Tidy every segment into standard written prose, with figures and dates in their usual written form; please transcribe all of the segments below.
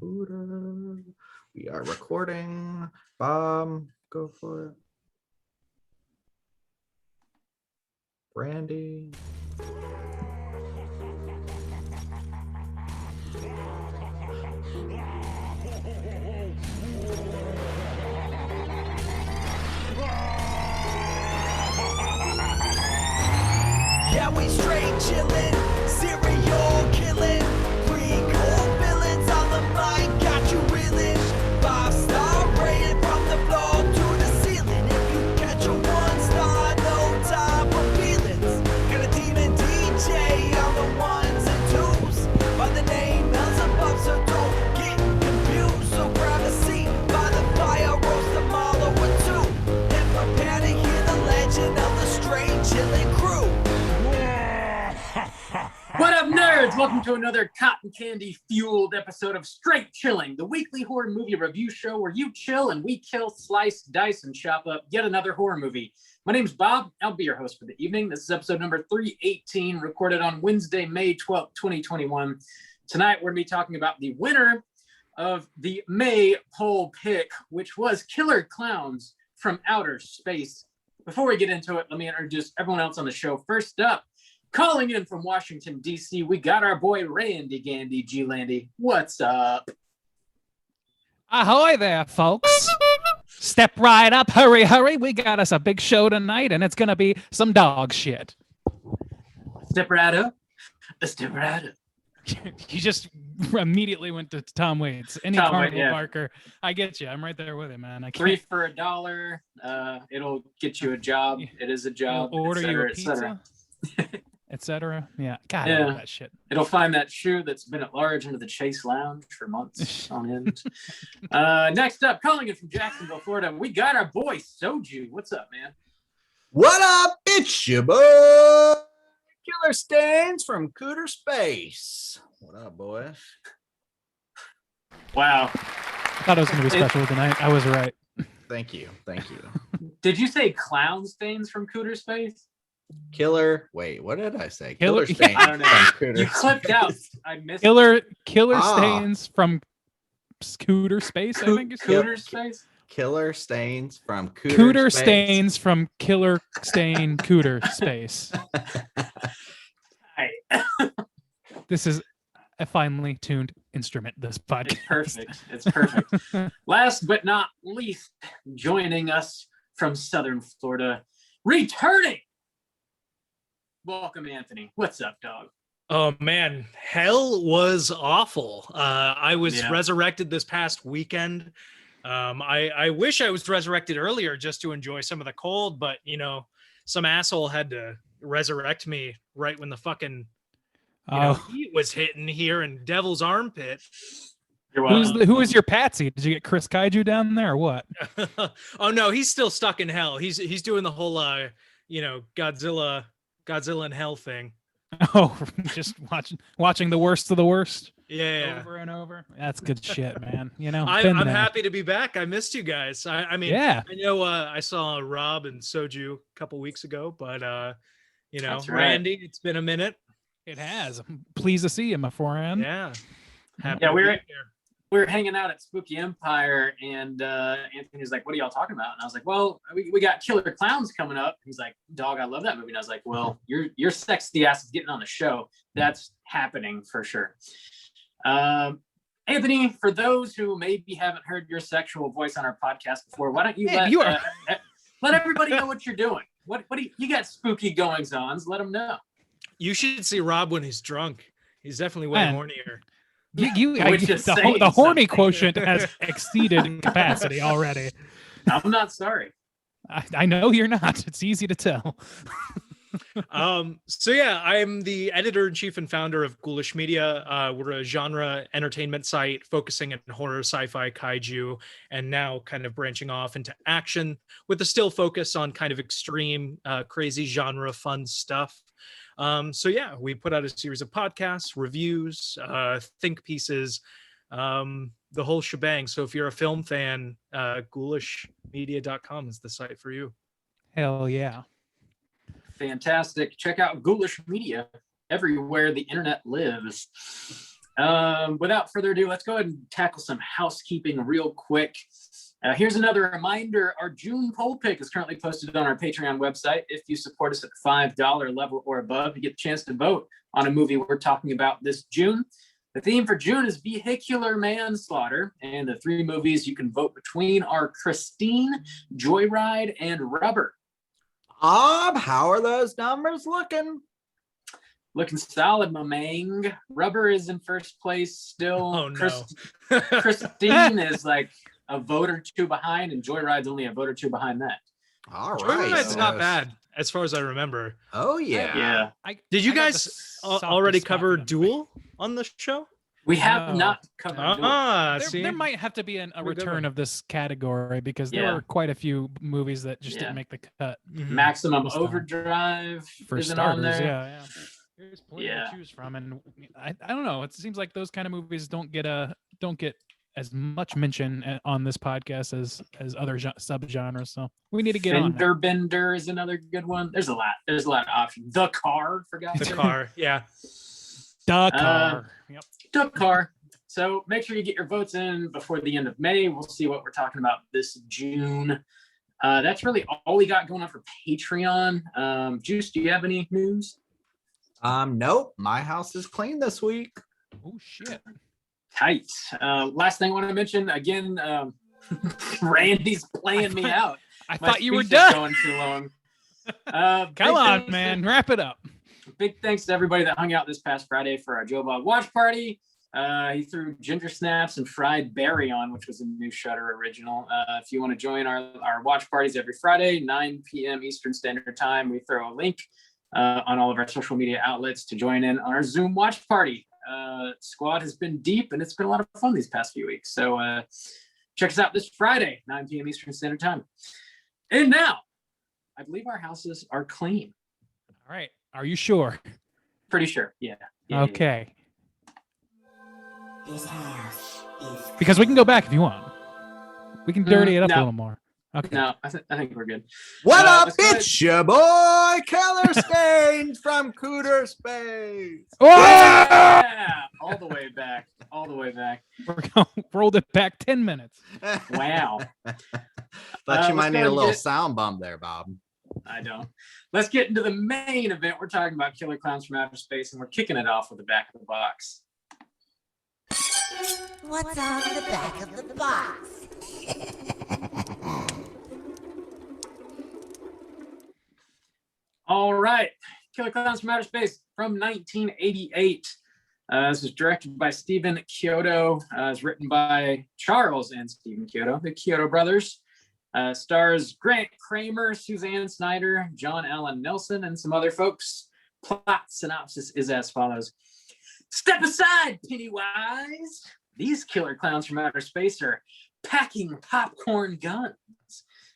Buddha. We are recording. Bob, go for it. Brandy. Yeah, we straight chillin', serial killing, pre-cold villains on the mic, got you reeling. 5-star rated from the floor to the ceiling. If you catch a 1-star, no time for feelings. Got a demon DJ on the ones and twos, by the name Beelzebub, so don't get confused. So grab a seat by the fire, roast them all over two, and prepare to hear the legend of the straight chillin' crew. What up, nerds? Welcome to another cotton candy-fueled episode of Straight Chilling, the weekly horror movie review show where you chill and we kill, slice, dice, and chop up yet another horror movie. My name's Bob. I'll be your host for the evening. This is episode number 318, recorded on Wednesday, May 12th, 2021. Tonight, we're going to be talking about the winner of the May poll pick, which was Killer Klowns from Outer Space. Before we get into it, let me introduce everyone else on the show. First up, calling in from Washington, D.C., we got our boy Randy Gandy G-Landy. What's up? Ahoy there, folks. Step right up. Hurry, hurry. We got us a big show tonight, and it's going to be some dog shit. Step right up. Step right up. You just immediately went to Tom Waits. Any Tom Carnival Waits, yeah. Barker. I get you. I'm right there with him, man. I can't 3 for $1. It'll get you a job. It is a job. order you a cetera, pizza, etc. Yeah. God, Yeah. I love that shit. It'll find that shoe that's been at large into the Chase Lounge for months on end. Next up, calling in from Jacksonville, Florida, we got our boy Soju. What's up, man? What up? It's your boy Killer Stains from Cooter Space. What up, boys? Wow. I thought it was going to be special tonight. I was right. Thank you. Did you say clown stains from Cooter Space? Killer. Wait, what did I say? Killer- Stains I don't know. from Cooter You clipped Space. out. I missed Killer Ah. Stains from Scooter Space, I think. Cooter Space? Killer Stains from Cooter Space. Stains from Killer Stain Cooter Space. Hi. This is a finely tuned instrument, this podcast. It's perfect. It's perfect. Last but not least, joining us from Southern Florida, returning. Welcome, Anthony. What's up, dog? Oh man, hell was awful. I was Yeah. resurrected this past weekend. I wish I was resurrected earlier just to enjoy some of the cold, but you know, some asshole had to resurrect me right when the fucking heat was hitting here in Devil's Armpit. You're welcome. Who is your patsy? Did you get Chris Kaiju down there or what? Oh no, he's still stuck in hell. He's doing the whole Godzilla in hell thing. Oh, just watching the worst of the worst Yeah. over and over. That's good shit, man. You know, I'm been there. happy to be back. I missed you guys. I mean, Yeah. I know I saw Rob and Soju a couple weeks ago, but That's right. Randy, it's been a minute. It has. I'm pleased to see you, my friend. Yeah. Happy Yeah, to we be were- here. We were hanging out at Spooky Empire, and Anthony was like, "What are y'all talking about?" And I was like, "Well, we got Killer Klowns coming up." He's like, "Dog, I love that movie." And I was like, "Well, your sexy ass is getting on the show. That's happening for sure." Anthony, for those who maybe haven't heard your sexual voice on our podcast before, why don't you Man, you are- let everybody know what you're doing? What do you got? Spooky goings-ons. Let them know. You should see Rob when he's drunk. He's definitely way Man. hornier. Which is saying The horny something. quotation has exceeded capacity already. I'm not sorry. I know you're not. It's easy to tell. So yeah, I'm the editor-in-chief and founder of Ghoulish Media. We're a genre entertainment site focusing on horror, sci-fi, kaiju, and now kind of branching off into action with a still focus on kind of extreme, crazy genre fun stuff. So yeah, we put out a series of podcasts, reviews, think pieces, the whole shebang. So if you're a film fan, ghoulishmedia.com is the site for you. Hell yeah. Fantastic. Check out Ghoulish Media everywhere the internet lives. Without further ado, let's go ahead and tackle some housekeeping real quick. Here's another reminder. Our June poll pick is currently posted on our Patreon website. If you support us at the $5 level or above, you get a chance to vote on a movie we're talking about this June. The theme for June is vehicular manslaughter, and the 3 movies you can vote between are Christine, Joyride, and Rubber. How are those numbers looking? Looking solid, my mang. Rubber is in first place still. Oh, no. Christine is like a vote or 2 behind, and Joyride's only a vote or 2 behind that. All right. Joyride's not bad as far as I remember. Oh, yeah. Did you I got guys the softest already spot cover for them. Duel on the show? We have No. not covered Duel. See? There might have to be a We're good return one. of this category because there Yeah. were quite a few movies that just Yeah. didn't make the cut. Mhm. Maximum This time. Overdrive For isn't starters, on there. yeah. There's plenty Yeah. to choose from, and I don't know. It seems like those kind of movies don't get as much mention on this podcast as other subgenres. So we need to get on. Fender Bender is another good one. There's a lot. There's a lot of options. The Car, forgot The car, yeah. The car. Yep. The Car. So make sure you get your votes in before the end of May. We'll see what we're talking about this June. That's really all we got going on for Patreon. Juice, do you have any news? Nope. My house is clean this week. Oh shit. Tight. Last thing I want to mention again. Randy's playing me out. I My thought you were speech is done. Going too long. Come Big on, thanks man. Wrap it up. Big thanks to everybody that hung out this past Friday for our Joe Bob watch party. He threw ginger snaps and fried berry on, which was a new Shudder original. If you want to join our watch parties every Friday, 9 p.m. Eastern Standard Time, we throw a link on all of our social media outlets to join in on our Zoom watch party. Squad has been deep, and it's been a lot of fun these past few weeks. So check us out this Friday, 9 p.m. Eastern Standard Time. And now, I believe our houses are clean. All right. Are you sure? Pretty sure. Yeah. Okay. This house is Because we can go back if you want. We can dirty it up a no. little more. Okay. No, I think we're good. What up? let's go ahead. It's your boy, Keller Stains from Cooter Space. Oh! Yeah! All the way back. All the way back. We're going rolled it back 10 minutes. Wow. Thought you might let's need go a little get- sound bump there, Bob. I don't. Let's get into the main event. We're talking about Killer Clowns from Outer Space, and we're kicking it off with the back of the box. what's on the back of the box. All right. Killer Clowns from Outer Space from 1988. This was directed by Stephen Chiodo. It's written by Charles and Stephen Chiodo, the Chiodo brothers. Stars Grant Kramer, Suzanne Snyder, John Allen Nelson, and some other folks. Plot synopsis is as follows. Step aside, Pennywise. These killer clowns from outer space are packing popcorn guns.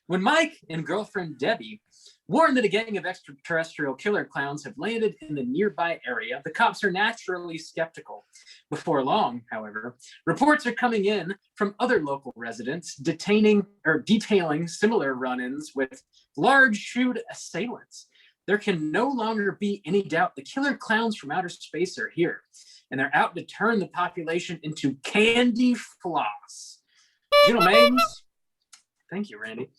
When Mike and girlfriend Debbie warn that a gang of extraterrestrial killer clowns have landed in the nearby area, the cops are naturally skeptical. Before long, however, reports are coming in from other local residents detailing similar run-ins with large-shoed assailants. There can no longer be any doubt the killer clowns from outer space are here, and they're out to turn the population into candy floss. Gentlemen, thank you, Randy.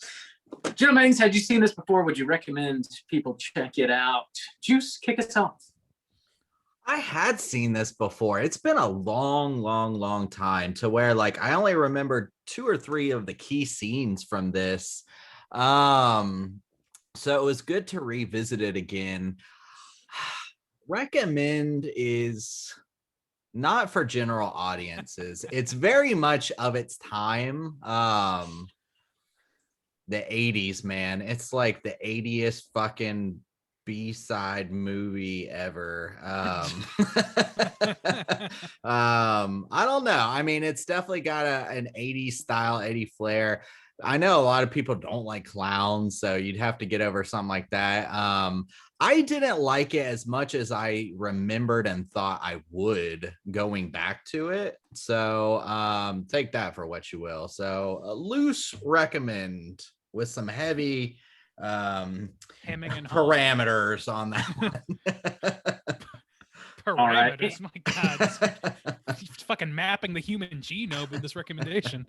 Gentlemen, had you seen this before? Would you recommend people check it out? Juice, kick us off. I had seen this before. It's been a long time to where like I only remember 2 or 3 of the key scenes from this. So it was good to revisit it again. Recommend is not for general audiences. It's very much of its time. The 80s, man. It's like the 80th fucking B-side movie ever. I don't know. I mean, it's definitely got an 80s style, 80 flair. I know a lot of people don't like clowns, so you'd have to get over something like that. I didn't like it as much as I remembered and thought I would going back to it. So take that for what you will. So a loose recommend with some heavy Hemming and hawing. parameters on that one. All right. Parameters, my God. fucking mapping the human genome with this recommendation.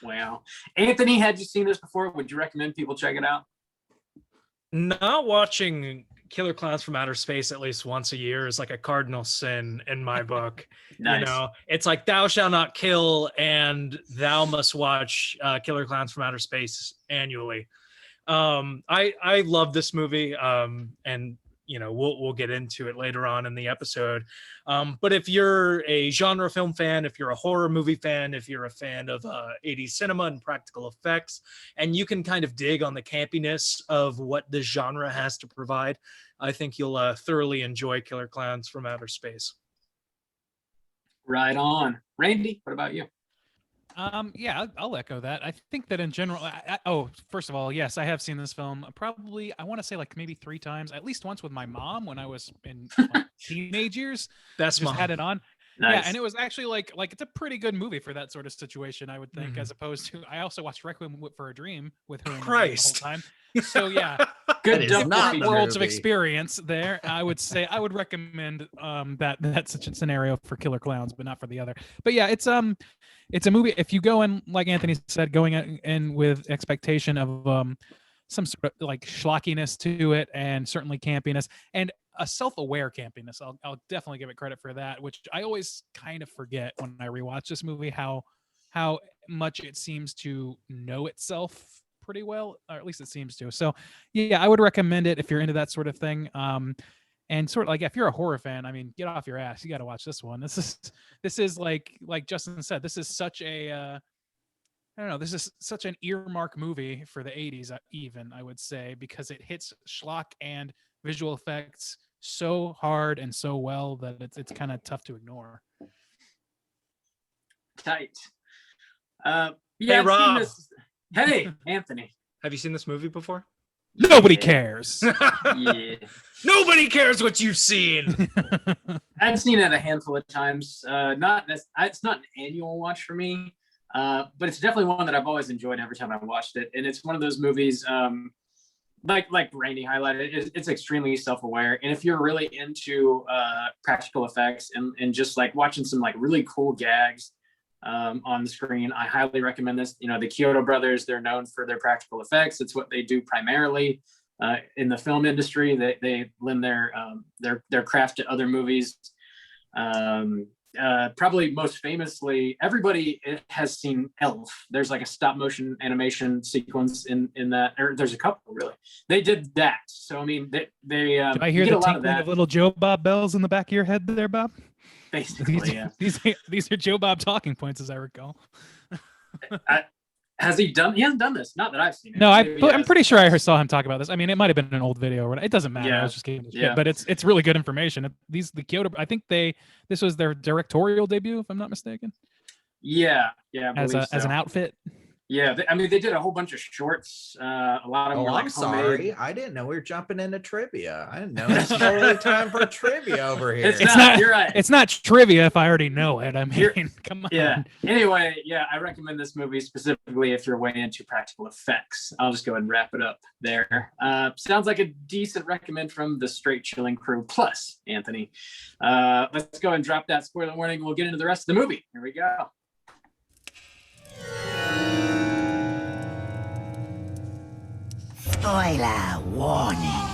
Wow. Anthony, had you seen this before? Would you recommend people check it out? Not watching Killer Clowns from Outer Space at least once a year is like a cardinal sin in my book. Nice. You know, it's like thou shalt not kill, and thou must watch Killer Clowns from Outer Space annually. I love this movie, and you know we'll get into it later on in the episode. But if you're a genre film fan, if you're a horror movie fan, if you're a fan of 80s cinema and practical effects, and you can kind of dig on the campiness of what this genre has to provide, I think you'll thoroughly enjoy Killer Clowns from Outer Space. Right on. Randy, what about you? Yeah, I'll echo that. I think that in general, first of all, yes, I have seen this film probably, I want to say like maybe 3 times, at least once with my mom when I was in like, teenage years. Best Just mom. had it on. Nice. Yeah, and it was actually like it's a pretty good movie for that sort of situation, I would think, as opposed to, I also watched Requiem for a Dream with her in the Christ. whole time. So yeah, Good That is double not feature. the worlds of movie. experience there. I would say I would recommend that such a scenario for Killer Clowns, but not for the other. But yeah, it's a movie. If you go in, like Anthony said, going in with expectation of some sort of like schlockiness to it, and certainly campiness, and a self-aware campiness, I'll definitely give it credit for that, which I always kind of forget when I rewatch this movie, how much it seems to know itself pretty well, or at least it seems to. So yeah, I would recommend it if you're into that sort of thing. And sort of like if you're a horror fan, I mean, get off your ass. You got to watch this one. This is like Justin said, this is such a I don't know, this is such an earmark movie for the 80s, even I would say, because it hits schlock and visual effects so hard and so well that it's kind of tough to ignore. Tight. Hey, Yeah, I've seen Rob. this. Hey, Anthony. Have you seen this movie before? Nobody Yeah. cares. Yeah. Nobody cares what you've seen. I've seen it a handful of times. It's not an annual watch for me, but it's definitely one that I've always enjoyed every time I watched it. And it's one of those movies, like Randy highlighted, it's extremely self-aware. And if you're really into practical effects and just like watching some like really cool gags on the screen, I highly recommend this. You know, the Kyoto brothers, they're known for their practical effects. It's what they do primarily in the film industry. They lend their craft to other movies. Probably most famously, everybody has seen Elf. There's like a stop motion animation sequence in that, or there's a couple really. They did that. So I mean, they Do I hear you get the a lot of tinkling that. of little Joe Bob bells in the back of your head there, Bob? Basically, yeah. These are Joe Bob talking points, as I recall. Has he done? He hasn't done this. Not that I've seen it. No, Maybe he I'm has. pretty sure I saw him talk about this. I mean, it might have been an old video or whatever. It doesn't matter. I Yeah. was just giving a shit, Yeah. but it's really good information. The Kyoto, I think this was their directorial debut, if I'm not mistaken, Yeah, I as believe an so. outfit. Yeah, I mean, they did a whole bunch of shorts. A lot of them Oh, were like I'm sorry. homemade. I didn't know we were jumping into trivia. I didn't know it's totally time for trivia over here. It's It's not. not- You're right. It's not trivia if I already know it. I You're- mean, come on. Yeah. Anyway, yeah, I recommend this movie specifically if you're way into practical effects. I'll just go ahead and wrap it up there. Sounds like a decent recommend from the Straight Chilling crew plus Anthony. Let's go and drop that spoiler warning. We'll get into the rest of the movie. Here we go. Spoiler warning.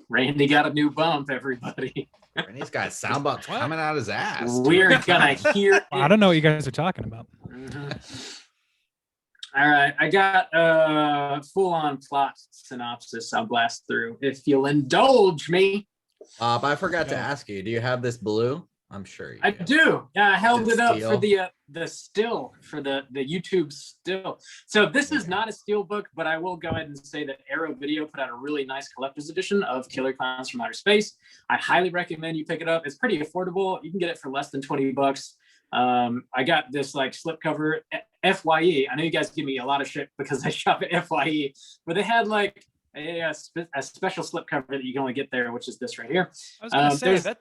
Randy got a new bump, everybody. And he's got sound bites coming out his ass. We're gonna hear it. I don't know what you guys are talking about. Mhm. All right, I got a full-on plot synopsis. I'll blast through if you'll indulge me. But I forgot to Go. ask you, do you have this blue? I'm sure you I do. Yeah, I held It's it up steel. for the still for the YouTube still. So this is not a steel book, but I will go ahead and say that Arrow Video put out a really nice collector's edition of Killer Clowns from Outer Space. I highly recommend you pick it up. It's pretty affordable. You can get it for less than $20. I got this like slipcover FYE. I know you guys give me a lot of shit because I shop at FYE, but they had like a special slipcover that you can only get there, which is this right here. I was gonna say there's- that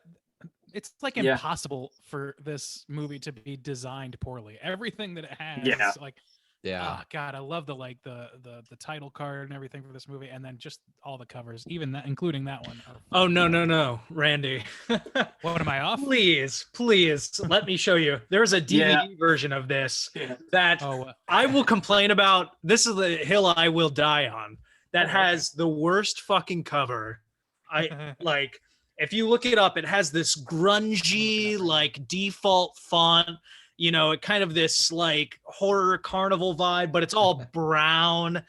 it's like Yeah. impossible for this movie to be designed poorly. Everything that it has, Yeah. like Yeah. Oh God, I love the the title card and everything for this movie, and then just all the covers, even that, including that one. Oh no, Randy. What am I off? Please let me show you. There's a DVD version of this that I will complain about. This is the hill I will die on. That has the worst fucking cover. I like, if you look it up, it has this grungy like default font, you know, it kind of this like horror carnival vibe, but it's all brown.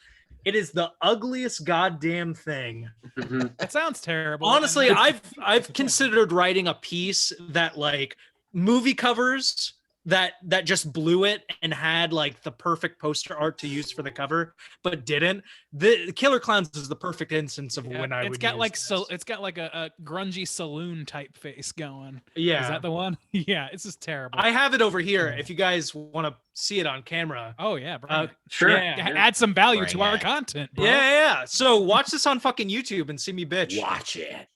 It is the ugliest goddamn thing. That sounds terrible. Honestly, I've considered writing a piece that like movie covers that just blew it and had like the perfect poster art to use for the cover, but didn't. The Killer Klowns is the perfect instance of when I would. It's got like it's got like a grungy saloon type face going. Yeah, is that the one? Yeah, it's just terrible. I have it over here if you guys want to see it on camera. Oh yeah, bring it. Sure. Yeah. Add some value to our content, bro. Yeah. So watch this on fucking YouTube and see me bitch. Watch it.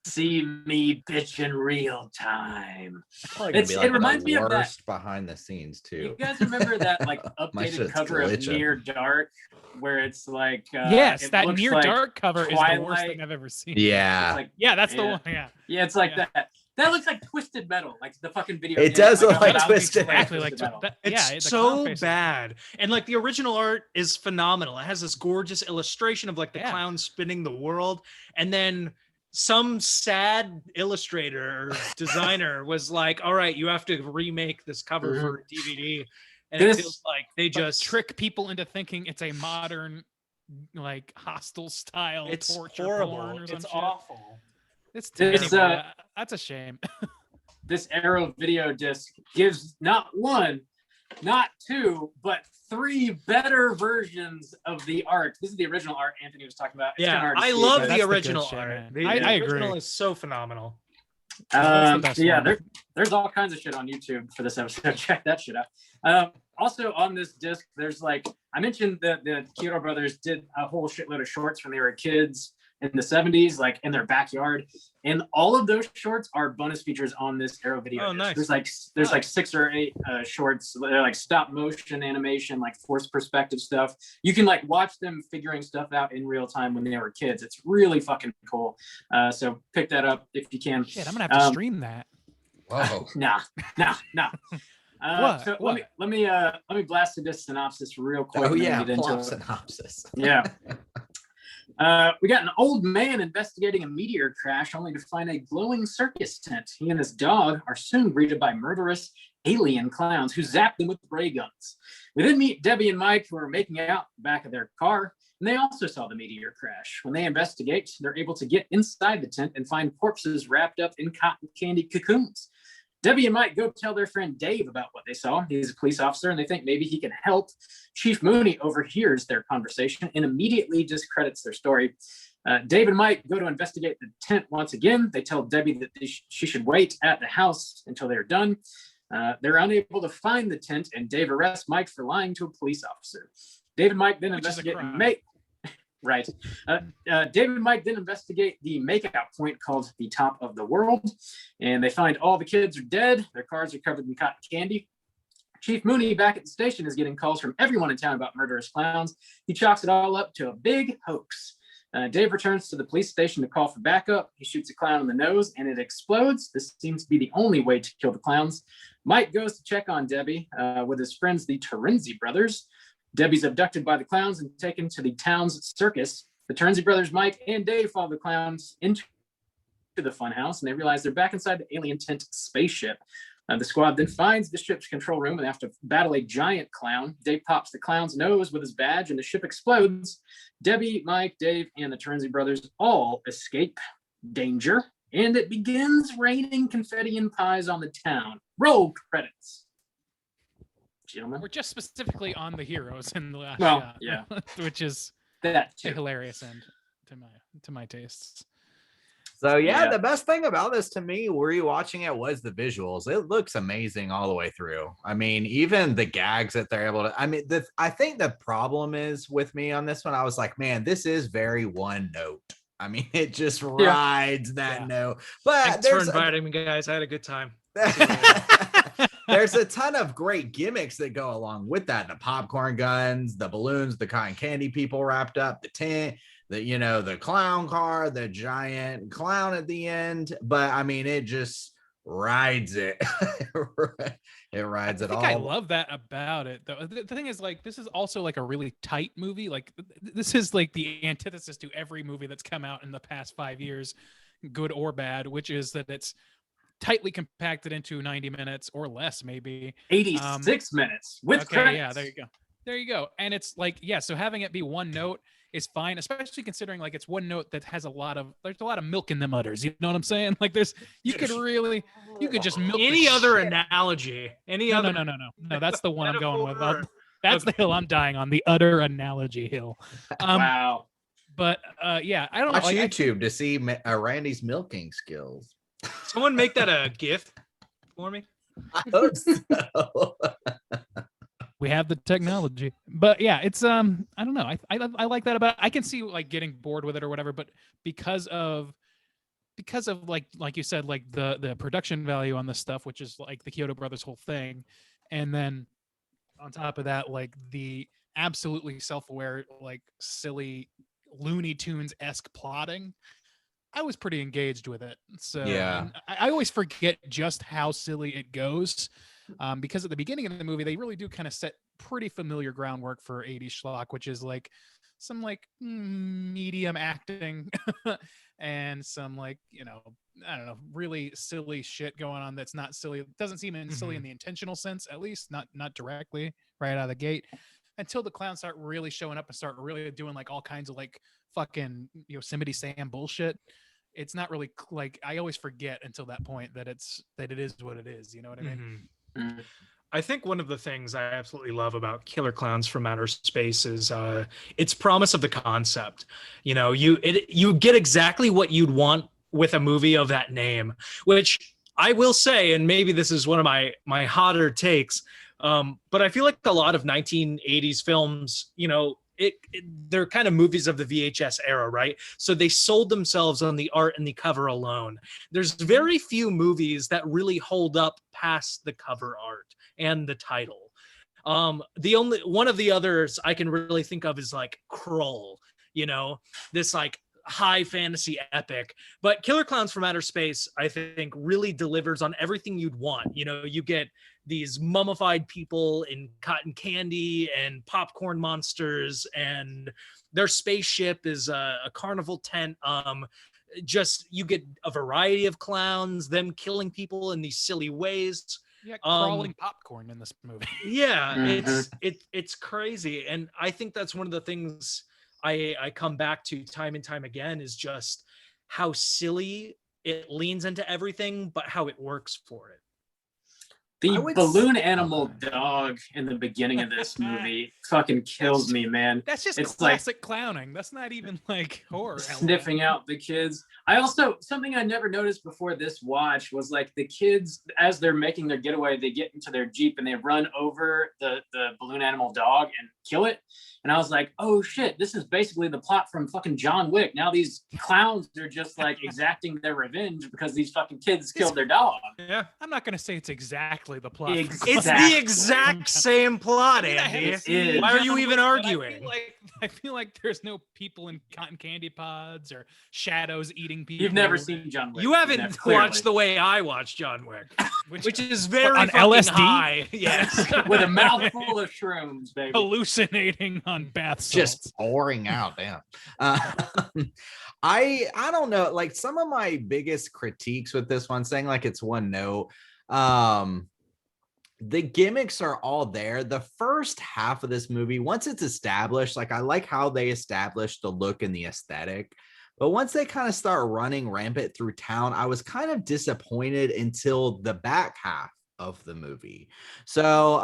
See me bitch in real time. It reminds me of that behind the scenes too. You guys remember that like My updated shit's cover of glitching. Near Dark, where it's like yes, it that looks Near like Dark cover Twilight. is the worst thing I've ever seen. Yeah. It's like, Yeah, that's the one. Yeah. Yeah, it's like that. That looks like Twisted Metal, like the fucking video. It game. does look I'm like about Twisted Exactly like Metal. It's the so clown face is- bad. And like the original art is phenomenal. It has this gorgeous illustration of like the clown spinning the world. And then some sad illustrator or designer was like, all right, you have to remake this cover for DVD. And it feels like they just trick people into thinking it's a modern, like hostile style. It's torture horrible. porn or some It's shit. awful. It's This, terrible. That's a shame. This Arrow video disc gives not one, not two, but three better versions of the art. This is the original art Anthony was talking about. It's kinda hard to I see, love but- the That's the good original shit, art. man. The I original agree. is so phenomenal. That's the best Yeah, one. there's all kinds of shit on YouTube for this episode. Check that shit out. Also on this disc, there's like, I mentioned that the Kyoto brothers did a whole shitload of shorts when they were kids in the 70s, like in their backyard. And all of those shorts are bonus features on this Arrow video. Oh, nice. There's like 6 or 8 shorts. They're like stop motion animation, like forced perspective stuff. You can like watch them figuring stuff out in real time when they were kids. It's really fucking cool. So pick that up if you can. Shit, I'm gonna have to stream that. Whoa. Nah. What? So What? let me blast through this synopsis real quick. Oh and then yeah, get into plot it. synopsis. Yeah. We got an old man investigating a meteor crash only to find a glowing circus tent. He and his dog are soon greeted by murderous alien clowns who zap them with ray guns. We then meet Debbie and Mike, who are making out the back of their car, and they also saw the meteor crash. When they investigate, they're able to get inside the tent and find corpses wrapped up in cotton candy cocoons. Debbie and Mike go tell their friend Dave about what they saw. He's a police officer, and they think maybe he can help. Chief Mooney overhears their conversation and immediately discredits their story. Dave and Mike go to investigate the tent once again. They tell Debbie that she should wait at the house until they're done. They're unable to find the tent, and Dave arrests Mike for lying to a police officer. Dave and Mike then investigate and make... Right. David and Mike then investigate the makeout point called the Top of the World, and they find all the kids are dead. Their cars are covered in cotton candy. Chief Mooney back at the station is getting calls from everyone in town about murderous clowns. He chalks it all up to a big hoax. Dave returns to the police station to call for backup. He shoots a clown in the nose and it explodes. This seems to be the only way to kill the clowns. Mike goes to check on Debbie with his friends, the Terenzi brothers. Debbie's abducted by the clowns and taken to the town's circus. The Terenzi brothers, Mike and Dave, follow the clowns into the funhouse, and they realize they're back inside the alien tent spaceship. The squad then finds the ship's control room and they have to battle a giant clown. Dave pops the clown's nose with his badge and the ship explodes. Debbie, Mike, Dave, and the Terenzi brothers all escape danger, and it begins raining confetti and pies on the town. Roll credits. Gentlemen. We're just specifically on the heroes in the last Well, shot, yeah. which is That a too. hilarious end to my tastes. So Yeah. the best thing about this to me, rewatching it, was the visuals. It looks amazing all the way through. I mean, even the gags that they're able to. I mean, I think the problem is with me on this one. I was like, man, this is very one note. I mean, it just rides that note. But Thanks for inviting me, guys. I had a good time. there's a ton of great gimmicks that go along with that. The popcorn guns, the balloons, the cotton candy people wrapped up, the tent, the clown car, the giant clown at the end. But I mean, it just rides it. It rides I it think all. I love that about it though. The thing is, like, this is also like a really tight movie. Like this is like the antithesis to every movie that's come out in the past 5 years, good or bad, which is that it's tightly compacted into 90 minutes or less, maybe 86 minutes with credits. Yeah, there you go. And it's like, yeah, so having it be one note is fine, especially considering like it's one note that has there's a lot of milk in them udders, you know what I'm saying? Like you could just milk any other shit. analogy, no, that's the one I'm going with. Metaphor. That's the hill I'm dying on, the udder analogy hill. Wow. But yeah, I don't know. Watch Like, YouTube to see Randy's milking skills. Someone make that a GIF for me. I hope so. we have the technology, but yeah, it's I don't know. I like that about it. I can see like getting bored with it or whatever, but because of like you said, like the production value on this stuff, which is like the Kyoto Brothers whole thing, and then on top of that, like the absolutely self-aware, like silly Looney Tunes-esque plotting, I was pretty engaged with it. So yeah, I always forget just how silly it goes, because at the beginning of the movie, they really do kind of set pretty familiar groundwork for 80s schlock, which is like some like medium acting and some like, I don't know, really silly shit going on that's not silly. It doesn't seem silly in the intentional sense, at least not directly right out of the gate, until the clowns start really showing up and start really doing like all kinds of like fucking Yosemite Sam bullshit. It's not really like, I always forget until that point that it is what it is. You know what I mean? Mm-hmm. I think one of the things I absolutely love about Killer Klowns from Outer Space is its promise of the concept. You get exactly what you'd want with a movie of that name, which I will say, and maybe this is one of my hotter takes, but I feel like a lot of 1980s films, they're kind of movies of the VHS era, right? So they sold themselves on the art and the cover alone. There's very few movies that really hold up past the cover art and the title. The only one of the others I can really think of is like Krull, this like high fantasy epic. But Killer Klowns from Outer Space, I think, really delivers on everything you'd want. You get these mummified people in cotton candy and popcorn monsters, and their spaceship is a carnival tent. Just you get a variety of clowns, them killing people in these silly ways. Yeah, crawling popcorn in this movie. Yeah, it's crazy, and I think that's one of the things I come back to time and time again, is just how silly it leans into everything, but how it works for it. The balloon animal dog in the beginning of this movie fucking kills me, man. That's just it's classic clowning. That's not even like horror. Sniffing out the kids. I also, something I never noticed before this watch was like the kids, as they're making their getaway, they get into their Jeep and they run over the balloon animal dog and kill it. And I was like, oh shit, this is basically the plot from fucking John Wick. Now these clowns are just like exacting their revenge because these fucking kids killed their dog. Yeah. I'm not going to say it's exactly the plot. Exactly. It's the exact same plot, Andy. Why are you even arguing? I feel like there's no people in cotton candy pods or shadows eating people. You've never seen John Wick. You haven't watched the way I watch John Wick, which is very on fucking LSD? High. Yes. With a mouthful of shrooms, baby. Hallucinating on bath salts. Just pouring out. Damn. I don't know. Like, some of my biggest critiques with this one, saying like it's one note. The gimmicks are all there. The first half of this movie, once it's established, like I like how they established the look and the aesthetic. But once they kind of start running rampant through town, I was kind of disappointed until the back half of the movie. So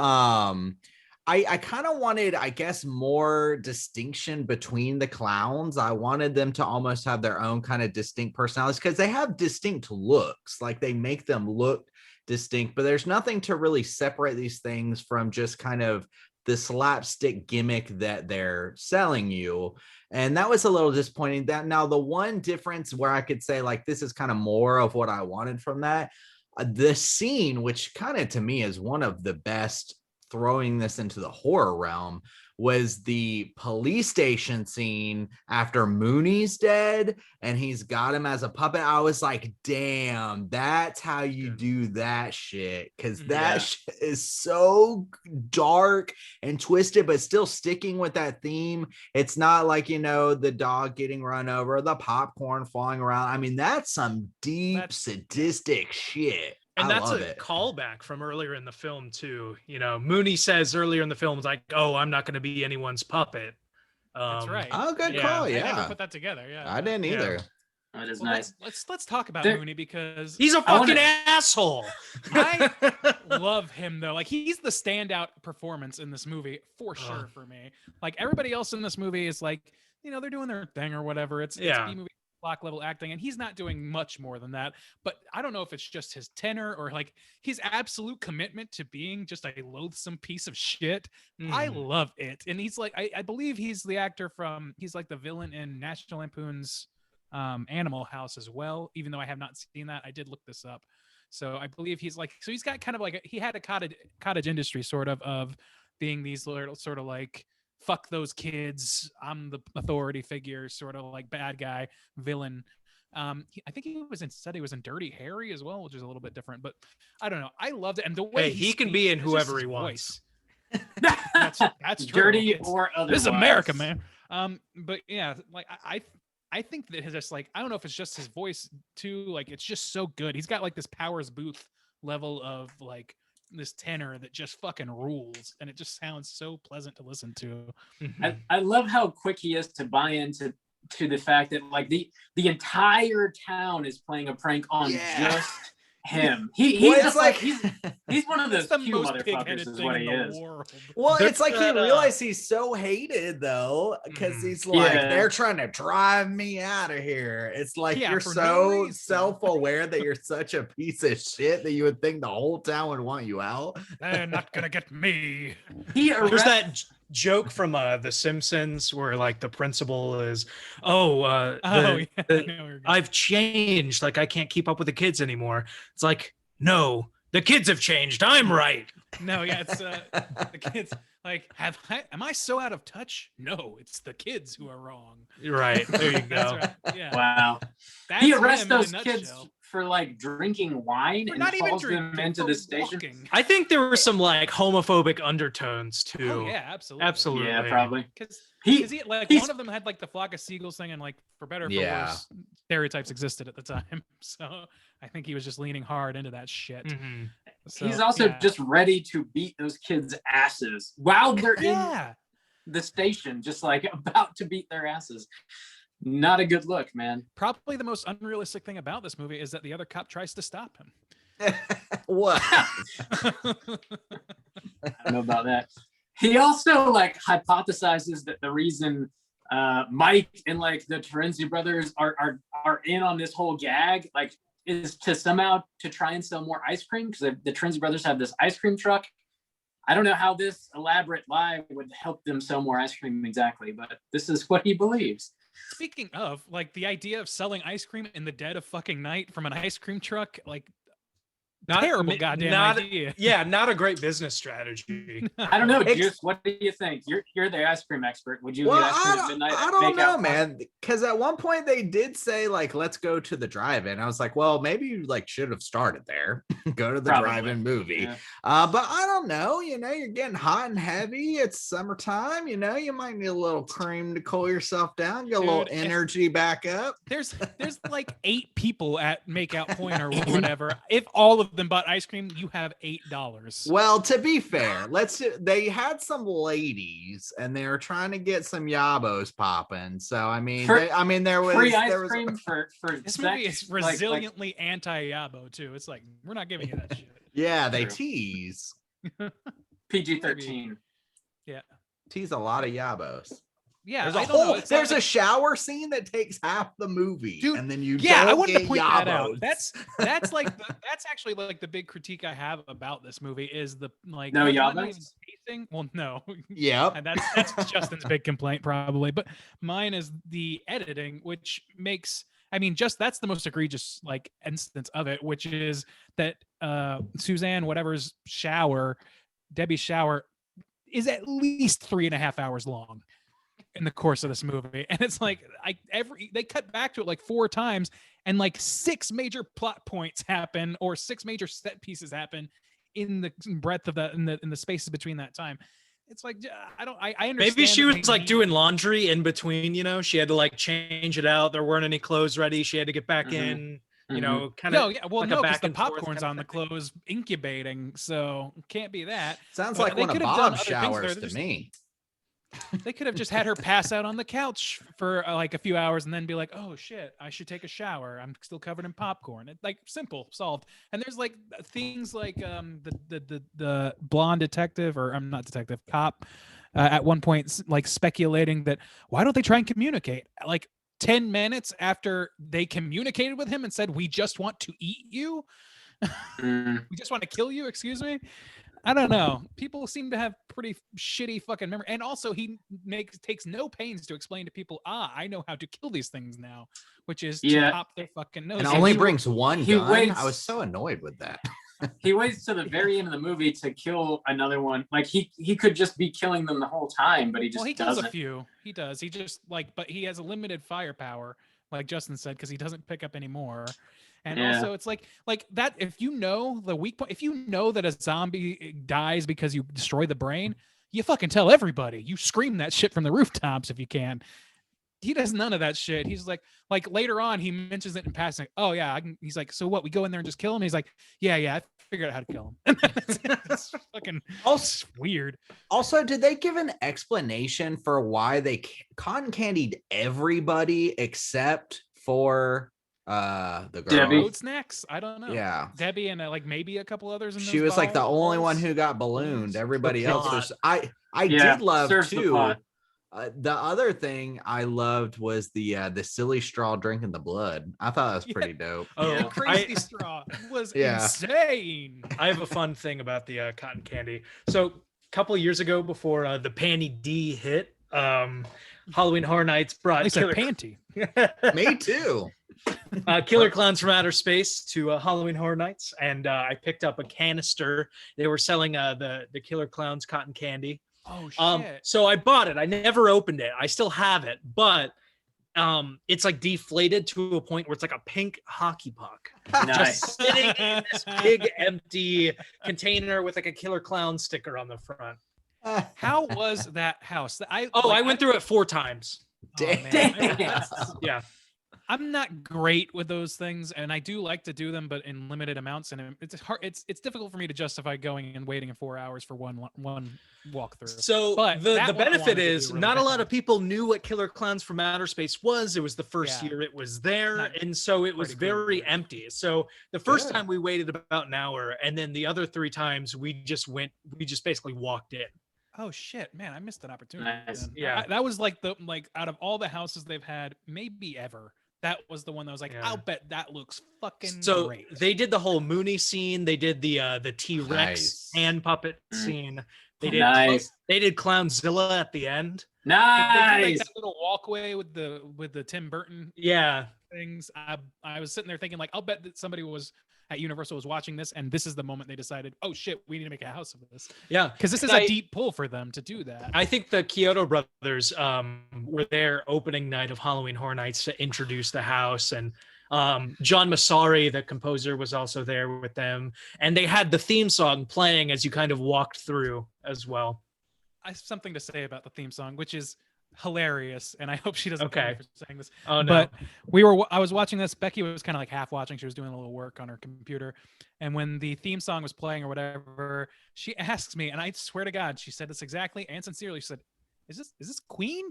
I kind of wanted, I guess, more distinction between the clowns. I wanted them to almost have their own kind of distinct personalities, because they have distinct looks. Like, they make them look distinct, but there's nothing to really separate these things from just kind of the slapstick gimmick that they're selling you. And that was a little disappointing. That now, the one difference where I could say like this is kind of more of what I wanted from that, the scene, which kind of to me is one of the best, throwing this into the horror realm, was the police station scene after Mooney's dead and he's got him as a puppet. I was like, damn, that's how you do that shit. Cause that shit is so dark and twisted, but still sticking with that theme. It's not like, the dog getting run over, the popcorn falling around. I mean, that's some deep sadistic shit. And that's a it. callback from earlier in the film too. Mooney says earlier in the film, like, "Oh, I'm not going to be anyone's puppet." That's right. Oh, good call. Yeah, I never put that together. Yeah, I didn't either. That is nice. Let's talk about Mooney because he's a fucking asshole. I love him though. Like he's the standout performance in this movie for sure for me. Like everybody else in this movie is like, they're doing their thing or whatever. It's B-movie block level acting, and he's not doing much more than that. But I don't know if it's just his tenor or like his absolute commitment to being just a loathsome piece of shit. I love it. And he's like, I believe he's the actor he's like the villain in National Lampoon's Animal House as well, even though I have not seen that. I did look this up. So I believe he's got kind of like he had a cottage industry sort of being these little sort of like, fuck those kids, I'm the authority figure, sort of like bad guy villain. I think he was in Dirty Harry as well, which is a little bit different, but I don't know. I loved it. And the way he can be in whoever he wants. That's true. Dirty or otherwise. This is America, man. But yeah, like I think that his just like, I don't know if it's just his voice too, like it's just so good. He's got like this Powers Booth level of like this tenor that just fucking rules, and it just sounds so pleasant to listen to. I love how quick he is to buy into the fact that like the entire town is playing a prank on just him. He's just like he's one of those few motherfuckers is what he is. Well, it's like he realized he's so hated though, because he's like, they're trying to drive me out of here. It's like you're so self-aware that you're such a piece of shit that you would think the whole town would want you out. They're not gonna get me. There's that joke from The Simpsons where like the principal is, I've changed, like I can't keep up with the kids anymore. It's like, no, the kids have changed, I'm right. No, yeah, it's the kids like, am I so out of touch? No, it's the kids who are wrong. Right, there you go. Right. Yeah. Wow. He arrests those kids for like drinking wine and hauls them into the station. Walking. I think there were some like homophobic undertones too. Oh yeah, absolutely. Absolutely. Yeah, probably. Because he like one of them had like the flock of seagulls thing, and like for better or for worse, stereotypes existed at the time. So I think he was just leaning hard into that shit. Mm-hmm. So, he's also just ready to beat those kids' asses while they're in the station, just like about to beat their asses. Not a good look, man. Probably the most unrealistic thing about this movie is that the other cop tries to stop him. What? I don't know about that. He also like hypothesizes that the reason Mike and like the Terenzi brothers are in on this whole gag, like, is to somehow to try and sell more ice cream, because the Terenzi brothers have this ice cream truck. I don't know how this elaborate lie would help them sell more ice cream exactly, but this is what he believes. Speaking of, like, the idea of selling ice cream in the dead of fucking night from an ice cream truck, like, terrible goddamn idea. Yeah, not a great business strategy. I don't know, Juice. What do you think? You're the ice cream expert. Would you eat ice cream at midnight? I don't know, man. Because at one point they did say, like, let's go to the drive-in. I was like, well, maybe you like should have started there. Go to the drive-in movie. Yeah. But I don't know. You're getting hot and heavy. It's summertime. You might need a little cream to cool yourself down. Get a little energy back up. There's like 8 people at Makeout Point or whatever. If all of them bought ice cream, you have $8. Well, to be fair, they had some ladies and they were trying to get some yabos popping. So I mean, there was free ice cream for this movie is resiliently anti-yabo too. It's like, we're not giving you that shit. Yeah, they tease. PG-13. Yeah, tease a lot of yabos. Yeah, there's a shower scene that takes half the movie, dude, and then I wanted to point that out. That's like that's actually like the big critique I have about this movie is the like no yabos. Well, no. Yeah, and that's Justin's big complaint probably, but mine is the editing, which makes I mean, just that's the most egregious like instance of it, which is that Suzanne, whatever's Debbie's shower is at least 3.5 hours long in the course of this movie. And it's like they cut back to it like 4 times, and like 6 major plot points happen, or 6 major set pieces happen in the breadth of that in the spaces between that time. It's like I understand. Maybe she was like doing laundry in between, you know, she had to like change it out. There weren't any clothes ready. She had to get back in, you know, kind of. No, yeah, well, like no, a because back the and forth popcorn's kind on of the thing. clothes incubating, so can't be that. Sounds But like they one of could have done Bob's other things showers there. to me. They could have just had her pass out on the couch for like a few hours and then be like, oh shit, I should take a shower. I'm still covered in popcorn. Like simple, solved. And there's like things like the blonde detective, or I'm not detective, cop, at one point like speculating that why don't they try and communicate? Like 10 minutes after they communicated with him and said, we just want to eat you. We just want to kill you, excuse me. I don't know. People seem to have pretty shitty fucking memory. And also he takes no pains to explain to people, I know how to kill these things now, which is to pop their fucking nose. And And only he- brings one he gun. waits- I was so annoyed with that. He waits to the very end of the movie to kill another one. Like he could just be killing them the whole time, but he just well, he kills doesn't. a few. He does. He just like, but he has a limited firepower, like Justin said, because he doesn't pick up any more. And Yeah. also, it's like that. If you know the weak point, if you know that a zombie dies because you destroy the brain, you fucking tell everybody. You scream that shit from the rooftops if you can. He does none of that shit. He's like later on, he mentions it in passing. Oh yeah, I can. He's like, so what? We go in there and just kill him. He's like, yeah, I figured out how to kill him. It's fucking Also, weird. Also, did they give an explanation for why they cotton candied everybody except for the girl? Debbie. Road snacks? I don't know. Yeah. Debbie and like maybe a couple others. In She those was like the only balls. one who got ballooned. Everybody else plot. was. I Yeah, did love serves the too. plot. The other thing I loved was the silly straw drinking the blood. I thought that was Yeah. pretty dope. Oh, The crazy straw was Yeah. insane. I have a fun thing about the cotton candy. So a couple of years ago, before the Panty D hit, Halloween Horror Nights brought They said panty. Me too. Killer Clowns from Outer Space to Halloween Horror Nights, and I picked up a canister. They were selling the Killer Clowns cotton candy. Oh shit. So I bought it. I never opened it. I still have it, but it's like deflated to a point where it's like a pink hockey puck. Nice. Just sitting in this big empty container with like a Killer Clown sticker on the front. How was that house? I went through it 4 times. Damn. Yeah. I'm not great with those things, and I do like to do them, but in limited amounts. And it's hard. It's difficult for me to justify going and waiting in 4 hours for one walkthrough. So But the that one I benefit wanted to is do really not a lot bad. of people knew what Killer Clowns from Outer Space was. It was the first Yeah. year it was there, Not and so it was pretty cool. very empty. So the first Good. time we waited about an hour, and then the other 3 times we just basically walked in. Oh shit, man! I missed an opportunity. Nice. then. Yeah. that was like out of all the houses they've had, maybe ever. That was the one that was like, Yeah. I'll bet that looks fucking So great. they did the whole Mooney scene. They did the T-Rex Nice. hand puppet Mm. scene. They did Nice. they did Clownzilla at the end. They did, like, Nice. that little walkway with the Tim Burton Yeah. things. I was sitting there thinking like, I'll bet that somebody was at Universal was watching this, and this is the moment they decided, oh shit, we need to make a house of this, Yeah. because this is And a deep pull for them to do that. I think the Kyoto brothers were there opening night of Halloween Horror Nights to introduce the house, and John Massari, the composer, was also there with them, and they had the theme song playing as you kind of walked through as well. I have something to say about the theme song, which is hilarious, and I hope she doesn't kill me Okay. for saying this. Oh no! But I was watching this. Becky was kind of like half watching. She was doing a little work on her computer, and when the theme song was playing or whatever, she asks me, and I swear to God, she said this exactly and sincerely. She said, "Is this Queen?"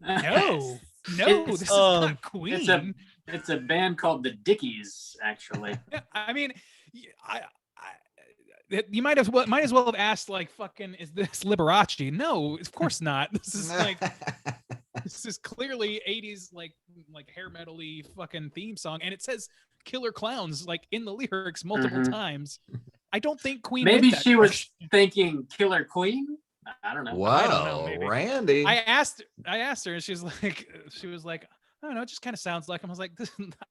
No, no, this is not Queen. It's a band called the Dickies, actually. I mean, you might as well have asked like, "Fucking, is this Liberace?" No, of course not. This is like. This is clearly 80s like hair metal-y fucking theme song, and it says Killer Clowns like in the lyrics multiple Mhm. times. I don't think Queen Maybe meant that she was question. thinking Killer Queen. I don't know. I don't know, Whoa, maybe. Randy. I asked her, and she was like, I don't know. It just kind of sounds like him. I was like, this,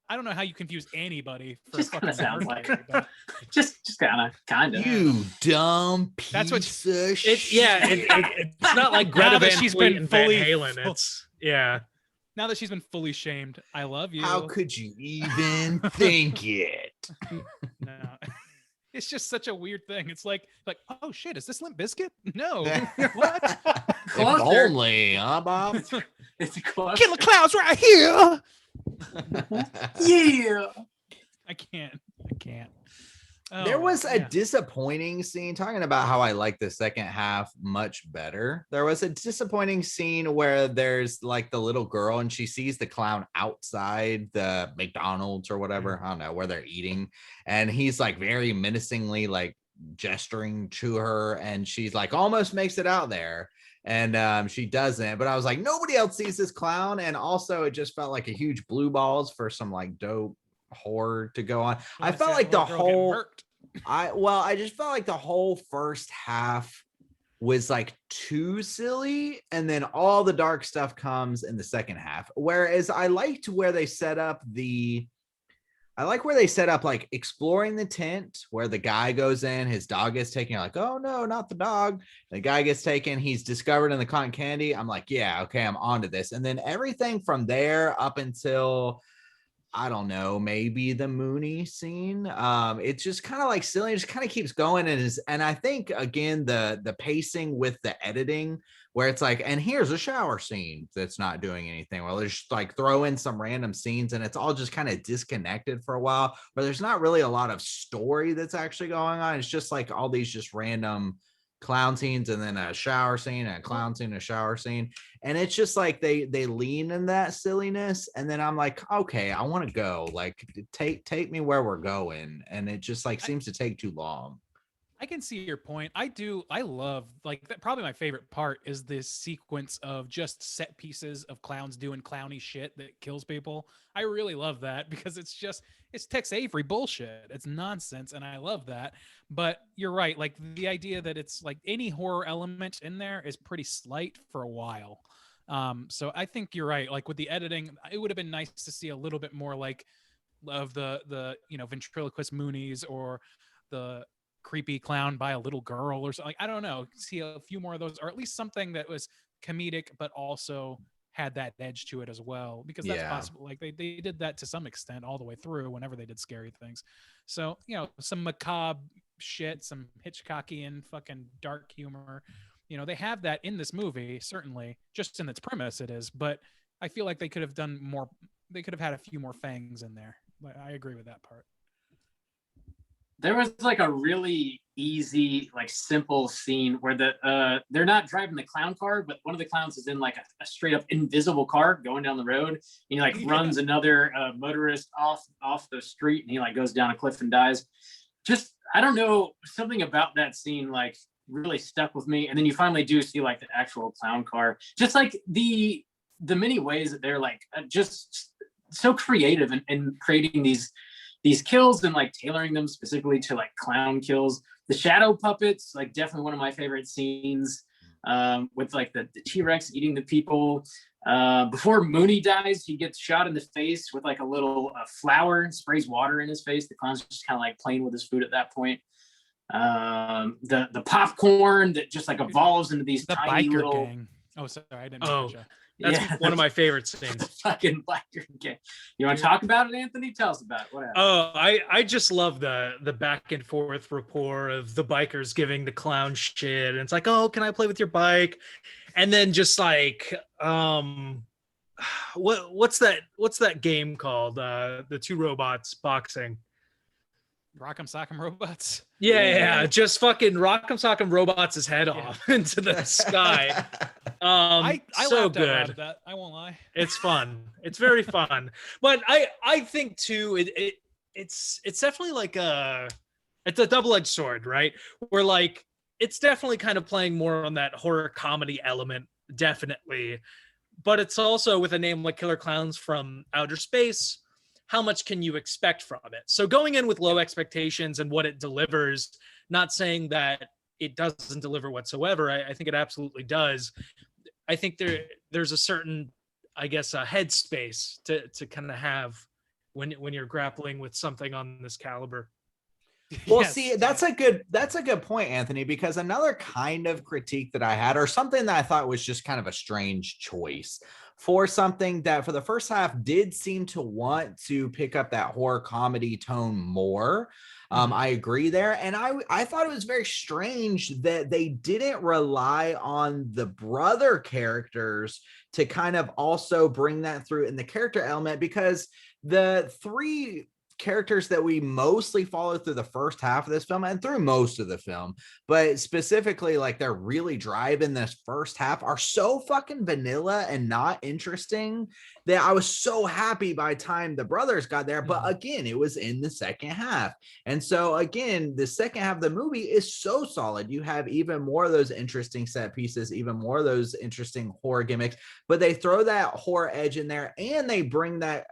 I don't know how you confuse anybody for Just kind fucking of sounds like Mercury, but just kind of. You dumb piece That's what of shit. It's not like Now Greta that Van she's Fleet been and Van fully Halen. full- It's yeah. now that she's been fully shamed, I love you. How could you even think it? No. It's just such a weird thing. It's like, oh shit, is this Limp Bizkit? No. What? If Closer. only, huh, Bob? It's close. Killer Clowns right here. Yeah. I can't. There Oh, was a yeah. disappointing scene, talking about how I like the second half much better. There was a disappointing scene where there's like the little girl and she sees the clown outside the McDonald's or whatever, I don't know, where they're eating. And he's like very menacingly like gesturing to her, and she's like almost makes it out there. And she doesn't, but I was like, nobody else sees this clown. And also it just felt like a huge blue balls for some like dope horror to go on. I felt like the whole I just felt like the whole first half was like too silly, and then all the dark stuff comes in the second half. Whereas I liked where they set up like exploring the tent where the guy goes in, his dog gets taken. You're like, oh no, not the dog. The guy gets taken, he's discovered in the cotton candy. I'm like, yeah, okay, I'm onto this. And then everything from there up until I don't know, maybe the Mooney scene. It's just kind of like silly. It just kind of keeps going, and I think again the pacing with the editing, where it's like, and here's a shower scene that's not doing anything. Well, there's like throw in some random scenes, and it's all just kind of disconnected for a while. But there's not really a lot of story that's actually going on. It's just like all these just random clown scenes, and then a shower scene, and a clown scene, a shower scene, and it's just like they lean in that silliness, and then I'm like, okay, I want to go, like take me where we're going, and it just like seems to take too long. I can see your point. I love like that. Probably my favorite part is this sequence of just set pieces of clowns doing clowny shit that kills people. I really love that because it's Tex Avery bullshit. It's nonsense, and I love that. But you're right. Like the idea that it's like any horror element in there is pretty slight for a while. So I think you're right. Like with the editing, it would have been nice to see a little bit more like of the ventriloquist Moonies, or the creepy clown by a little girl, or something. Like, I don't know, see a few more of those, or at least something that was comedic but also had that edge to it as well, because that's possible. Like they did that to some extent all the way through whenever they did scary things. So some macabre shit, some Hitchcockian fucking dark humor, they have that in this movie, certainly just in its premise it is, but I feel like they could have done more. They could have had a few more fangs in there. I agree with that part. There was like a really easy, like simple scene where they're not driving the clown car, but one of the clowns is in like a straight up invisible car going down the road. And he like runs another motorist off the street, and he like goes down a cliff and dies. Just, I don't know, something about that scene like really stuck with me. And then you finally do see like the actual clown car, just like the many ways that they're like just so creative in creating these kills and like tailoring them specifically to like clown kills. The shadow puppets, like definitely one of my favorite scenes, with like the T-Rex eating the people. Before Mooney dies, he gets shot in the face with like a little flower, sprays water in his face. The clown's just kind of like playing with his food at that point. The popcorn that just like evolves into these The tiny biker little gang. Oh, sorry, I didn't. That's one of my favorite scenes. Fucking biker gang. You want to talk about it, Anthony? Tell us about it. What happened? Oh, I just love the back and forth rapport of the bikers giving the clown shit, and it's like, oh, can I play with your bike? And then just like, what's that game called? The two robots boxing. Rock'em Sock'em Robots. Yeah, just fucking Rock'em Sock'em Robots his head off into the sky. I so laughed out loud good. at that. I won't lie. It's fun. It's very fun. But I think too, it's definitely like it's a double-edged sword, right? Where like it's definitely kind of playing more on that horror comedy element, definitely. But it's also with a name like Killer Klowns from Outer Space. How much can you expect from it? So going in with low expectations and what it delivers, not saying that it doesn't deliver whatsoever. I think it absolutely does. I think there's a certain I guess, a headspace to kind of have when you're grappling with something on this caliber. Well, Yes. see, that's a good point, Anthony, because another kind of critique that I had, or something that I thought was just kind of a strange choice for something that for the first half did seem to want to pick up that horror comedy tone more. I agree there. And I thought it was very strange that they didn't rely on the brother characters to kind of also bring that through in the character element, because the three characters that we mostly follow through the first half of this film and through most of the film, but specifically like they're really driving this first half, are so fucking vanilla and not interesting that I was so happy by the time the brothers got there. But again, it was in the second half. And so again, the second half of the movie is so solid. You have even more of those interesting set pieces, even more of those interesting horror gimmicks, but they throw that horror edge in there and they bring that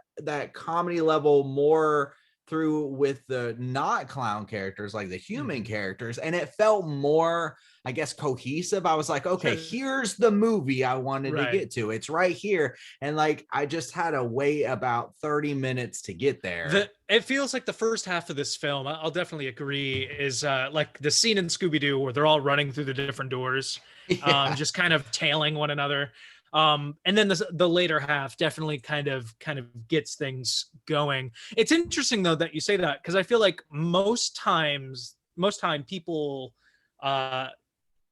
comedy level more through with the not clown characters, like the human characters, and it felt more, I guess, cohesive. I was like, okay, here's the movie I wanted to get to. It's right here. And like I just had to wait about 30 minutes to get there. It feels like the first half of this film, I'll definitely agree, is like the scene in Scooby-Doo where they're all running through the different doors, just kind of tailing one another. And then the later half definitely kind of gets things going. It's interesting though that you say that, because I feel like most time people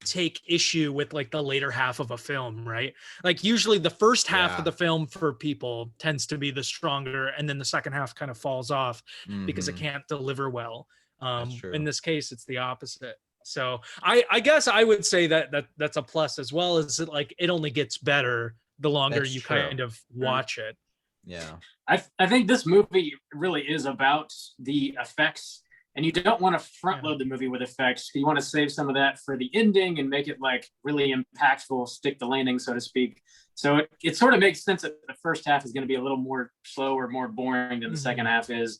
take issue with like the later half of a film, right? Like usually the first half of the film for people tends to be the stronger, and then the second half kind of falls off because it can't deliver well. In this case, it's the opposite. So I guess I would say that's a plus, as well as it only gets better the longer you kind of watch it. Yeah. I think this movie really is about the effects, and you don't want to front load the movie with effects. You want to save some of that for the ending and make it like really impactful, stick the landing, so to speak. So it sort of makes sense that the first half is going to be a little more slow or more boring than the second half is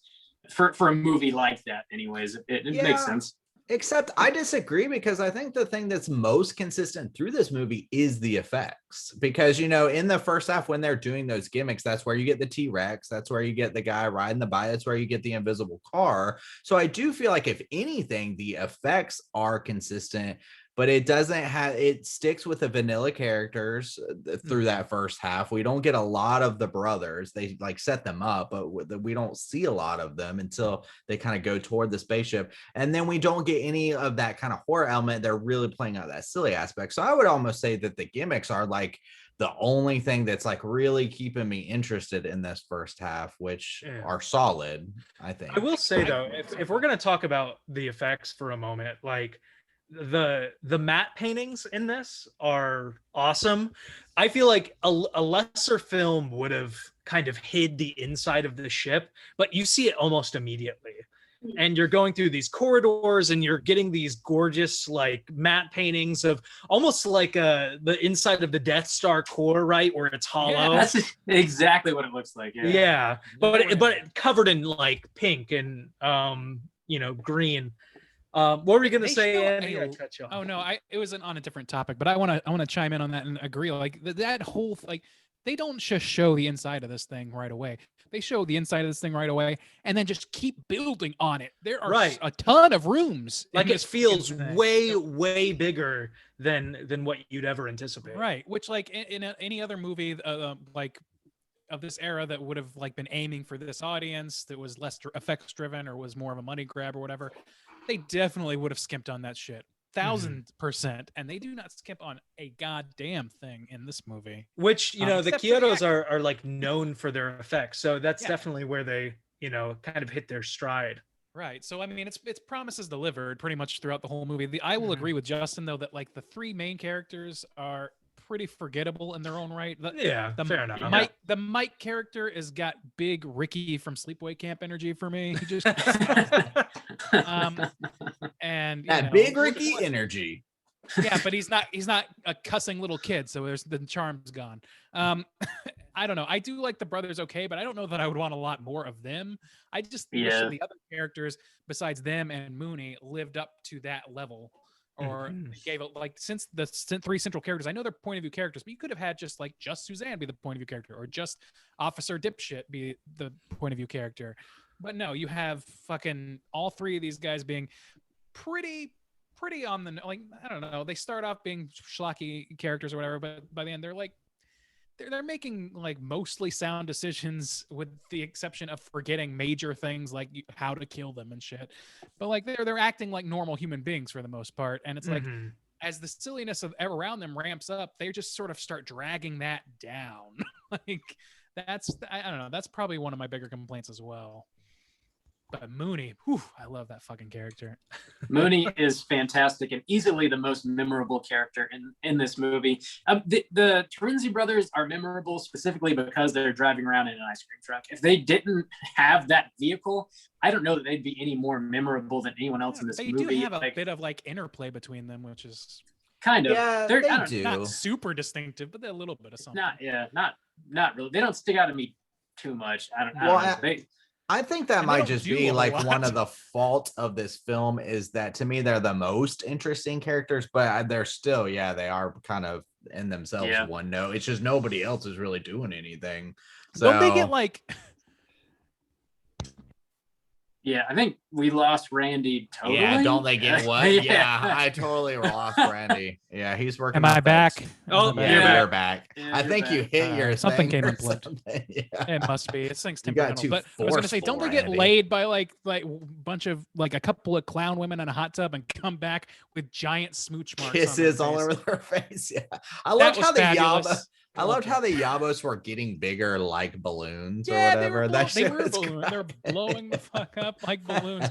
for a movie like that. Anyways, it makes sense. Except I disagree, because I think the thing that's most consistent through this movie is the effects. Because, you know, in the first half, when they're doing those gimmicks, that's where you get the T-Rex. That's where you get the guy riding the bike. That's where you get the invisible car. So I do feel like, if anything, the effects are consistent, but it sticks with the vanilla characters through that first half. We don't get a lot of the brothers. They like set them up, but we don't see a lot of them until they kind of go toward the spaceship. And then we don't get any of that kind of horror element. They're really playing out that silly aspect. So I would almost say that the gimmicks are like the only thing that's like really keeping me interested in this first half, which are solid, I think. I will say though, if we're going to talk about the effects for a moment, like the matte paintings in this are awesome. I feel like a lesser film would have kind of hid the inside of the ship, but you see it almost immediately. And you're going through these corridors and you're getting these gorgeous like matte paintings of almost like the inside of the Death Star core, right, where it's hollow. Yeah, that's exactly what it looks like. Yeah. But covered in like pink and green. What were we going to say, Andy? Oh no, it was on a different topic, but I want to chime in on that and agree. Like that whole like, they don't just show the inside of this thing right away. They show the inside of this thing right away, and then just keep building on it. There are a ton of rooms. Like it feels way bigger than what you'd ever anticipate. Right, which like in any other movie, like of this era that would have like been aiming for this audience that was less effects driven or was more of a money grab or whatever, they definitely would have skimped on that shit. 1,000%, and they do not skip on a goddamn thing in this movie. Which the Kyotos are like known for their effects, so that's definitely where they kind of hit their stride. Right. So I mean, it's promises delivered pretty much throughout the whole movie. I will agree with Justin though that like the three main characters are pretty forgettable in their own right. Fair enough. The Mike character has got big Ricky from Sleepaway Camp energy for me. He just and that big Ricky energy. Yeah, but he's not a cussing little kid, so there's the charm's gone. I don't know. I do like the brothers okay, but I don't know that I would want a lot more of them. I just wish the other characters besides them and Mooney lived up to that level or they gave it like since the three central characters. I know they're point of view characters, but you could have had just Suzanne be the point of view character, or just Officer Dipshit be the point of view character. But no, you have fucking all three of these guys being pretty on the like. I don't know. They start off being schlocky characters or whatever, but by the end they're making like mostly sound decisions, with the exception of forgetting major things like how to kill them and shit. But like they're acting like normal human beings for the most part, and it's like as the silliness of around them ramps up, they just sort of start dragging that down. Like I don't know. That's probably one of my bigger complaints as well. But Mooney, whew, I love that fucking character. Mooney is fantastic and easily the most memorable character in this movie. The Trinzi brothers are memorable specifically because they're driving around in an ice cream truck. If they didn't have that vehicle, I don't know that they'd be any more memorable than anyone else in this movie. They do have a bit of like interplay between them, which is kind of they do. Not super distinctive, but they're a little bit of something. Not really. They don't stick out to me too much. I don't know. I think that might just be like one of the fault of this film is that to me they're the most interesting characters, but they're still they are kind of in themselves one note. It's just nobody else is really doing anything. So don't they get like Yeah, I think we lost Randy totally. Yeah, don't they get what? Yeah. Yeah, I totally lost Randy. Yeah, he's working. Am I back? Oh, yeah, you're back. Yeah, I think you hit your something thing came or unplugged. something. Yeah. It must be. It thing's You got temperamental. too But I was gonna say, don't they get forceful, laid by like a bunch of like a couple of clown women in a hot tub and come back with giant smooch marks? Kisses on all their over face? their face. Yeah, I That loved was how the fabulous. Yaba. I loved how the Yabos were getting bigger like balloons or Yeah, whatever. they were balloons. They're blowing the fuck up like balloons.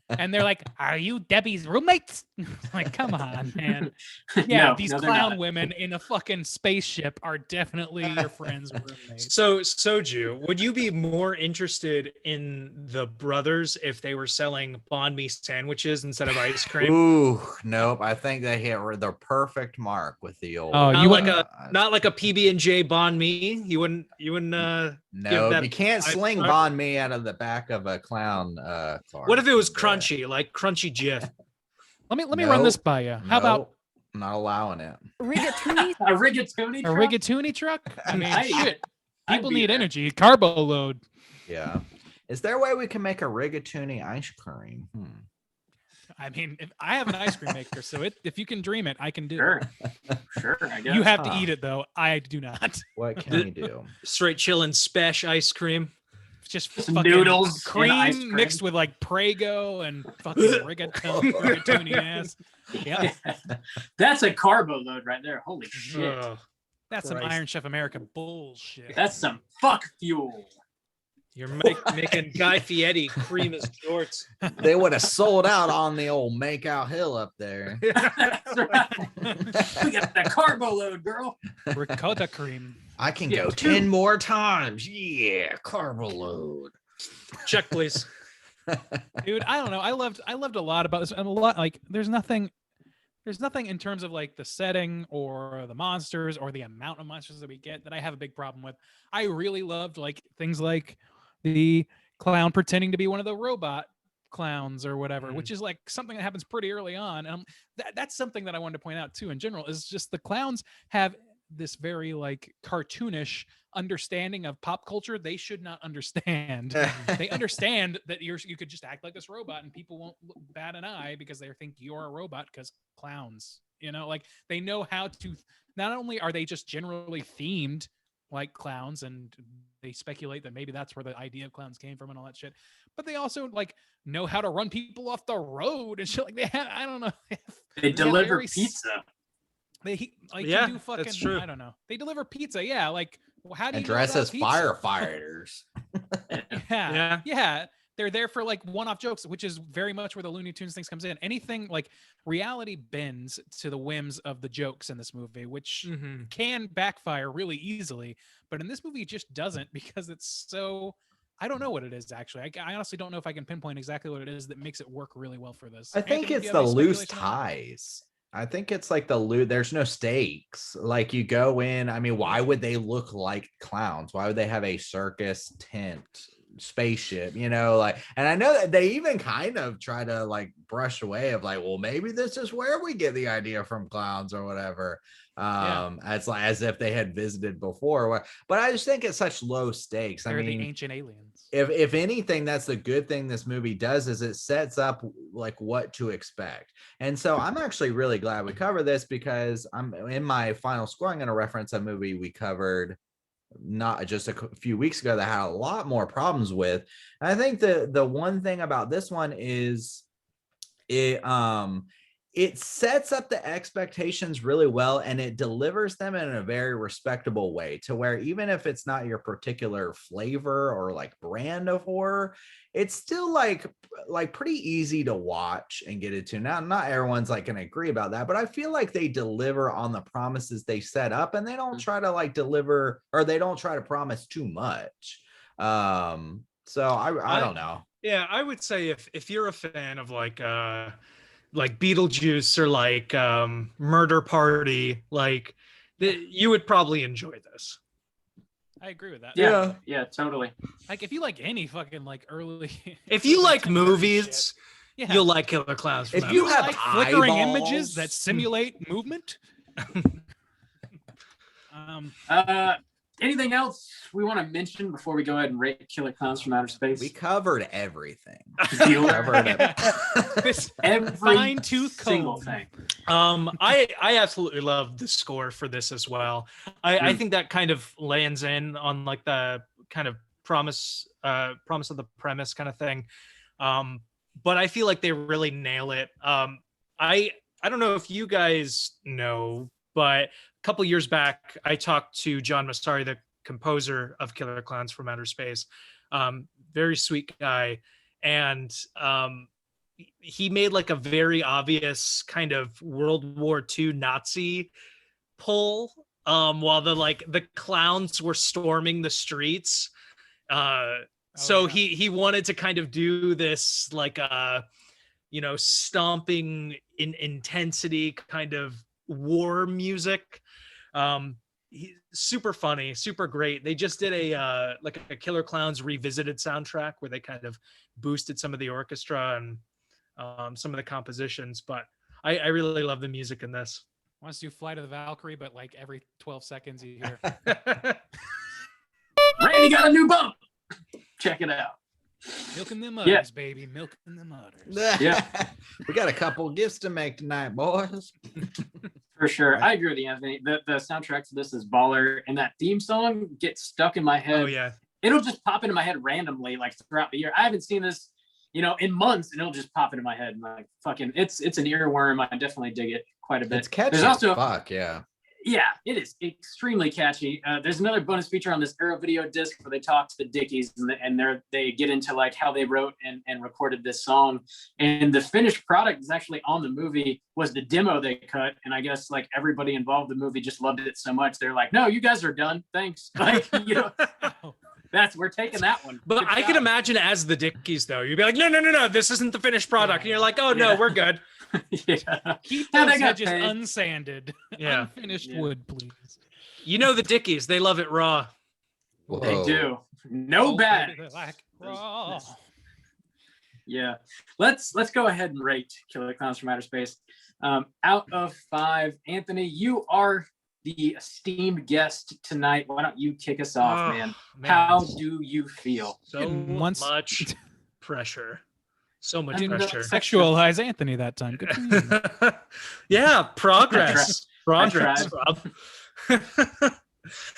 And they're like, "Are you Debbie's roommates?" Like, come on, man. Yeah, No, these no, they're clown not. women in a fucking spaceship are definitely your friend's roommates. So, Soju, would you be more interested in the brothers if they were selling banh mi sandwiches instead of ice cream? Ooh, nope. I think they hit the perfect mark with the old. Oh, Not you like wouldn't- not like a PB&J banh mi. You wouldn't. No, that you can't ice sling cream? banh mi out of the back of a clown car. What if it was Yeah. crunchy, like crunchy Jif? Let me run this Nope. by you. How about Nope, not allowing it? Rigatoni? A rigatoni a truck? rigatoni truck? I mean, Hey, shit. I'd People be need there. energy. Carbo load. Yeah. Is there a way we can make a rigatoni ice cream? I mean, if I have an ice cream maker, so if you can dream it, I can do Sure, it. sure. I guess. You have to Huh. eat it though. I do not. What can we do? Straight chillin' spesh ice cream. Just Some fucking noodles and ice cream cream. mixed with like Prego and fucking rigatoni ass. Yeah, That's a carbo load right there. Holy shit. Ugh, that's some Christ. Iron Chef America bullshit. That's some fuck fuel. You're making Guy Fieri cream his shorts. They would have sold out on the old Makeout Hill up there. That's right. We got that carbo load, girl. Ricotta cream. I can Yeah, go two. 10 more times. Yeah, carbo load. Check, please. Dude, I don't know. I loved a lot about this, and a lot like there's nothing in terms of like the setting or the monsters or the amount of monsters that we get that I have a big problem with. I really loved like things like the clown pretending to be one of the robot clowns or whatever, which is like something that happens pretty early on. That's something that I wanted to point out too in general is just the clowns have this very like cartoonish understanding of pop culture they should not understand. They understand that you could just act like this robot and people won't bat an eye because they think you're a robot because clowns, like they know how to. Not only are they just generally themed like clowns and they speculate that maybe that's where the idea of clowns came from and all that shit, but they also like know how to run people off the road and shit. Like they have, I don't know. They deliver very pizza. They like Yeah, can do fucking. that's true. I don't know. They deliver pizza. Yeah, like how do you And know dress about as pizza? firefighters. Yeah. They're there for like one-off jokes, which is very much where the Looney Tunes things comes in. Anything like reality bends to the whims of the jokes in this movie, which Mhm. can backfire really easily. But in this movie, it just doesn't because it's so. I don't know what it is actually. I honestly don't know if I can pinpoint exactly what it is that makes it work really well for this. I think Anthony, do it's you the have any loose speculation on that? ties. I think it's like the loot. There's no stakes. Like you go in. I mean, why would they look like clowns? Why would they have a circus tent? spaceship, you know, like, and I know that they even kind of try to like brush away of like, well, maybe this is where we get the idea from clowns or whatever. As like as if they had visited before. But I just think it's such low stakes. They're I mean, the ancient aliens. if anything, that's the good thing this movie does, is it sets up like what to expect. And so I'm actually really glad we covered this, because I'm in my final score, I'm going to reference a movie we covered not just a few weeks ago that had a lot more problems with. And I think the one thing about this one is it sets up the expectations really well, and it delivers them in a very respectable way, to where even if it's not your particular flavor or like brand of horror, it's still like pretty easy to watch and get into. Now, not everyone's like going to agree about that, but I feel like they deliver on the promises they set up, and they don't try to like deliver, or they don't try to promise too much. So I don't know. Yeah, I would say if you're a fan of like Beetlejuice or like Murder Party, like you would probably enjoy this. I agree with that. Yeah, totally. Like if you like any fucking like early, If you like Tim Burton shit, yeah. you'll like Killer Clowns. If From you Outer have Space. flickering eyeballs. images that simulate movement. Anything else we want to mention before we go ahead and rate Killer Clowns from Outer Space? We covered everything. Covered This every fine-tooth single comb. thing. I absolutely love the score for this as well. I think that kind of lands in on like the kind of promise of the premise kind of thing. But I feel like they really nail it. I don't know if you guys know, but a couple years back, I talked to John Massari, the composer of Killer Clowns from Outer Space. Very sweet guy. And he made like a very obvious kind of World War II Nazi pull while the clowns were storming the streets. He wanted to kind of do this like stomping in intensity kind of war music. Super funny, super great. They just did a Killer Clowns Revisited soundtrack where they kind of boosted some of the orchestra and some of the compositions, but I really love the music in this. Wants to do Flight of the Valkyrie, but like every 12 seconds you hear Randy got a new bump. Check it out. milking them udders, baby, milking them udders. Yeah. We got a couple gifts to make tonight, boys. For sure. I agree with you, Anthony. The soundtrack to this is baller, and that theme song gets stuck in my head. Oh yeah. It'll just pop into my head randomly, like throughout the year. I haven't seen this, in months, and it'll just pop into my head. And like fucking, it's an earworm. I definitely dig it quite a bit. It's catchy. There's also fuck yeah. Yeah, it is extremely catchy. There's another bonus feature on this Arrow video disc where they talk to the Dickies, and they get into like how they wrote and recorded this song. And the finished product is actually on the movie, was the demo they cut. And I guess like everybody involved in the movie just loved it so much. They're like, no, you guys are done. Thanks. Like, we're taking that one. But I can imagine as the Dickies though, you'd be like, no, this isn't the finished product. And you're like, oh no, we're good. Yeah. Keep Yeah, those they got edges paid. unsanded. Yeah. Unfinished Yeah. wood, please. The Dickies, they love it raw. Whoa. They do. No Oh, bad. baby, they like raw. Yeah. Let's go ahead and rate Killer Clowns from Outer Space. Out of 5, Anthony, you are the esteemed guest tonight. Why don't you kick us off, Oh, man? How do you feel? So Once- much pressure. So much And, pressure. Sexualize Anthony that time. Good for you. Yeah, progress. I Progress, Rob.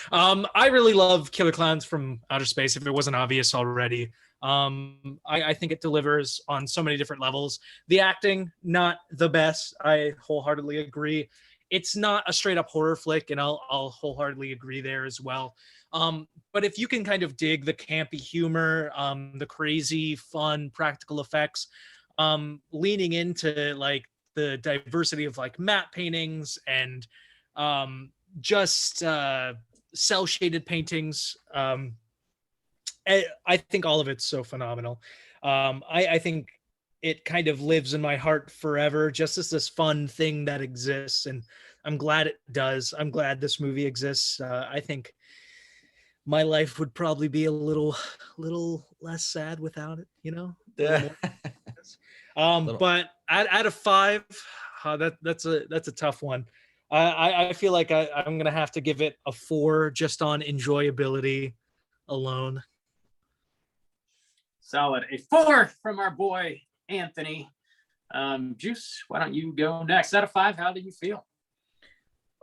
I really love Killer Clowns from Outer Space, if it wasn't obvious already. I think it delivers on so many different levels. The acting, not the best. I wholeheartedly agree. It's not a straight up horror flick, and I'll wholeheartedly agree there as well. But if you can kind of dig the campy humor, the crazy, fun, practical effects, leaning into like the diversity of like matte paintings and just cell shaded paintings, I think all of it's so phenomenal. I think it kind of lives in my heart forever, just as this fun thing that exists. And I'm glad it does. I'm glad this movie exists. I think my life would probably be a little less sad without it, you know. A little more. Little- But out of 5, that's a tough one. I feel like I'm gonna have to give it a 4 just on enjoyability alone. Solid. A 4 from our boy Anthony. Juice, why don't you go next? Out of 5, how do you feel?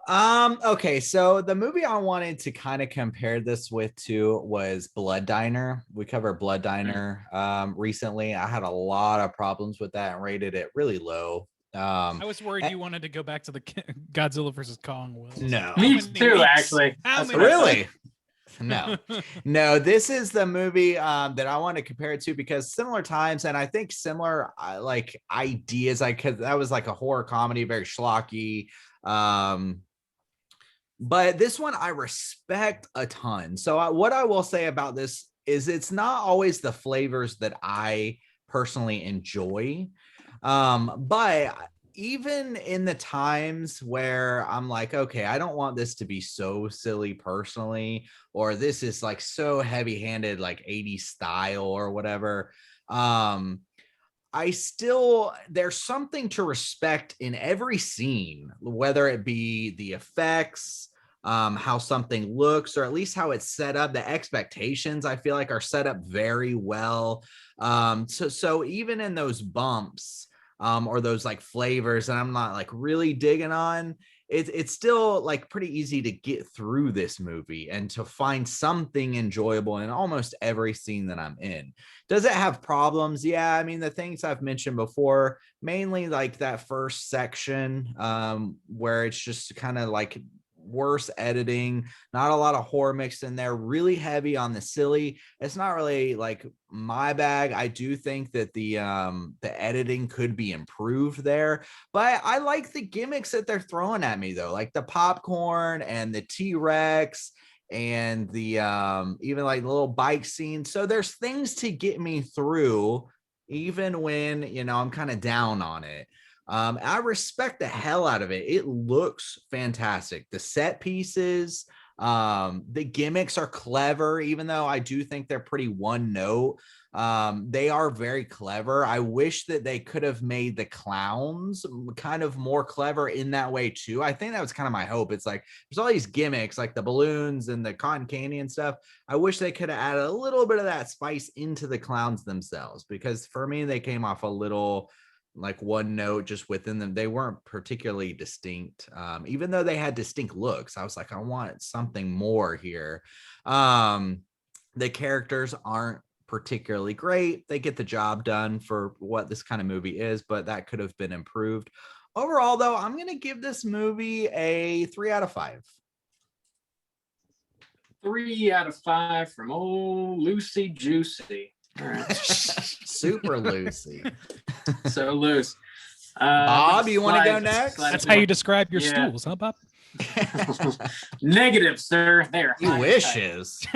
Okay, so the movie I wanted to kind of compare this with too was Blood Diner. We covered Blood Diner recently. I had a lot of problems with that and rated it really low. I was worried you wanted to go back to the Godzilla versus Kong. Will. No. Me many too, weeks? actually. How That's many what I thought. Really? No, no, this is the movie that I want to compare it to because similar times and I think similar like ideas. Cause that was like a horror comedy, very schlocky. But this one I respect a ton. So what I will say about this is it's not always the flavors that I personally enjoy. But even in the times where I'm like, okay, I don't want this to be so silly personally, or this is like so heavy-handed, like 80s style or whatever. I still, there's something to respect in every scene, whether it be the effects, how something looks, or at least how it's set up. The expectations I feel like are set up very well. So even in those bumps, or those like flavors that I'm not like really digging on, it's still like pretty easy to get through this movie and to find something enjoyable in almost every scene that I'm in. Does it have problems? Yeah, I mean, the things I've mentioned before, mainly like that first section, where it's just kind of like worse editing, not a lot of horror mixed in there, really heavy on the silly. It's not really like my bag. I do think that the editing could be improved there, but I like the gimmicks that they're throwing at me though, like the popcorn and the T-Rex and the even like the little bike scene. So there's things to get me through even when, you know, I'm kind of down on it. I respect the hell out of it. It looks fantastic. The set pieces, the gimmicks are clever, even though I do think they're pretty one note. They are very clever. I wish that they could have made the clowns kind of more clever in that way too. I think that was kind of my hope. It's like there's all these gimmicks like the balloons and the cotton candy and stuff. I wish they could have added a little bit of that spice into the clowns themselves, because for me they came off a little like one note just within them. They weren't particularly distinct, even though they had distinct looks. I was like, I want something more here. The characters aren't particularly great. They get the job done for what this kind of movie is, but that could have been improved. Overall though, I'm going to give this movie a 3 out of 5. 3 out of 5 from old Lucy Juicy. All right. Super Lucy. So loose. Bob, you want to go next? That's how you describe your Yeah. stools, huh, Bob? Negative, sir. There. He wishes.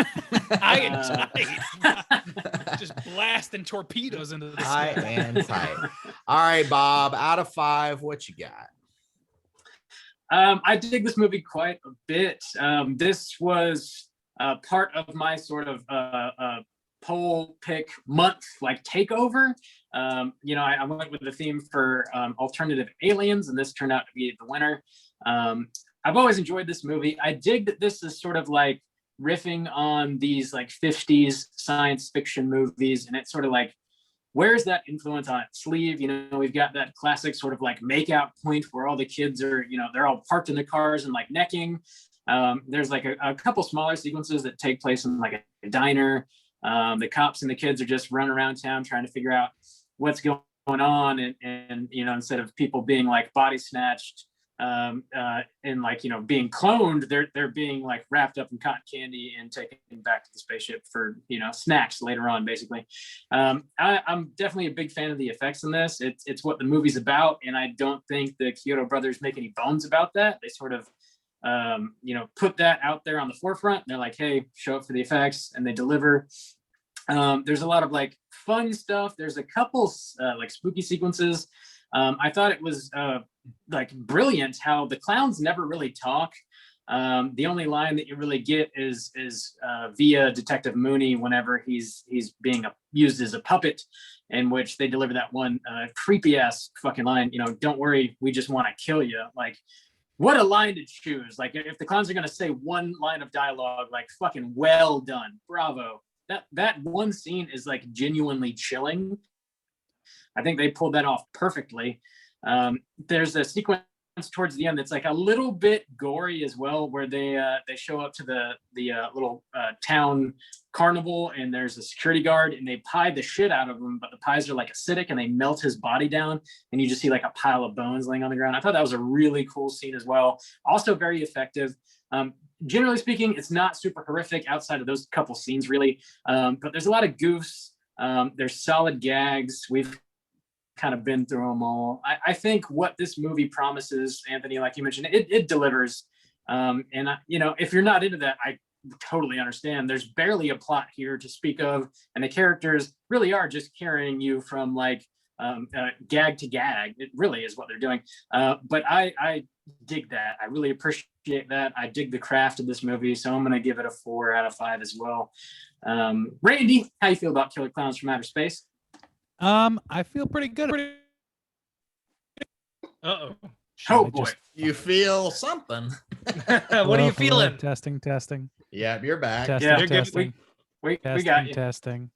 I just blasting torpedoes into the I sky. am tight. All right, Bob, out of 5, what you got? I dig this movie quite a bit. This was part of my sort of poll pick month like takeover. You know, I went with the theme for alternative aliens, and this turned out to be the winner. I've always enjoyed this movie. I dig that this is sort of like riffing on these like 50s science fiction movies, and it's sort of like, where's that influence on its sleeve? You know, we've got that classic sort of like makeout point where all the kids are, you know, they're all parked in the cars and like necking. There's like a couple smaller sequences that take place in like a diner. The cops and the kids are just running around town trying to figure out what's going on, and you know, instead of people being like body snatched and like, you know, being cloned, they're being like wrapped up in cotton candy and taken back to the spaceship for, you know, snacks later on, basically. I'm definitely a big fan of the effects in this. It's what the movie's about, and I don't think the Kyoto brothers make any bones about that. They sort of you know, put that out there on the forefront. They're like, hey, show up for the effects, and they deliver. There's a lot of like fun stuff. There's a couple like spooky sequences. I thought it was like brilliant how the clowns never really talk. The only line that you really get is via Detective Mooney whenever he's being used as a puppet, in which they deliver that one creepy ass fucking line. Don't worry, we just want to kill you. Like, what a line to choose. Like, if the clowns are gonna say one line of dialogue, like, fucking well done, bravo. That one scene is like genuinely chilling. I think they pulled that off perfectly. There's a sequence towards the end that's like a little bit gory as well, where they show up to the little town carnival, and there's a security guard, and they pie the shit out of him, but the pies are like acidic and they melt his body down, and you just see like a pile of bones laying on the ground. I thought that was a really cool scene as well. Also very effective. Generally speaking, it's not super horrific outside of those couple scenes, really. But there's a lot of goofs. There's solid gags. We've kind of been through them all. I think what this movie promises, Anthony, like you mentioned, it delivers. If you're not into that, I totally understand. There's barely a plot here to speak of, and the characters really are just carrying you from like gag to gag. It really is what they're doing. But I dig that. I really appreciate that. I dig the craft of this movie, so I'm going to give it a 4 out of 5 as well. Randy, how you feel about Killer Clowns from Outer Space? I feel pretty good. Uh-oh. Oh boy. You feel something. What are you feeling? Testing. Yeah, you're back. Testing, Yeah, you're good. testing. We testing, got you. testing.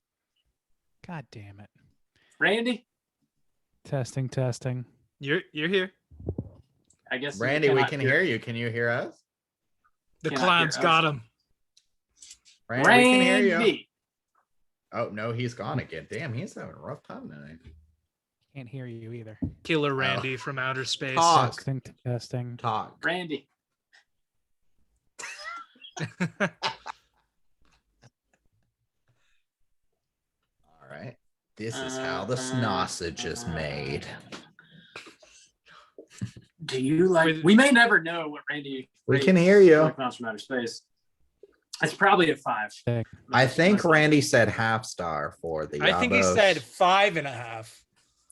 God damn it. Randy, Testing. You're here. I guess Randy, we can hear you. Can you hear us? The Cannot clowns hear got us. him. Randy, we can hear you. Randy. Oh no, he's gone again. Damn, he's having a rough time tonight. Can't hear you either. Killer Randy from outer space. Talk. Testing. Talk. Randy. All right. This is how the sausage is made. Do you like? We may never know what Randy. We can hear you. Killer Clowns from Outer Space. It's probably a 5. I think Randy said half star for the I think he Yabos. said 5.5.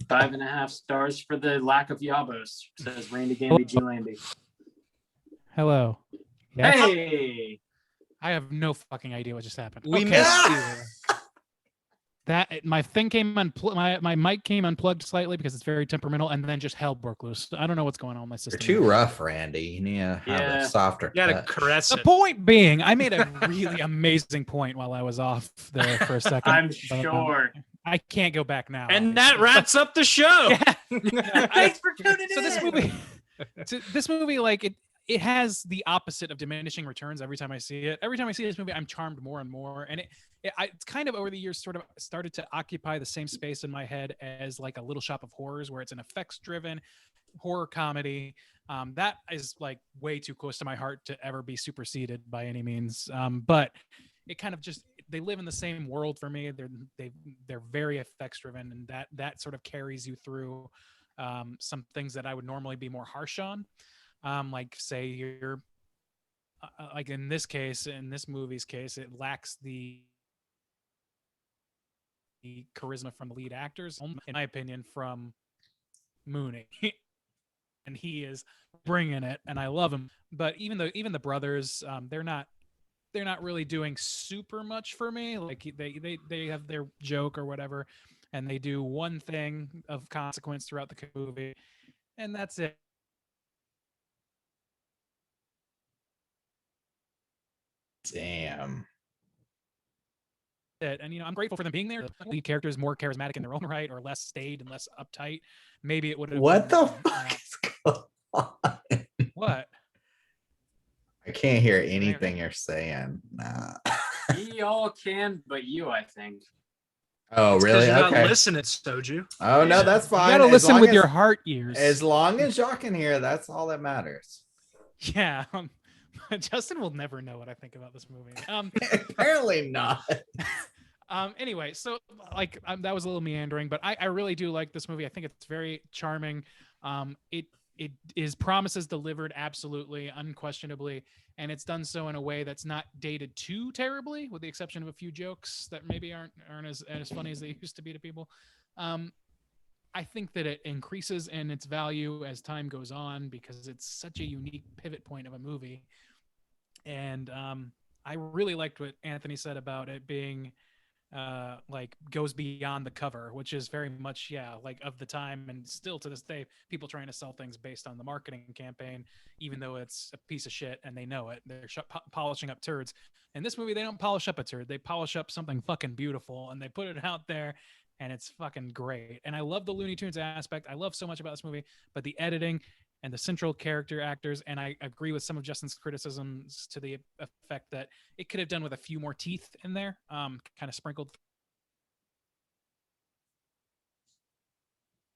5.5 stars for the lack of Yabos, says Randy Gamby G. Landy. Hello. Yes? Hey, I have no fucking idea what just happened. We Okay. missed you. That my thing came my mic came unplugged slightly because it's very temperamental, and then just hell broke loose. I don't know what's going on with my You're system. too rough, Randy. You need to have Yeah. a softer You gotta touch. caress The it. point being, I made a really amazing point while I was off there for a second. I'm but, sure. I can't go back now. And that obviously. wraps up the show. Yeah. Thanks for tuning in. So this movie, like it has the opposite of diminishing returns every time I see it. Every time I see this movie, I'm charmed more and more. And it's kind of over the years sort of started to occupy the same space in my head as like a Little Shop of Horrors, where it's an effects-driven horror comedy. That is like way too close to my heart to ever be superseded by any means. But it kind of just, they live in the same world for me. They're very effects-driven, and that sort of carries you through some things that I would normally be more harsh on. Like say you're like in this movie's case, it lacks the charisma from the lead actors, in my opinion, from Mooney. And he is bringing it, and I love him. But even the brothers, they're not really doing super much for me. Like they have their joke or whatever, and they do one thing of consequence throughout the movie, and that's it. Damn. And I'm grateful for them being there. The lead character is more charismatic in their own right, or less staid and less uptight. Maybe it would have. What the fuck is going on? What? I can't hear anything you're saying. Nah. We all can, but you, I think. Oh, It's 'cause really? you're not Okay. listening, Soju. Oh, no, Yeah. that's You fine. gotta As listen long with as- your heart ears. As long as y'all can hear, that's all that matters. Yeah. Justin will never know what I think about this movie. Apparently not. Anyway, so like that was a little meandering, but I really do like this movie. I think it's very charming. It is promises delivered absolutely, unquestionably, and it's done so in a way that's not dated too terribly, with the exception of a few jokes that maybe aren't as funny as they used to be to people. I think that it increases in its value as time goes on because it's such a unique pivot point of a movie. And I really liked what Anthony said about it being like goes beyond the cover, which is very much like of the time, and still to this day people trying to sell things based on the marketing campaign, even though it's a piece of shit and they know it. They're polishing up turds. In this movie they don't polish up a turd, they polish up something fucking beautiful and they put it out there, and it's fucking great. And I love the Looney Tunes aspect. I love so much about this movie, but the editing and the central character actors, and I agree with some of Justin's criticisms to the effect that it could have done with a few more teeth in there, kind of sprinkled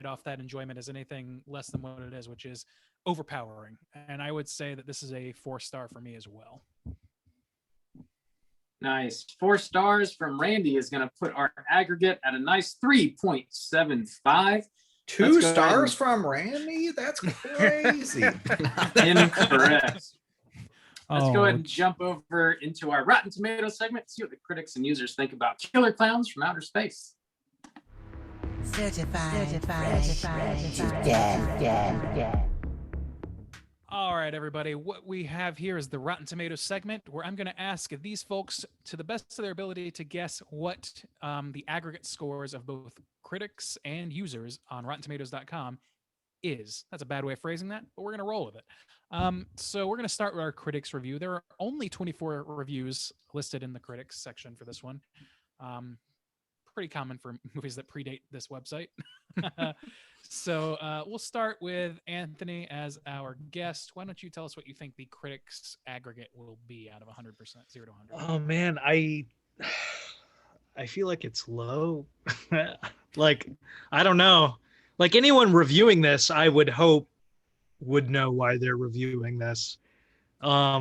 off that enjoyment as anything less than what it is, which is overpowering. And I would say that this is a 4-star for me as well. Nice. 4 stars from Randy is going to put our aggregate at a nice 3.75. 2 stars from Randy? That's crazy. Incorrect. Let's go ahead and jump over into our Rotten Tomatoes segment, see what the critics and users think about Killer Klowns from Outer Space. Certified. All right, everybody. What we have here is the Rotten Tomatoes segment, where I'm going to ask these folks, to the best of their ability, to guess what the aggregate scores of both critics and users on RottenTomatoes.com is. That's a bad way of phrasing that, but we're going to roll with it. So we're going to start with our critics review. There are only 24 reviews listed in the critics section for this one. Pretty common for movies that predate this website. So we'll start with Anthony as our guest. Why don't you tell us what you think the critics aggregate will be out of 100%, 0 to 100? Oh man, I feel like it's low. Like, I don't know. Like, anyone reviewing this, I would hope would know why they're reviewing this. I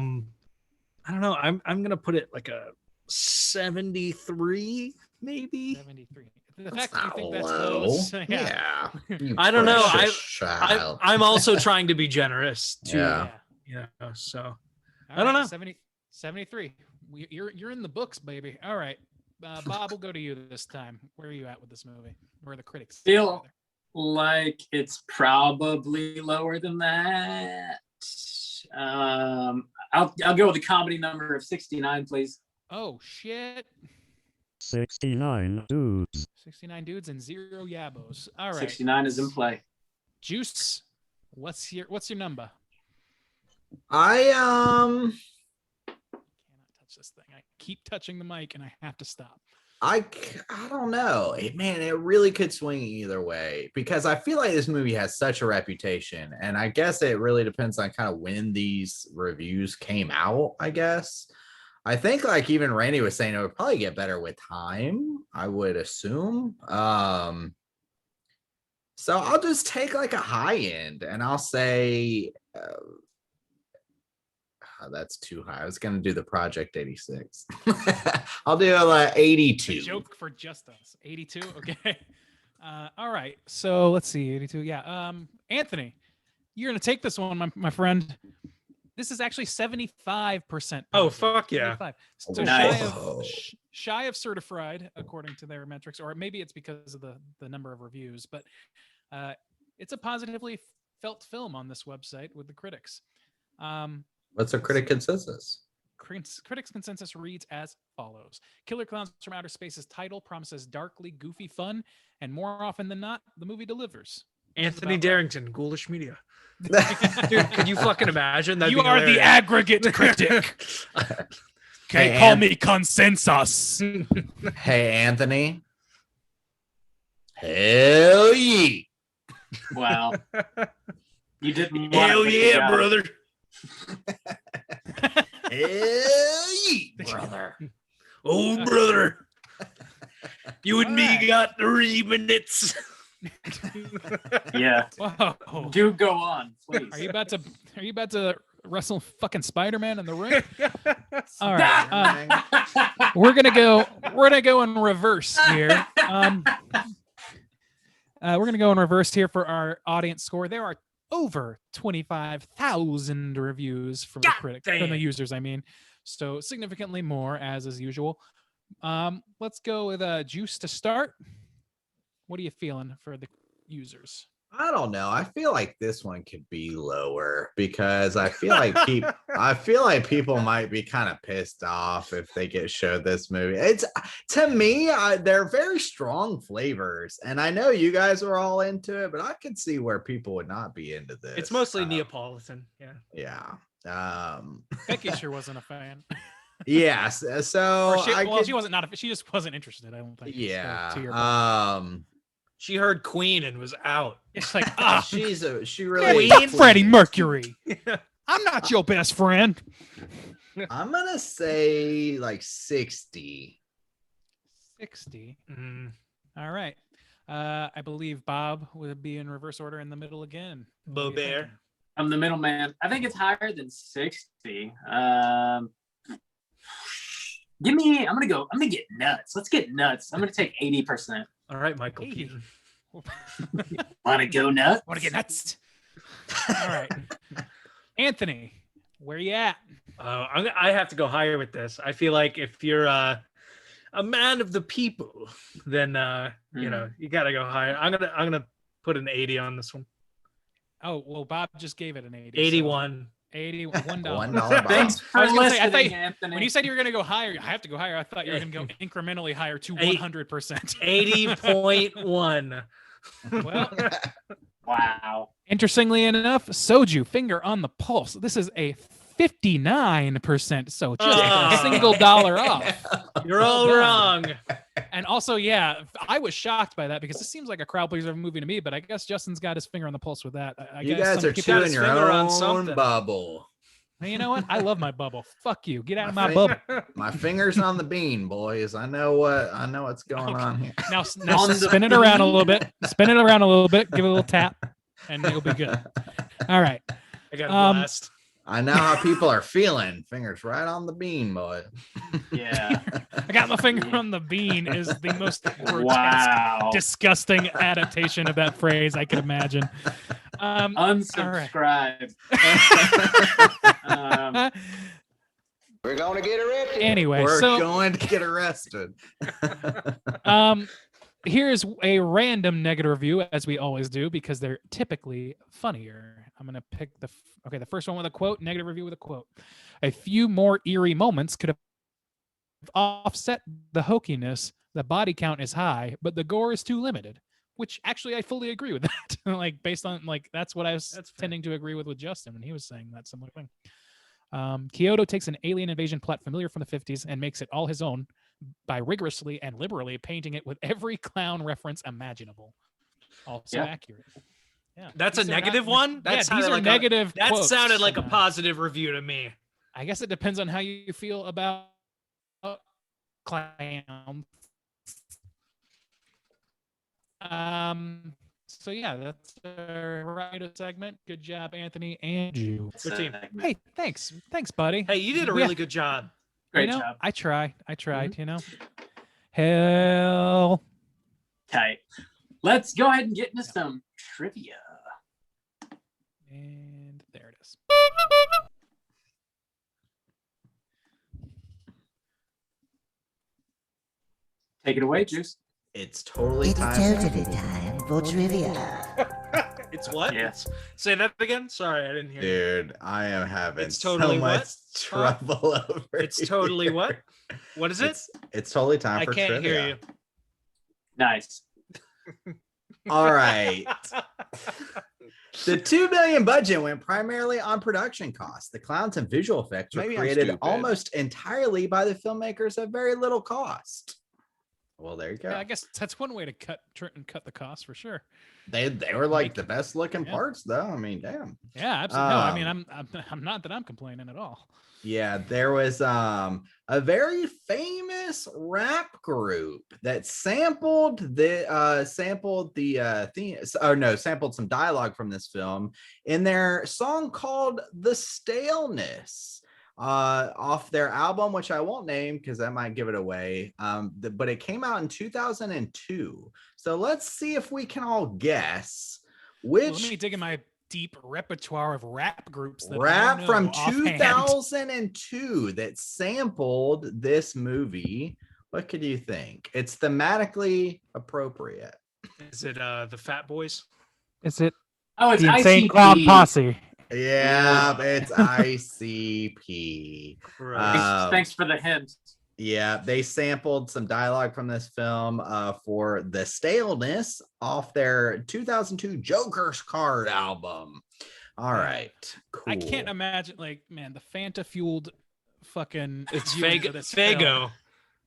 don't know. I'm gonna put it like a 73, maybe. 73. The That's fact that you not think that's low. close, Yeah. You I don't know. precious child. I'm also trying to be generous too. Yeah. You know, so All I don't know. 73. You're in the books, baby. All right. Bob, we'll go to you this time. Where are you at with this movie? Where are the critics? Feel like it's probably lower than that. I'll go with a comedy number of 69, please. Oh shit. 69 dudes. 69 dudes and 0 yabos. All right. 69 is in play. Juice. What's your number? I Cannot touch this thing. I keep touching the mic and I have to stop. I don't know. Man, it really could swing either way, because I feel like this movie has such a reputation, and I guess it really depends on kind of when these reviews came out, I guess. I think, like even Randy was saying, it would probably get better with time, I would assume. So I'll just take like a high end and I'll say that's too high. I was going to do the Project 86. I'll do like 82. A joke for just us. 82. Okay. All right. So let's see. 82. Yeah. Anthony, you're going to take this one, my friend. This is actually 75%. Oh, fuck yeah. 75. So Nice. shy of certified, according to their metrics, or maybe it's because of the number of reviews, but it's a positively felt film on this website with the critics. What's a critic consensus? Critics' consensus reads as follows. Killer Klowns from Outer Space's title promises darkly goofy fun, and more often than not, the movie delivers. Anthony Darrington, Ghoulish Media. Dude, could you fucking imagine? That'd You be are hilarious. the aggregate critic. Okay, Hey, call me consensus. Hey, Anthony. Hell yeah. Wow. You didn't. Hell yeah, brother. Hell yeah, brother. Oh, brother. You and me Alright. got 3 minutes. Yeah. Whoa. Do go on, please. Are you about to wrestle fucking Spider-Man in the ring? All right. We're gonna go in reverse here. We're gonna go in reverse here for our audience score. There are over 25,000 reviews from the users. I mean, so significantly more, as is usual. Let's go with Juice to start. What are you feeling for the users? I don't know. I feel like this one could be lower because I feel like people might be kind of pissed off if they get showed this movie. It's to me, they're very strong flavors, and I know you guys were all into it, but I could see where people would not be into this. It's mostly Neapolitan. Yeah. Becky sure wasn't a fan. Yes. So she wasn't not. She just wasn't interested. I don't think. Yeah. To your point. She heard Queen and was out. It's like she really Queen? Freddie Mercury. I'm not your best friend. I'm gonna say like 60. 60. All right. I believe Bob would be in reverse order in the middle again. Bobert. I'm the middleman. I think it's higher than 60. I'm gonna get nuts. Let's get nuts. I'm gonna take 80%. All right, Michael Keaton. Wanna go nuts? Want to get nuts? All right. Anthony, where you at? I have to go higher with this. I feel like if you're a man of the people, then you know, you gotta go higher. I'm gonna put an 80 on this one. Oh, well, Bob just gave it an 80. 81. So $81. $1. Thanks for I was gonna say, I listening, thought Anthony. when you said you were going to go higher, I have to go higher. I thought you were going to go incrementally higher to 100%. 80.1. Well, Wow. interestingly enough, soju, finger on the pulse. This is a 59%. So just a single dollar off. You're all wrong. And also, yeah, I was shocked by that because this seems like a crowd pleaser movie to me, but I guess Justin's got his finger on the pulse with that. You guys are people- chewing your finger on own something. bubble. Hey, you know what? I love my bubble. Fuck you. Get out of my bubble. My fingers on the bean, boys. I know what's going on here. Now On the spin it around a little bit. Spin it around a little bit. Give it a little tap, and you'll be good. All right. I got a blast. I know how people are feeling. Fingers right on the bean, boy. Yeah. I got my finger on the bean is the most grotesque, Wow. disgusting adaptation of that phrase I could imagine. Unsubscribe. We're going to get arrested. Anyway, We're so going to get arrested. here's a random negative review, as we always do, because they're typically funnier. I'm going to pick the first one with a quote, negative review with a quote. A few more eerie moments could have offset the hokiness. The body count is high, but the gore is too limited, which actually I fully agree with that. Like, based on, like, that's what I was tending to agree with Justin when he was saying that similar thing. Kyoto takes an alien invasion plot familiar from the 50s and makes it all his own by rigorously and liberally painting it with every clown reference imaginable. Also accurate. Yeah. That's a negative one? These are negative That quotes. sounded like a positive review to me. I guess it depends on how you feel about clowns. So yeah, that's our writer segment. Good job, Anthony and you. Good team. Hey, thanks, buddy. Hey, you did a really good job. Great you know, job. I tried. You know, hell. Tight. Let's go ahead and get into some trivia. And there it is. Take it away, Juice. It's totally It's time. totally time for trivia. It's what? Yes. Say that again. Sorry, I didn't hear you. Dude, I am having It's totally so much what? trouble over It's totally here. what? What is it? It's totally time I for can't trivia. hear you. Nice. All right. The $2 million budget went primarily on production costs. The clowns and visual effects were Maybe I'm created stupid. almost entirely by the filmmakers at very little cost. Well, there you go. Yeah, I guess that's one way to cut the cost for sure. They were like the best looking Yeah. parts, though. I mean, damn. Yeah, absolutely. No, I mean, I'm not that I'm complaining at all. Yeah, there was a very famous rap group that sampled some dialogue from this film in their song called "The Staleness" off their album, which I won't name because that might give it away. But it came out in 2002. So let's see if we can all guess which. Let me dig in my deep repertoire of rap groups that I rap know from offhand. 2002 that sampled this movie. What could you think? It's thematically appropriate. Is it the Fat Boys? Is it Oh, it's the Insane ICP. Clown Posse? Yeah, it's ICP. Thanks for the hint. Yeah, they sampled some dialogue from this film for the staleness off their 2002 Joker's Card album. All right, cool. I can't imagine, like, man, the Fanta fueled fucking. It's viewing of this film. Fago.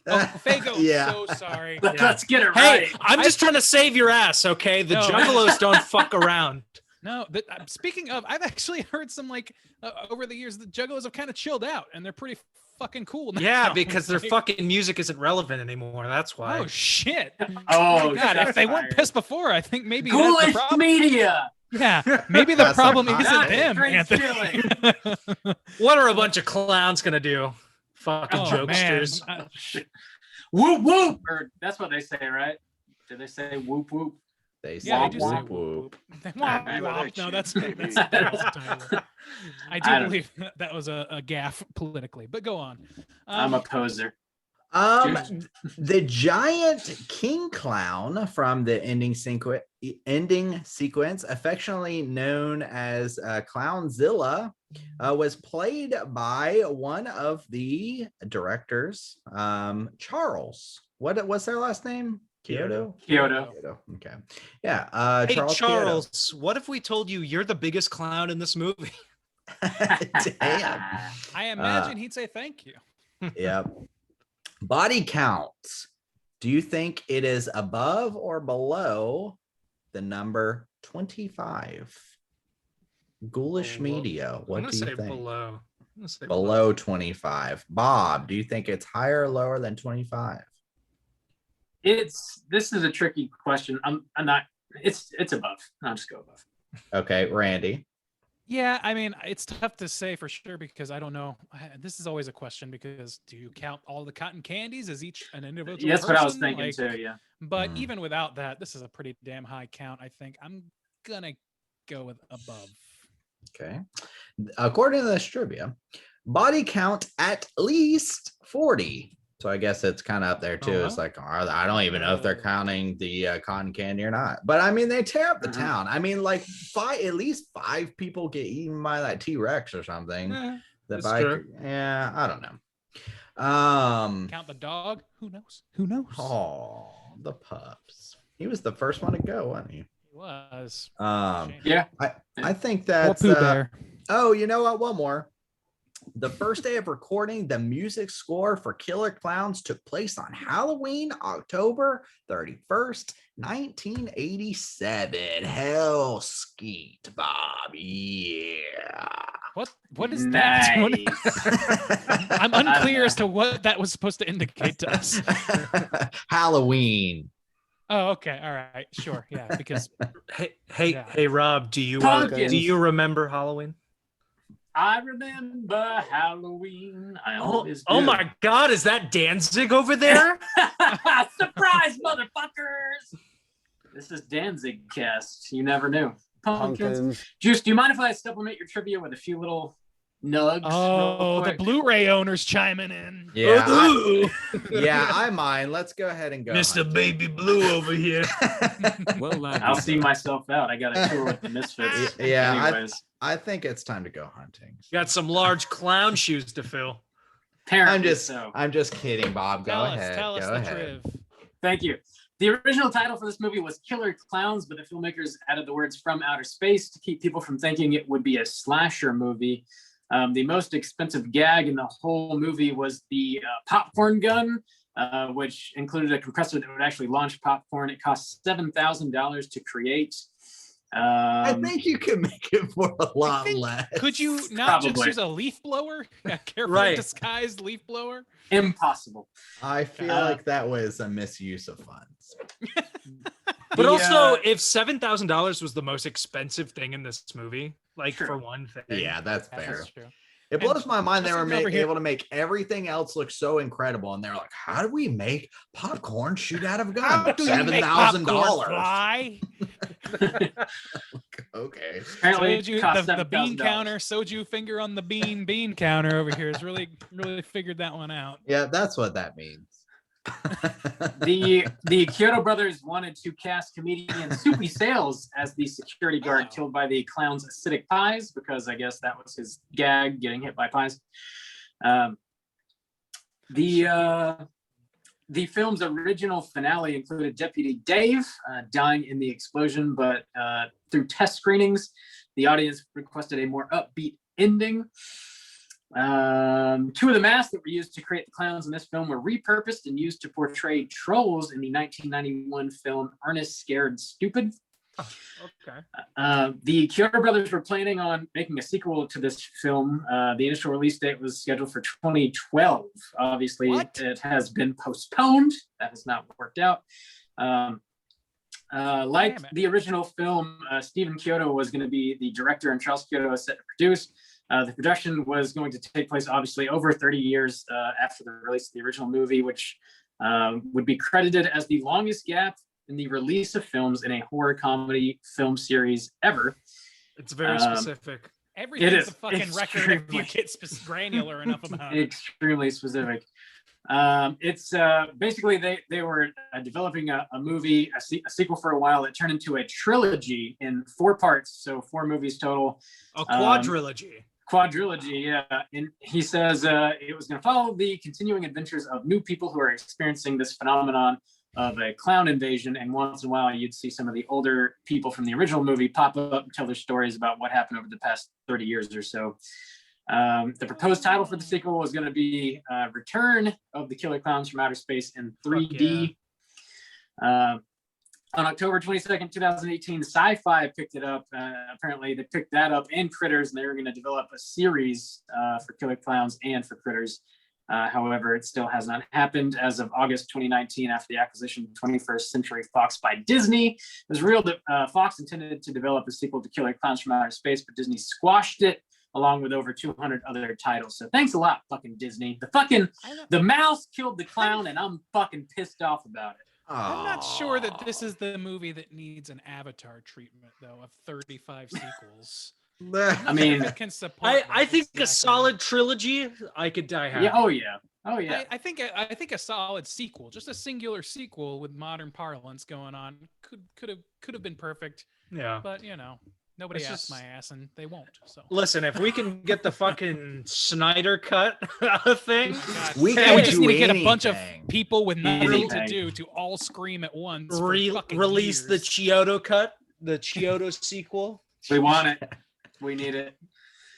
Oh, Fago. Yeah. So sorry. Let's get it Hey, right. I'm just trying to save your ass, okay? The No. Juggalos don't fuck around. No, speaking of, I've actually heard some like over the years the Juggalos have kind of chilled out and they're pretty fucking cool now. Yeah, because their Like, fucking music isn't relevant anymore. That's why. Oh shit! Oh, God, if they weren't fired. pissed before, I think maybe that's the Ghoulish problem. media. Yeah, maybe the That's problem a hot isn't take. them, Straight Anthony. What are a bunch of clowns gonna do? Fucking Oh, man. jokesters. Whoop whoop. Or that's what they say, right? Did they say whoop whoop? They say Yeah, they do say whoop whoop. No, that's I I do don't- believe that was a gaffe politically, but go on. I'm a poser. The giant king clown from the ending sequence, affectionately known as Clownzilla, was played by one of the directors, Charles. What's their last name? Kyoto. Okay. Yeah. Hey, Charles. Charles, what if we told you you're the biggest clown in this movie? Damn. I imagine he'd say thank you. Yep. Body counts. Do you think it is above or below the number 25? Ghoulish Media. What do you think? Below. I'm gonna say Below 25. Bob, do you think it's higher or lower than 25? This is a tricky question. I'm not. It's above. I'll just go above. Okay, Randy. Yeah, I mean, it's tough to say for sure because I don't know. This is always a question because do you count all the cotton candies as each an individual? Yeah, that's what I was person? thinking too. Yeah. But even without that, this is a pretty damn high count. I think I'm gonna go with above. Okay. According to this trivia, body count at least 40. So I guess it's kind of up there too. Oh, It's like, I don't even know if they're counting the cotton candy or not. But I mean, they tear up the town. I mean, like at least 5 people get eaten by that T-Rex or something. The that's bike, true. yeah, I don't know. Count the dog? Who knows? Who knows? Oh, the pups. He was the first one to go, wasn't he? He was. Shame. Yeah. I think Poor that's Pooh Bear. oh, you know what? One more. The first day of recording the music score for Killer Klowns took place on Halloween, October 31st, 1987. Hell skeet, Bob. Yeah. What is that? What- Nice. I'm unclear as to what that was supposed to indicate to us. Halloween. Oh, okay. All right. Sure. Yeah. Because Hey, Rob, do you Pumpkins. remember Halloween? I remember Halloween. I always do. Oh my God, is that Danzig over there? Surprise, motherfuckers! This is Danzig cast. You never knew. Pumpkins. Juice, do you mind if I supplement your trivia with a few little nugs? oh, real the quick? Blu-ray owners chiming in. Yeah. I mind. Let's go ahead and go. Mr. Baby Blue over here. I'll see myself out. I got a tour with the Misfits. Yeah, Anyways, I think it's time to go hunting. Got some large clown shoes to fill. apparently I'm so. just kidding, Bob. Go ahead. Tell us go the ahead. triv. Thank you. The original title for this movie was Killer Klowns, but the filmmakers added the words "from outer space" to keep people from thinking it would be a slasher movie. The most expensive gag in the whole movie was the popcorn gun, which included a compressor that would actually launch popcorn. It cost $7,000 to create. I think you can make it for a lot less. Could you not just Probably. use a leaf blower? A carefully Right. disguised leaf blower? Impossible. I feel Uh, like that was a misuse of funds. But The, also, if $7,000 was the most expensive thing in this movie, like Sure. for one thing. Yeah, that's fair. That's true. It blows my mind they were Justin over here- able to make everything else look so incredible, and they're like, "How do we make popcorn shoot out of a How gun? do you make popcorn $7,000." fly? Okay. Apparently, Soju, it cost the bean $7,000. counter, soju finger on the bean counter over here has really figured that one out. Yeah, that's what that means. The Kyoto brothers wanted to cast comedian Soupy Sales as the security guard killed by the clown's acidic pies, because I guess that was his gag, getting hit by pies. The film's original finale included Deputy Dave dying in the explosion, but through test screenings, the audience requested a more upbeat ending. Two of the masks that were used to create the clowns in this film were repurposed and used to portray trolls in the 1991 film Ernest Scared Stupid. Okay. The Kyoto brothers were planning on making a sequel to this film. The initial release date was scheduled for 2012. Obviously, it has been postponed. That has not worked out. Like the original film, Stephen Kyoto was going to be the director and Charles Kyoto was set to produce. The production was going to take place, obviously, over 30 years after the release of the original movie, which would be credited as the longest gap in the release of films in a horror comedy film series ever. It's very specific. Everything's a fucking record if you get granular enough about it. Extremely specific. It's basically they were developing a movie, a sequel for a while. It turned into a trilogy in 4 parts, so 4 movies total. A quadrilogy. Quadrilogy, yeah. And he says it was going to follow the continuing adventures of new people who are experiencing this phenomenon of a clown invasion, and once in a while you'd see some of the older people from the original movie pop up and tell their stories about what happened over the past 30 years or so. The proposed title for the sequel was going to be Return of the Killer Clowns from Outer Space in 3D. On October 22nd, 2018, Sci-Fi picked it up. Apparently they picked that up and Critters, and they were going to develop a series for Killer Clowns and for Critters. However, it still has not happened. As of August 2019, after the acquisition of 21st Century Fox by Disney, it was revealed that Fox intended to develop a sequel to Killer Clowns from Outer Space, but Disney squashed it, along with over 200 other titles. So thanks a lot, fucking Disney. The mouse killed the clown, and I'm fucking pissed off about it. I'm not sure that this is the movie that needs an Avatar treatment, though, of 35 sequels. I mean, I think a solid trilogy, I could die happy. Yeah. Oh yeah. I think a solid sequel, just a singular sequel with modern parlance going on, could have been perfect. Yeah. But nobody asked my ass, and they won't. So listen, if we can get the fucking Snyder cut thing, we just need to get a bunch of people with nothing to do to all scream at once. Release the Chiodo cut, the Chiodo sequel. We want it. We need it.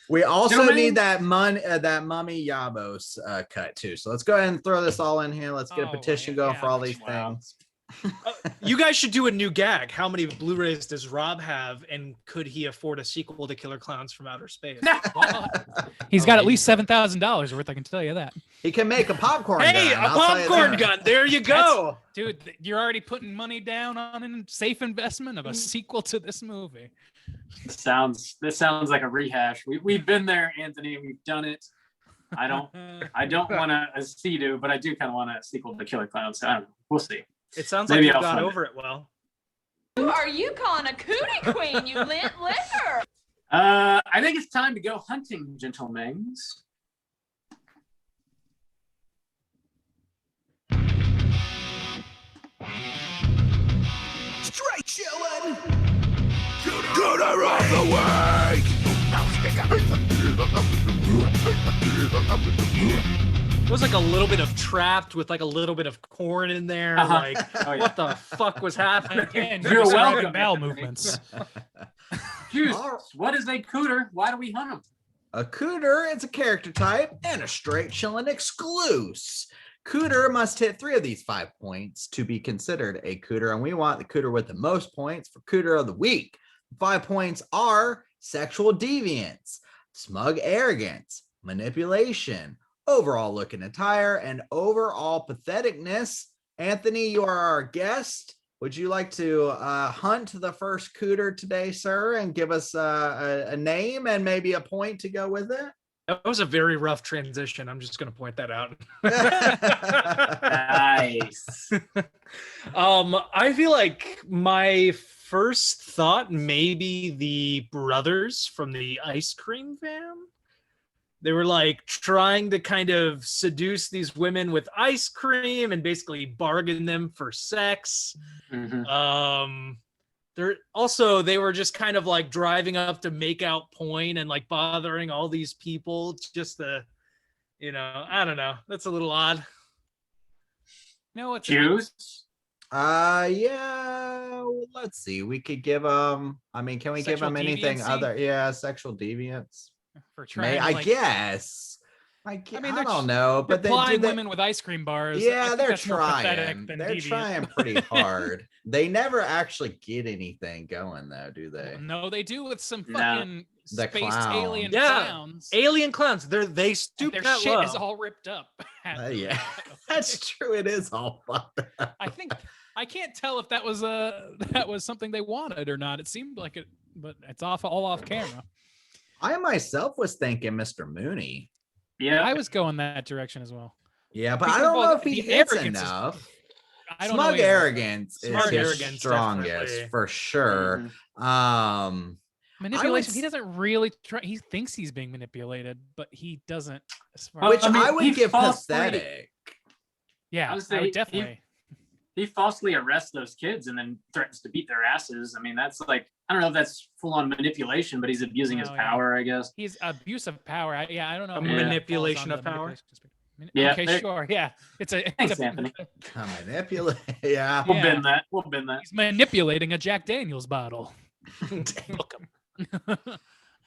We also need that Mummy Yabos cut too. So let's go ahead and throw this all in here. Let's get a petition going for all these things. You guys should do a new gag. How many Blu-rays does Rob have, and could he afford a sequel to Killer Clowns from Outer Space? He's got at least $7,000 worth. I can tell you that. He can make a popcorn gun. Hey, a popcorn gun. There you go. Dude, you're already putting money down on a safe investment of a sequel to this movie. This sounds like a rehash. We've been there, Anthony. We've done it. I don't want a see-do, but I do kind of want a sequel to Killer Clowns. So I don't know. We'll see. It sounds like you got over it well. Who are you calling a cootie queen, you lint liquor? I think it's time to go hunting, gentlemen. Straight chillin'. Gooder of the week. It was like a little bit of Trapped with like a little bit of corn in there. Like, what the fuck was happening? Again, you're welcome. Bowel movements. Juice, what is a cooter? Why do we hunt them? A cooter is a character type and a straight chillin' exclusive. Cooter must hit 3 of these 5 points to be considered a cooter, and we want the cooter with the most points for Cooter of the Week. 5 points are sexual deviance, smug arrogance, manipulation, overall look and attire, and overall patheticness. Anthony, you are our guest. Would you like to hunt the first cooter today, sir, and give us a name and maybe a point to go with it? That was a very rough transition. I'm just going to point that out. Nice. I feel like my first thought may be the brothers from the ice cream van. They were like trying to kind of seduce these women with ice cream and basically bargain them for sex. They were just kind of like driving up to make out point and like bothering all these people just to, I don't know. That's a little odd. No, it's Jews. Yeah. Let's see. We could give them. I mean, can we give Sexual them anything deviancy? other? Yeah, sexual deviance. for trying. I to, like, guess. I they're don't know, but they're they plying do women with ice cream bars. I Yeah, think they're that's more pathetic trying. than They're deviant. trying pretty hard. They never actually get anything going, though, do they? No, they do with some No. fucking The space clowns. alien Yeah. clowns. Alien clowns. They And stoop their that shit low. is all ripped up. Yeah, that's true. It is all fucked up. I think I can't tell if that was something they wanted or not. It seemed like it, but it's all off camera. I myself was thinking Mr. Mooney. Yeah. I was going that direction as well. Yeah, but Because, I don't well, know if he the hits arrogance is- enough. I don't know Smug either. arrogance is Smug his arrogance, strongest definitely. for sure. Manipulation. s- He doesn't really try. He thinks he's being manipulated, but he doesn't. As far Well, Which I mean, I would he give falsely- pathetic. yeah, I I would would say definitely. He falsely arrests those kids and then threatens to beat their asses. I mean, that's like, I don't know if that's full on manipulation, but he's abusing his Oh, yeah. power, I guess. He's abuse of power. I don't know. A if that manipulation falls of on the power? manipulation spectrum. Yeah, Okay, there- sure. Yeah, it's a. Thanks, Anthony. Manipulate. Yeah. We'll Yeah. bend that. We'll bend that. He's manipulating a Jack Daniels bottle. Look him.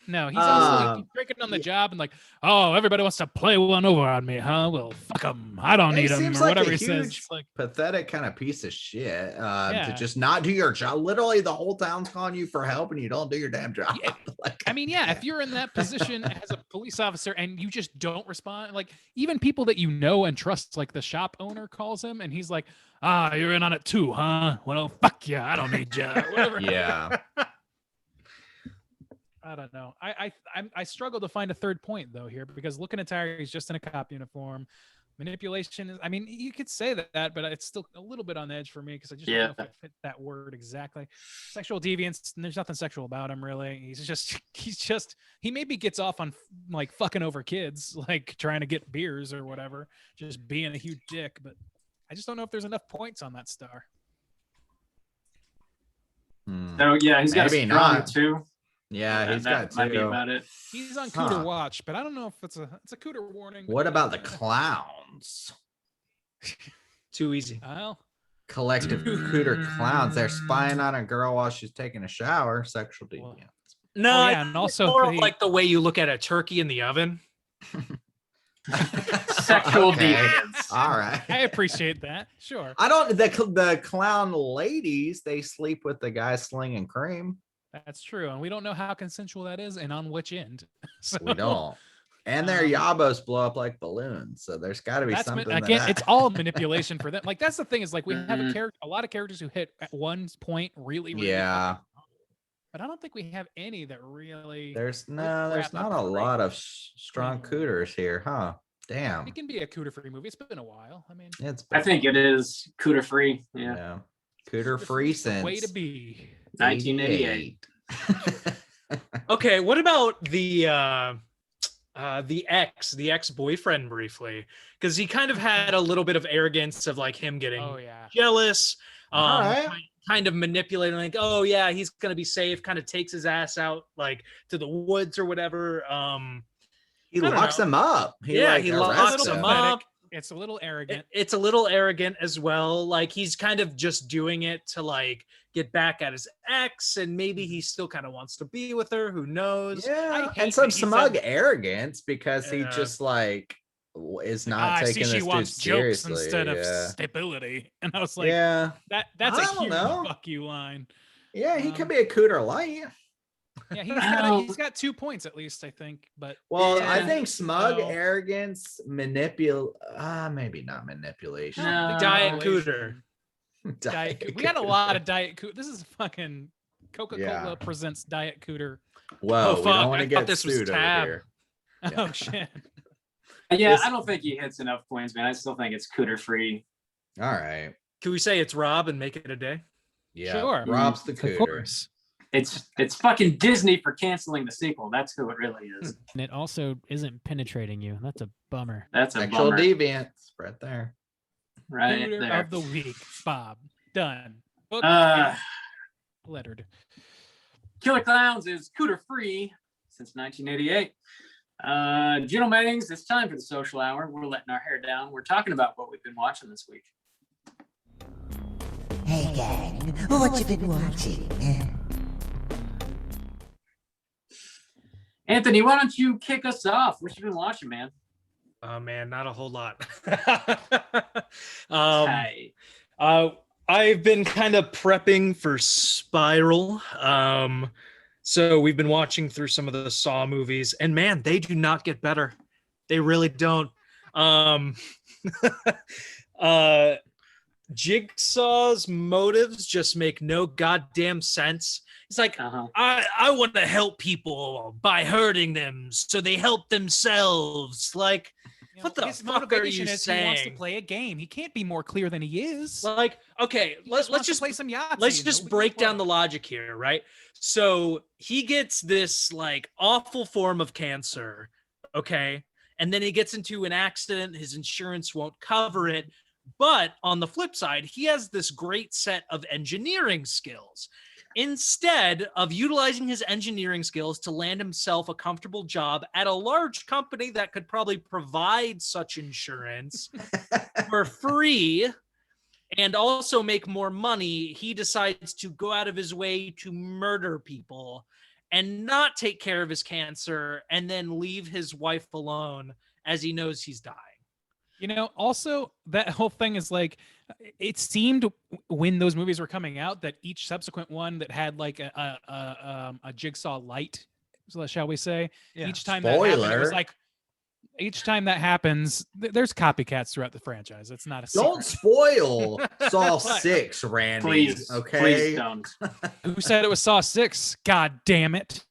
No, he's also he's drinking on the job and like, oh, everybody wants to play one over on me, huh? Well, fuck him. I don't He need him, seems or like whatever a he says. huge, It's like, pathetic kind of piece of shit to Yeah. just not do your job. Literally, the whole town's calling you for help, and you don't do your damn job. Yeah, Like, I mean, yeah, if you're in that position as a police officer and you just don't respond, like even people that you know and trust, like the shop owner calls him and he's like, you're in on it too, huh? Well, fuck yeah, I don't need you. Whatever. yeah. I don't know. I struggle to find a third point though here because looking at Tyre, he's just in a cop uniform. Manipulation is, I mean, you could say that, but it's still a little bit on the edge for me because I just don't know if I fit that word exactly. Sexual deviance, and there's nothing sexual about him really. He maybe gets off on like fucking over kids, like trying to get beers or whatever, just being a huge dick. But I just don't know if there's enough points on that star. So yeah, he's got a Maybe strong not. too. Yeah, he's got might be two. about it. He's on Cooter watch, but I don't know if it's a Cooter warning. What about the clowns? Too easy. Well, Collective cooter clowns. They're spying on a girl while she's taking a shower. Sexual deviance. No, Oh, I yeah, and think also it's more of the- like the way you look at a turkey in the oven. Sexual Okay. deviance. All right. I appreciate that. Sure. I don't. The clown ladies, they sleep with the guy slinging cream. That's true. And we don't know how consensual that is and on which end. So We don't. And their yabos blow up like balloons. So there's got to be that's something. to again, that. it's all manipulation for them. Like that's the thing is like we have a lot of characters who hit at one point really, really Yeah. fucking hard. But I don't think we have any that really There's wrap not up a great. lot of strong cooters here, huh? Damn. It can be a cooter free movie. It's been a while. I mean, It's I think it is cooter free. Yeah. yeah. Cooter free it's the since way to be. 1988. Okay, what about the ex-boyfriend briefly? Because he kind of had a little bit of arrogance of like him getting Oh yeah. jealous, All right. kind of manipulating, like, oh yeah, he's gonna be safe, kind of takes his ass out like to the woods or whatever. He I don't locks know. him up. He like, locks arrests him him. up. It's a little arrogant. It's a little arrogant as well. Like he's kind of just doing it to like get back at his ex, and maybe he still kind of wants to be with her. Who knows? Yeah, I hate and some that he smug said- arrogance because he Yeah. just like is not I see taking she this dude wants jokes seriously. instead of yeah. stability. And I was like, yeah, that's I a don't huge know. fuck you line. yeah, he Um, could be a cooter light. Yeah, Wow. he's got 2 points at least, I think. But Well, I Yeah. think smug No. arrogance, maybe not manipulation. No. Diet manipulation. cooter. Diet. We got a lot of Diet Cooter. This is fucking Coca-Cola Yeah. presents Diet Cooter. Whoa, Oh, we fuck, don't want I to thought get this was sued over Tab. here. Oh shit. Yeah, This- I don't think he hits enough points, man. I still think it's cooter free. All right. Can we say it's Rob and make it a day? Yeah. Sure. Rob's the Of cooter. course. It's fucking Disney for canceling the sequel. That's who it really is. And it also isn't penetrating you. That's a bummer. That's a Sexual bummer. deviance right there. Right Cooter there. of the week, Bob. Done. Book lettered. Killer Clowns is cooter free since 1988. Gentlemen, it's time for the social hour. We're letting our hair down. We're talking about what we've been watching this week. Hey gang, what you been watching? Anthony, why don't you kick us off? What you been watching, man? Oh man, not a whole lot. Hey. I've been kind of prepping for Spiral. So we've been watching through some of the Saw movies, and man, they do not get better. They really don't. Jigsaw's motives just make no goddamn sense. It's like, I want to help people by hurting them so they help themselves. Like, what the fuck are you saying? He wants to play a game. He can't be more clear than he is. Like, okay, let's just play some Yahtzee. Let's just break down the logic here, right? So he gets this like awful form of cancer, okay? And then he gets into an accident, his insurance won't cover it. But on the flip side, he has this great set of engineering skills. Instead of utilizing his engineering skills to land himself a comfortable job at a large company that could probably provide such insurance for free and also make more money, he decides to go out of his way to murder people and not take care of his cancer and then leave his wife alone as he knows he's dying. You know, also that whole thing is like, it seemed when those movies were coming out that each subsequent one that had like a Jigsaw light, shall we say, each time that happened, it was like, each time that happens, there's copycats throughout the franchise. It's not a secret. Don't spoil Saw 6, Randy. Please, okay. Please don't. Who said it was Saw 6? God damn it.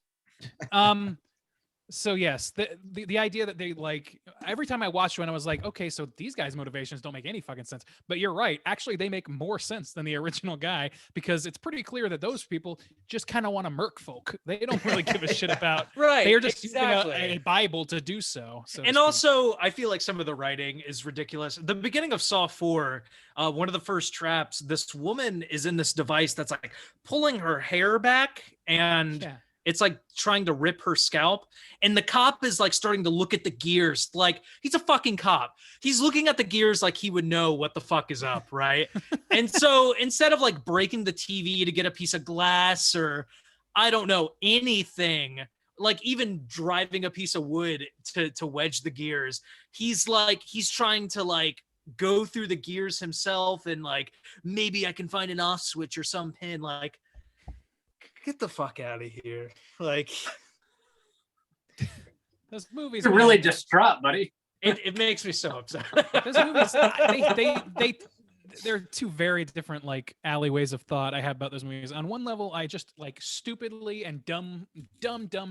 So yes, the idea that they like, every time I watched one, I was like, okay, so these guys' motivations don't make any fucking sense. But you're right. Actually, they make more sense than the original guy, because it's pretty clear that those people just kind of want to murk folk. They don't really give a shit about. Right. They're just Exactly. using a Bible to do so. And also, I feel like some of the writing is ridiculous. The beginning of Saw 4, one of the first traps, this woman is in this device that's like pulling her hair back, and it's like trying to rip her scalp. And the cop is like starting to look at the gears. Like, he's a fucking cop. He's looking at the gears like he would know what the fuck is up, right? And so instead of like breaking the TV to get a piece of glass or I don't know, anything, like even driving a piece of wood to wedge the gears, he's trying to like go through the gears himself and like, maybe I can find an off switch or some pin. Like, get the fuck out of here. Like, those movies are really distraught, buddy. It makes me so upset. Those movies, they're two very different like alleyways of thought I have about those movies. On one level, I just like stupidly and dumb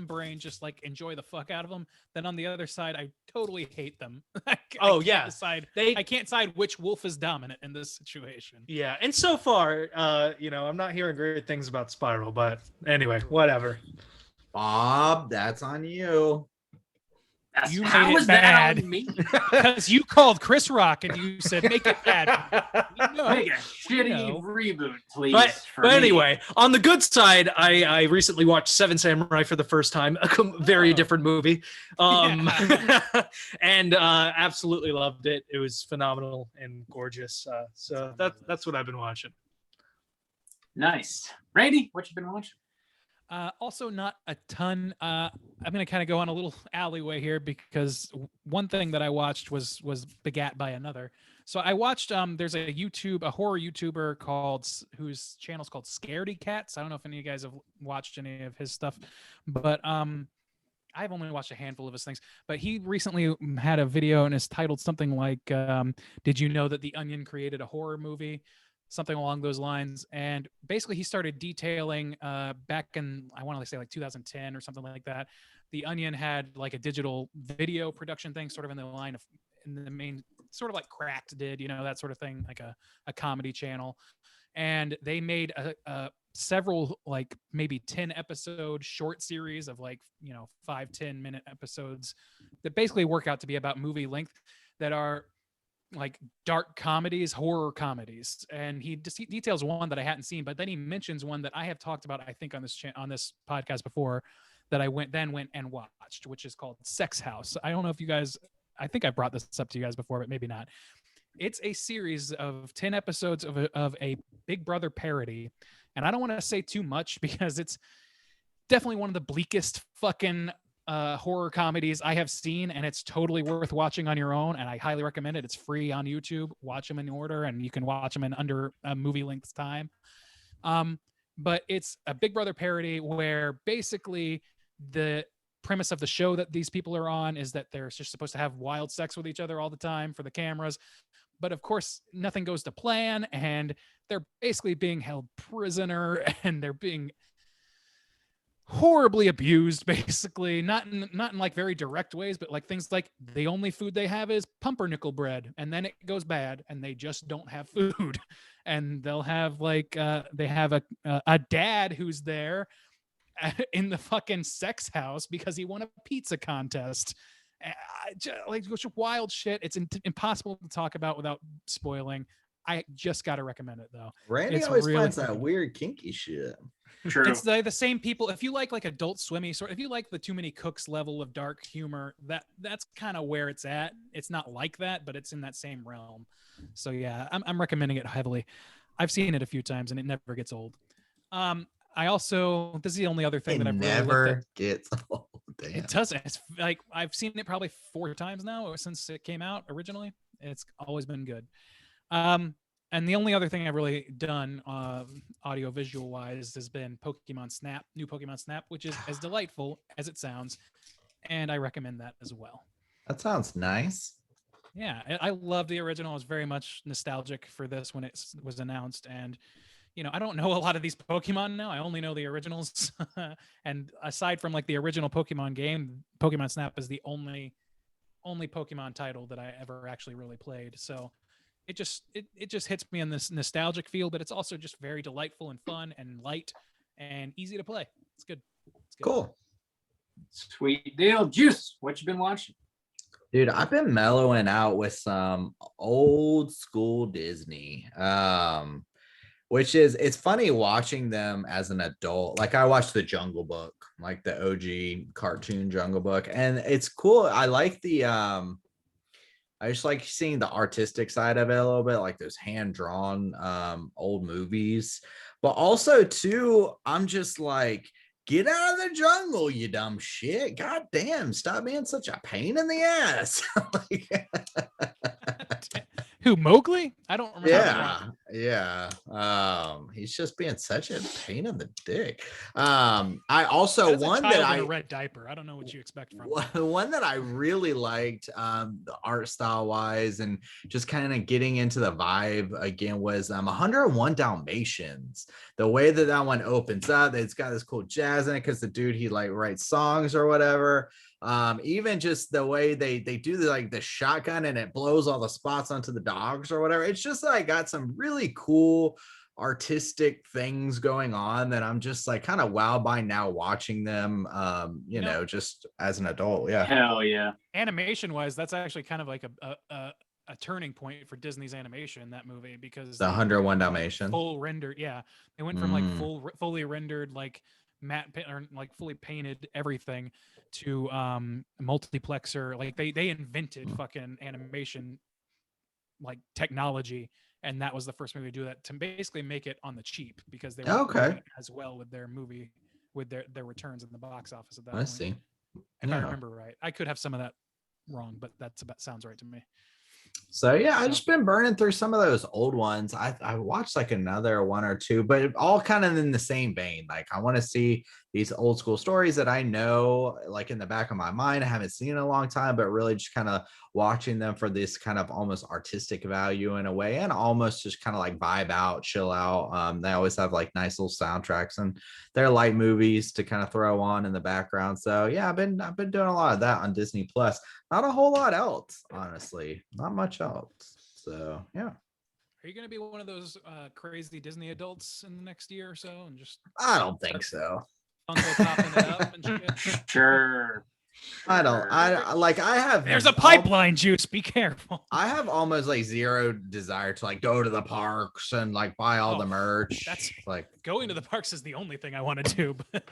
brain just like enjoy the fuck out of them. Then on the other side, I totally hate them. I can't decide which wolf is dominant in this situation. Yeah, and so far, I'm not hearing great things about Spiral, but anyway, whatever. Bob, that's on you. You made it bad because you called Chris Rock and you said make it bad. Make a shitty reboot, please. But anyway, on the good side, I recently watched Seven Samurai for the first time. A very different movie, and absolutely loved it. It was phenomenal and gorgeous. So that's what I've been watching. Nice, Randy. What you been watching? Also not a ton. I'm going to kind of go on a little alleyway here because one thing that I watched was begat by another. So I watched, there's a horror YouTuber whose channel is called Scaredy Cats. I don't know if any of you guys have watched any of his stuff, but I've only watched a handful of his things, but he recently had a video and it's titled something like, did you know that The Onion created a horror movie? Something along those lines. And basically he started detailing back in, I want to say like 2010 or something like that. The Onion had like a digital video production thing, sort of in the main, sort of like Cracked did, that sort of thing, like a comedy channel. And they made several like maybe 10 episode short series of like 5-10 minute episodes that basically work out to be about movie length, that are like dark comedies, horror comedies. And he just details one that I hadn't seen, but then he mentions one that I have talked about, I think, on this podcast before, that I went and watched, which is called Sex House. I don't know if you guys, I think I brought this up to you guys before, but maybe not. It's a series of 10 episodes of a Big Brother parody. And I don't want to say too much because it's definitely one of the bleakest fucking horror comedies I have seen, and it's totally worth watching on your own, and I highly recommend it. It's free on YouTube. Watch them in order, and you can watch them in under a movie length time. But it's a Big Brother parody where basically the premise of the show that these people are on is that they're just supposed to have wild sex with each other all the time for the cameras. But of course, nothing goes to plan, and they're basically being held prisoner, and they're being horribly abused, basically, not in like very direct ways, but like things like the only food they have is pumpernickel bread, and then it goes bad and they just don't have food. And they'll have like they have a dad who's there in the fucking sex house because he won a pizza contest. Like wild shit. It's impossible to talk about without spoiling. I just gotta recommend it though. Randy always finds that weird kinky shit. True. It's the same people. If you like Adult Swimmy sort, if you like the Too Many Cooks level of dark humor, that's kind of where it's at. It's not like that, but it's in that same realm. So yeah, I'm recommending it heavily. I've seen it a few times and it never gets old. I also, this is the only other thing that I've never really gets old. Damn. It doesn't. It's like I've seen it probably 4 times now since it came out originally. It's always been good. And the only other thing I've really done audio visual wise has been Pokemon Snap, new Pokemon Snap, which is as delightful as it sounds. And I recommend that as well. That sounds nice. Yeah, I love the original. I was very much nostalgic for this when it was announced. And, I don't know a lot of these Pokemon now. I only know the originals. And aside from like the original Pokemon game, Pokemon Snap is the only Pokemon title that I ever actually really played. So it just hits me in this nostalgic feel, but it's also just very delightful and fun and light and easy to play. It's good. Cool. Sweet deal. Juice, what you been watching? Dude, I've been mellowing out with some old school Disney. Which is, it's funny watching them as an adult. Like I watched the Jungle Book, like the OG cartoon Jungle Book, and it's cool. I like I just like seeing the artistic side of it a little bit, like those hand-drawn old movies. But also, too, I'm just like, get out of the jungle, you dumb shit. God damn, stop being such a pain in the ass. Who, Mowgli? I don't remember. Yeah. He's just being such a pain in the dick. I also one that in a red diaper. I don't know what you expect from one that I really liked, the art style wise, and just kind of getting into the vibe again was 101 Dalmatians. The way that one opens up, it's got this cool jazz in it because the dude, he like writes songs or whatever. Even just the way they do the shotgun and it blows all the spots onto the dogs or whatever. It's just like got some really cool artistic things going on that I'm just like kind of wowed by now watching them, just as an adult. Yeah. Hell yeah. Animation wise, that's actually kind of like a turning point for Disney's animation, that movie, because the 101 Dalmatians full rendered. Yeah. They went from like fully rendered, like matte or like fully painted everything to multiplexer. Like they invented fucking animation like technology, and that was the first movie to do that, to basically make it on the cheap, because they were doing it as well with their movie, with their returns in the box office at that point. See. If I remember right. I could have some of that wrong, but sounds right to me. So yeah, I've just been burning through some of those old ones. I watched like another one or two, but all kind of in the same vein. Like I want to see these old school stories that I know like in the back of my mind. I haven't seen in a long time, but really just kind of watching them for this kind of almost artistic value in a way, and almost just kind of like vibe out, chill out. They always have like nice little soundtracks, and they're light movies to kind of throw on in the background. So yeah, I've been doing a lot of that on Disney Plus. Not a whole lot else, honestly. Not much else. So yeah. Are you going to be one of those crazy Disney adults in the next year or so, and just I don't think so. Funko popping it up and shit? Sure. I don't. I like. I have. There's a pipeline juice. Be careful. I have almost like zero desire to like go to the parks and like buy all the merch. That's like going to the parks is the only thing I want to do. But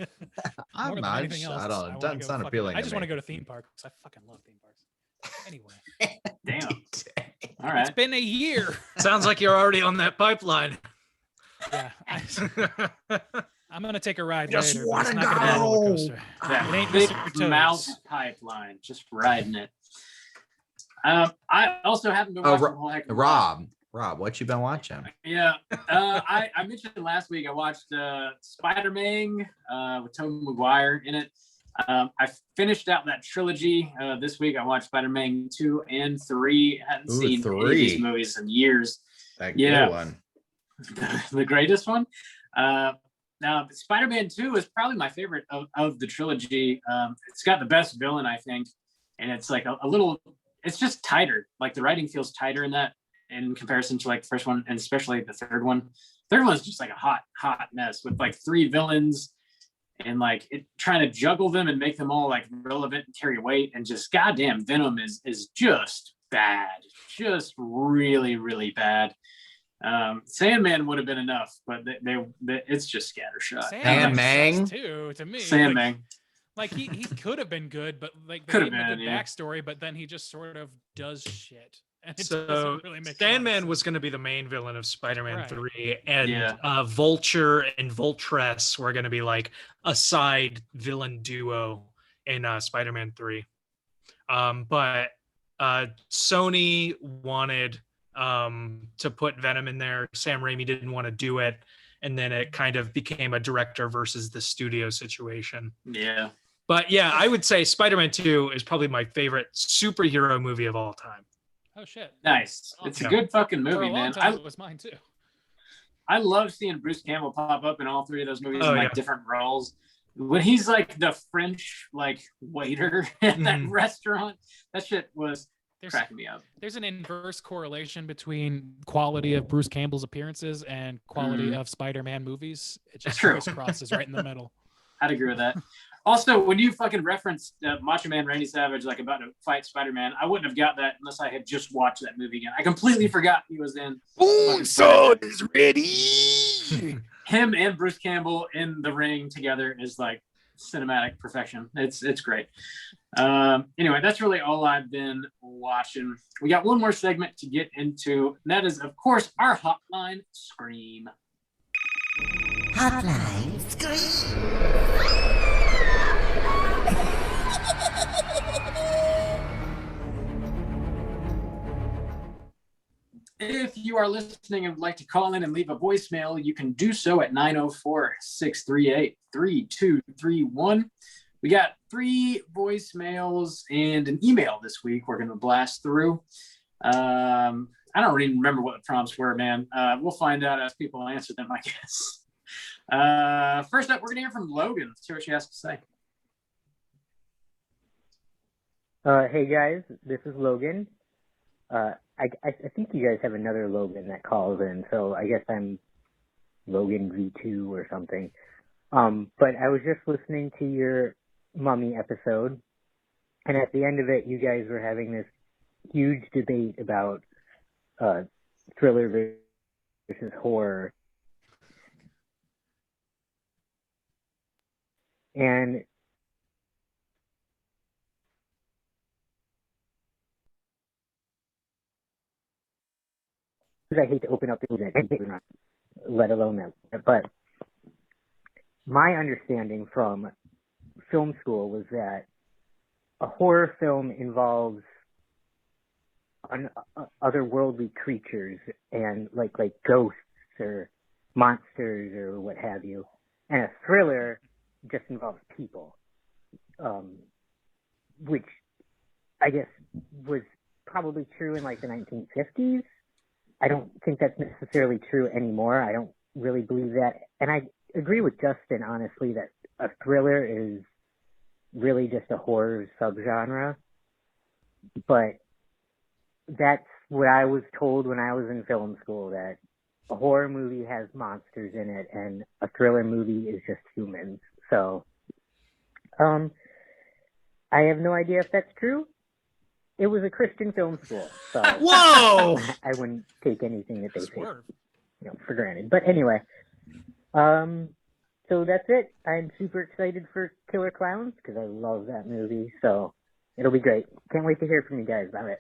I'm more than not. anything else, I don't. It wanna doesn't go sound fucking- appealing. I just want to me. go to theme parks. I fucking love theme parks. Anyway, Damn. All it's right. been a year. Sounds like you're already on that pipeline. Yeah, I'm gonna take a ride Just later, but it's wanna not gonna be a go. roller coaster. That It ain't big Mr. Toad's. mouth pipeline, just riding it. I also haven't been Oh, watching a whole heck of a lot. Rob, what you been watching? Yeah, I mentioned last week I watched Spider-Man with Tobey Maguire in it. I finished out that trilogy this week. I watched Spider-Man 2 and 3. I hadn't seen any of these movies in years. That good one. The greatest one. Now, Spider-Man 2 is probably my favorite of the trilogy. It's got the best villain, I think, and it's like a little. It's just tighter. Like the writing feels tighter in that, in comparison to like the first one, and especially the third one. Third one's just like a hot mess with like 3 villains, and like trying to juggle them and make them all like relevant and carry weight. And just goddamn, Venom is just bad, just really really bad. Sandman would have been enough, but they it's just scattershot. Sandman too to me. Sandman. Like he could have been good, but like they Could gave have him a been, good yeah. backstory, but then he just sort of does shit. And it So doesn't really make a lot of Sandman sense. was going to be the main villain of Spider-Man Right. 3, and Yeah. Vulture and Voltress were going to be like a side villain duo in Spider-Man 3. But Sony wanted to put Venom in there. Sam Raimi didn't want to do it, and then it kind of became a director versus the studio situation. Yeah. But yeah, I would say Spider-Man 2 is probably my favorite superhero movie of all time. Oh shit! Nice. It's a Yeah. good fucking For movie, a long man. time, it was mine too. I love seeing Bruce Campbell pop up in all 3 of those movies Oh, in like yeah. different roles. When he's like the French like waiter at that Mhm. restaurant, that shit was There's cracking me up. there's an inverse correlation between quality of Bruce Campbell's appearances and quality of Spider-Man movies. It just True. crisscrosses right in the middle. I'd agree with that. Also, when you fucking referenced Macho Man Randy Savage like about to fight Spider-Man, I wouldn't have got that unless I had just watched that movie again. I completely forgot he was in. fucking Spider-Man. is ready. Him and Bruce Campbell in the ring together is like cinematic perfection. It's great. Anyway, that's really all I've been watching. We got one more segment to get into, and that is, of course, our hotline Scream. Hotline Scream. If you are listening and would like to call in and leave a voicemail, you can do so at 904-638-3231. We got 3 voicemails and an email this week we're going to blast through. I don't even remember what the prompts were, man. We'll find out as people answer them, I guess. First up, we're going to hear from Logan. Let's hear what she has to say. Hey guys, this is Logan. I think you guys have another Logan that calls in, so I guess I'm Logan V2 or something. But I was just listening to your Mummy episode, and at the end of it, you guys were having this huge debate about thriller versus horror. And I hate to open up the let alone that, but my understanding from film school was that a horror film involves otherworldly creatures and like ghosts or monsters or what have you, and a thriller just involves people, which I guess was probably true in like the 1950s. I don't think that's necessarily true anymore. I don't really believe that. And I agree with Justin, honestly, that a thriller is really just a horror subgenre. But that's what I was told when I was in film school, that a horror movie has monsters in it and a thriller movie is just humans. So, I have no idea if that's true. It was a Christian film school, so Whoa! I wouldn't take anything that they say, Swerve. for granted. But anyway, so that's it. I'm super excited for Killer Klowns because I love that movie. So it'll be great. Can't wait to hear from you guys about it.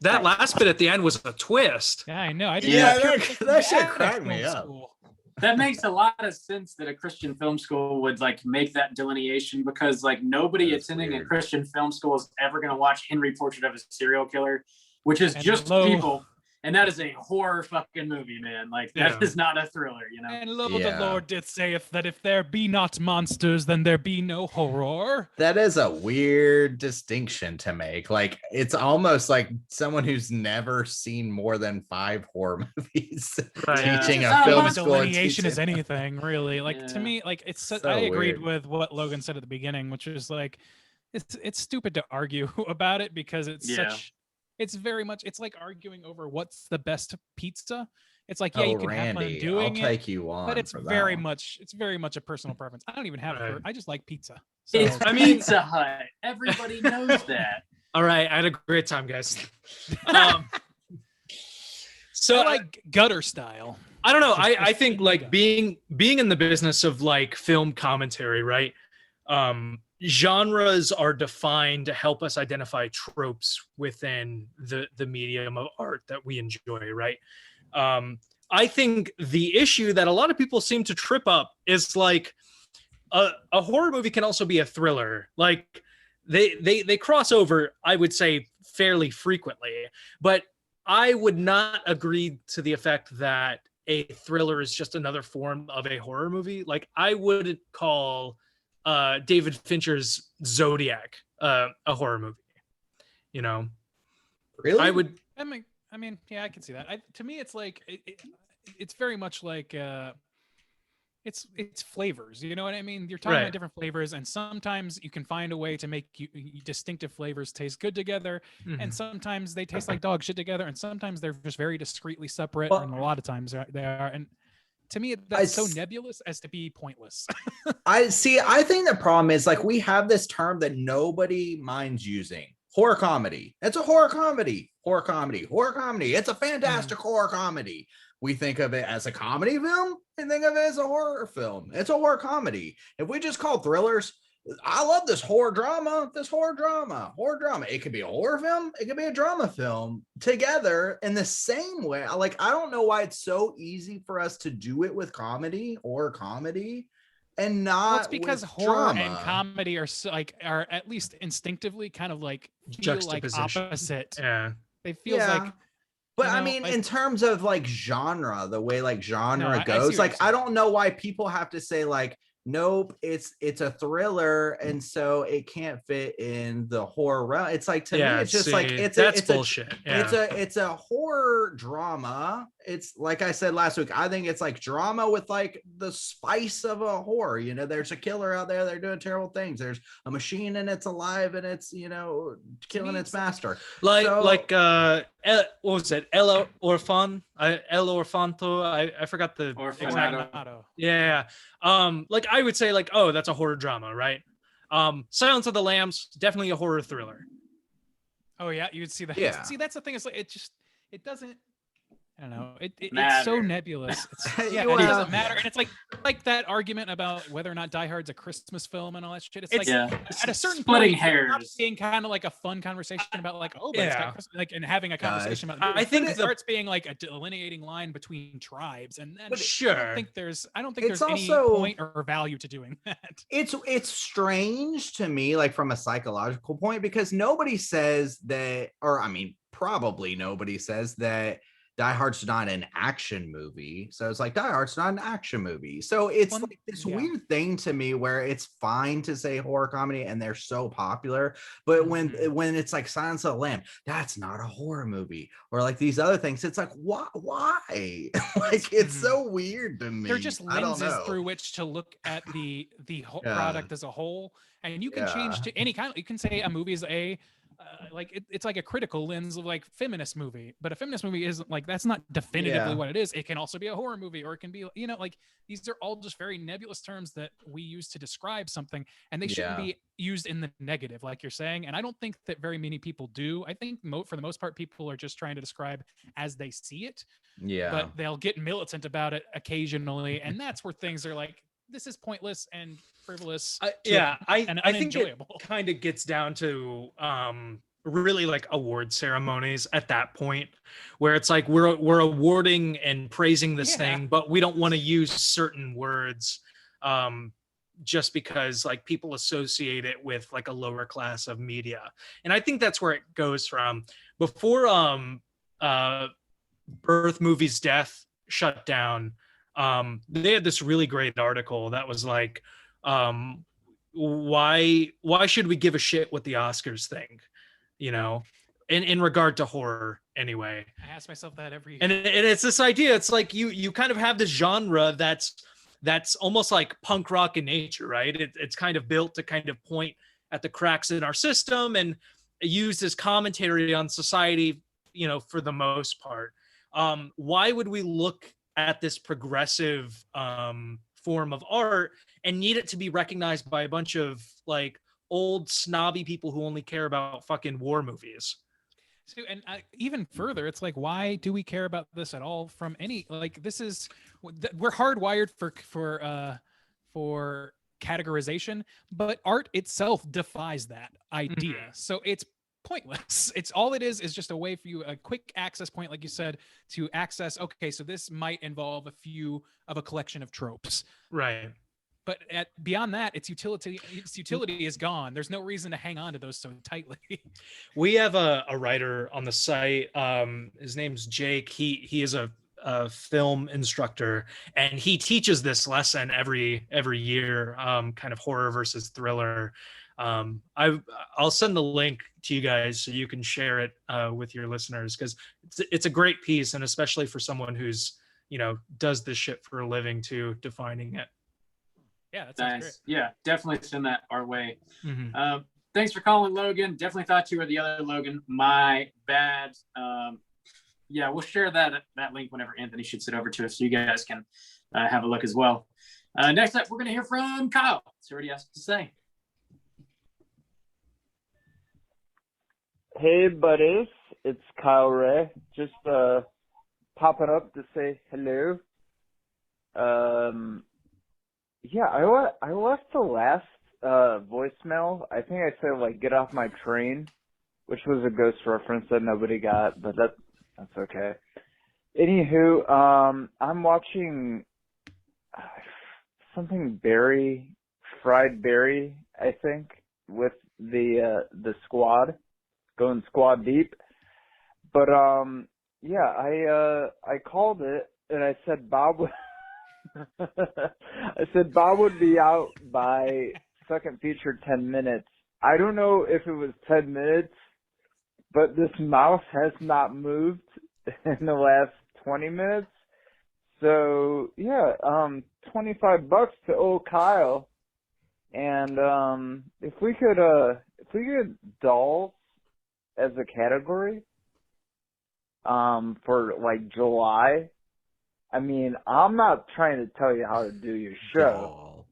That last bit at the end was a twist. Yeah, I know. I didn't Yeah, know that shit cracked me up. School. That makes a lot of sense that a Christian film school would like make that delineation, because like nobody attending a Christian film school is ever going to watch Henry Portrait of a Serial Killer, which is just people. And that is a horror fucking movie, man. Like that is not a thriller, you know. And love of the Lord did saith that if there be not monsters, then there be no horror. That is a weird distinction to make. Like it's almost like someone who's never seen more than 5 horror movies teaching a film school. Delineation is anything really. Like to me, like it's. So I agreed weird. with what Logan said at the beginning, which is like, it's stupid to argue about it because it's such. It's very much. It's like arguing over what's the best pizza. It's like, you can have fun doing it. I'll take you on, but it's for very that much. It's very much a personal preference. I don't even have it. I just like pizza. So. It's Pizza Hut. Everybody knows that. All right, I had a great time, guys. So I like gutter style. I don't know. I think like being in the business of like film commentary, right? Genres are defined to help us identify tropes within the medium of art that we enjoy, right? I think the issue that a lot of people seem to trip up is like a horror movie can also be a thriller. Like they cross over, I would say, fairly frequently, but I would not agree to the effect that a thriller is just another form of a horror movie. Like I wouldn't call David Fincher's Zodiac a horror movie, you know. Really? I would. I mean, yeah, I can see that. To me, it's like it's very much like it's flavors. You know what I mean? You're talking about different flavors, and sometimes you can find a way to make distinctive flavors taste good together, and sometimes they taste like dog shit together, and sometimes they're just very discreetly separate, and a lot of times they are. And to me, that's so nebulous as to be pointless. I think the problem is like we have this term that nobody minds using. Horror comedy. It's a horror comedy. Horror comedy. Horror comedy. It's a fantastic horror comedy. We think of it as a comedy film and think of it as a horror film. It's a horror comedy. If we just call thrillers, I love this horror drama. Horror drama. It could be a horror film. It could be a drama film together in the same way. Like, I don't know why it's so easy for us to do it with comedy or comedy and not. Well, it's because horror and comedy are are at least instinctively kind of like feel like opposite. Yeah, they feel like. But I mean, in terms of like genre, the way like genre goes, like I don't know why people have to say like, nope, it's a thriller, and so it can't fit in the horror realm. It's like to me, it's just like it's bullshit. It's a horror drama. It's like I said last week. I think it's like drama with like the spice of a horror. You know, there's a killer out there. They're doing terrible things. There's a machine and it's alive and it's killing its master. What was it? El Orfanto. I forgot the exact. Yeah. Like I would say like, oh, that's a horror drama, right? Silence of the Lambs, definitely a horror thriller. Oh yeah, you would see that. Yeah. See, that's the thing. Is like it doesn't. I don't know. It's so nebulous. It doesn't matter. And it's like that argument about whether or not Die Hard's a Christmas film and all that shit. It's like at a certain splitting point, hairs, being kind of like a fun conversation about like, oh, but it's got Christmas, like, and having a conversation about. I think it starts being like a delineating line between tribes, and then sure. I don't think there's any point or value to doing that. It's strange to me, like from a psychological point, because nobody says that, or I mean, probably nobody says that Die Hard's not an action movie. So it's like Die Hard's not an action movie. So it's like this weird thing to me where it's fine to say horror comedy and they're so popular, but when it's like Silence of the Lamb, that's not a horror movie, or like these other things, it's like why like it's so weird to me. They're just lenses through which to look at the whole product as a whole, and you can change to any kind. You can say a movie is a it's like a critical lens of like feminist movie, but a feminist movie isn't like, that's not definitively what it is. It can also be a horror movie, or it can be, like these are all just very nebulous terms that we use to describe something, and they shouldn't be used in the negative, like you're saying. And I don't think that very many people do. I think for the most part, people are just trying to describe as they see it. Yeah. But they'll get militant about it occasionally, and that's where things are like, this is pointless and frivolous. I think it kind of gets down to really like award ceremonies at that point, where it's like we're awarding and praising this thing, but we don't want to use certain words just because like people associate it with like a lower class of media. And I think that's where it goes from. Before Birth Movies Death shut down, they had this really great article that was like, why should we give a shit what the Oscars think, in regard to horror anyway. I ask myself that every year. And it's this idea, it's like you kind of have this genre that's almost like punk rock in nature, right? It's kind of built to kind of point at the cracks in our system and use as commentary on society, for the most part. Why would we look at this progressive form of art and need it to be recognized by a bunch of like old snobby people who only care about fucking war movies? So, and even further, it's like, why do we care about this at all? From any, like, this is, we're hardwired for categorization, but art itself defies that idea. Mm-hmm. So it's pointless. It's all it is just a way for you, a quick access point, like you said, to access, okay, so this might involve a collection of tropes. Right. But beyond that, its utility is gone. There's no reason to hang on to those so tightly. We have a writer on the site. His name's Jake. He is a film instructor, and he teaches this lesson every year, kind of horror versus thriller. I'll send the link to you guys so you can share it with your listeners, because it's a great piece, and especially for someone who's does this shit for a living too, defining it. Yeah, that's nice. Great. Yeah, definitely send that our way. Mm-hmm. Thanks for calling, Logan. Definitely thought you were the other Logan. My bad. Yeah, we'll share that link whenever Anthony shoots it over to us, so you guys can have a look as well. Next up, we're going to hear from Kyle. See what he has to say. Hey, buddies. It's Kyle Ray. Just popping up to say hello. Yeah, I left the last voicemail. I think I said like get off my train, which was a Ghost reference that nobody got, but that's okay. Anywho, I'm watching something fried berry, I think, with the squad, going squad deep. But yeah, I called it and I said Bob would I said Bob would be out by second feature 10 minutes. I don't know if it was 10 minutes, but this mouse has not moved in the last 20 minutes. So yeah, $25 to old Kyle. And if we could dolls as a category for like July. I mean, I'm not trying to tell you how to do your show,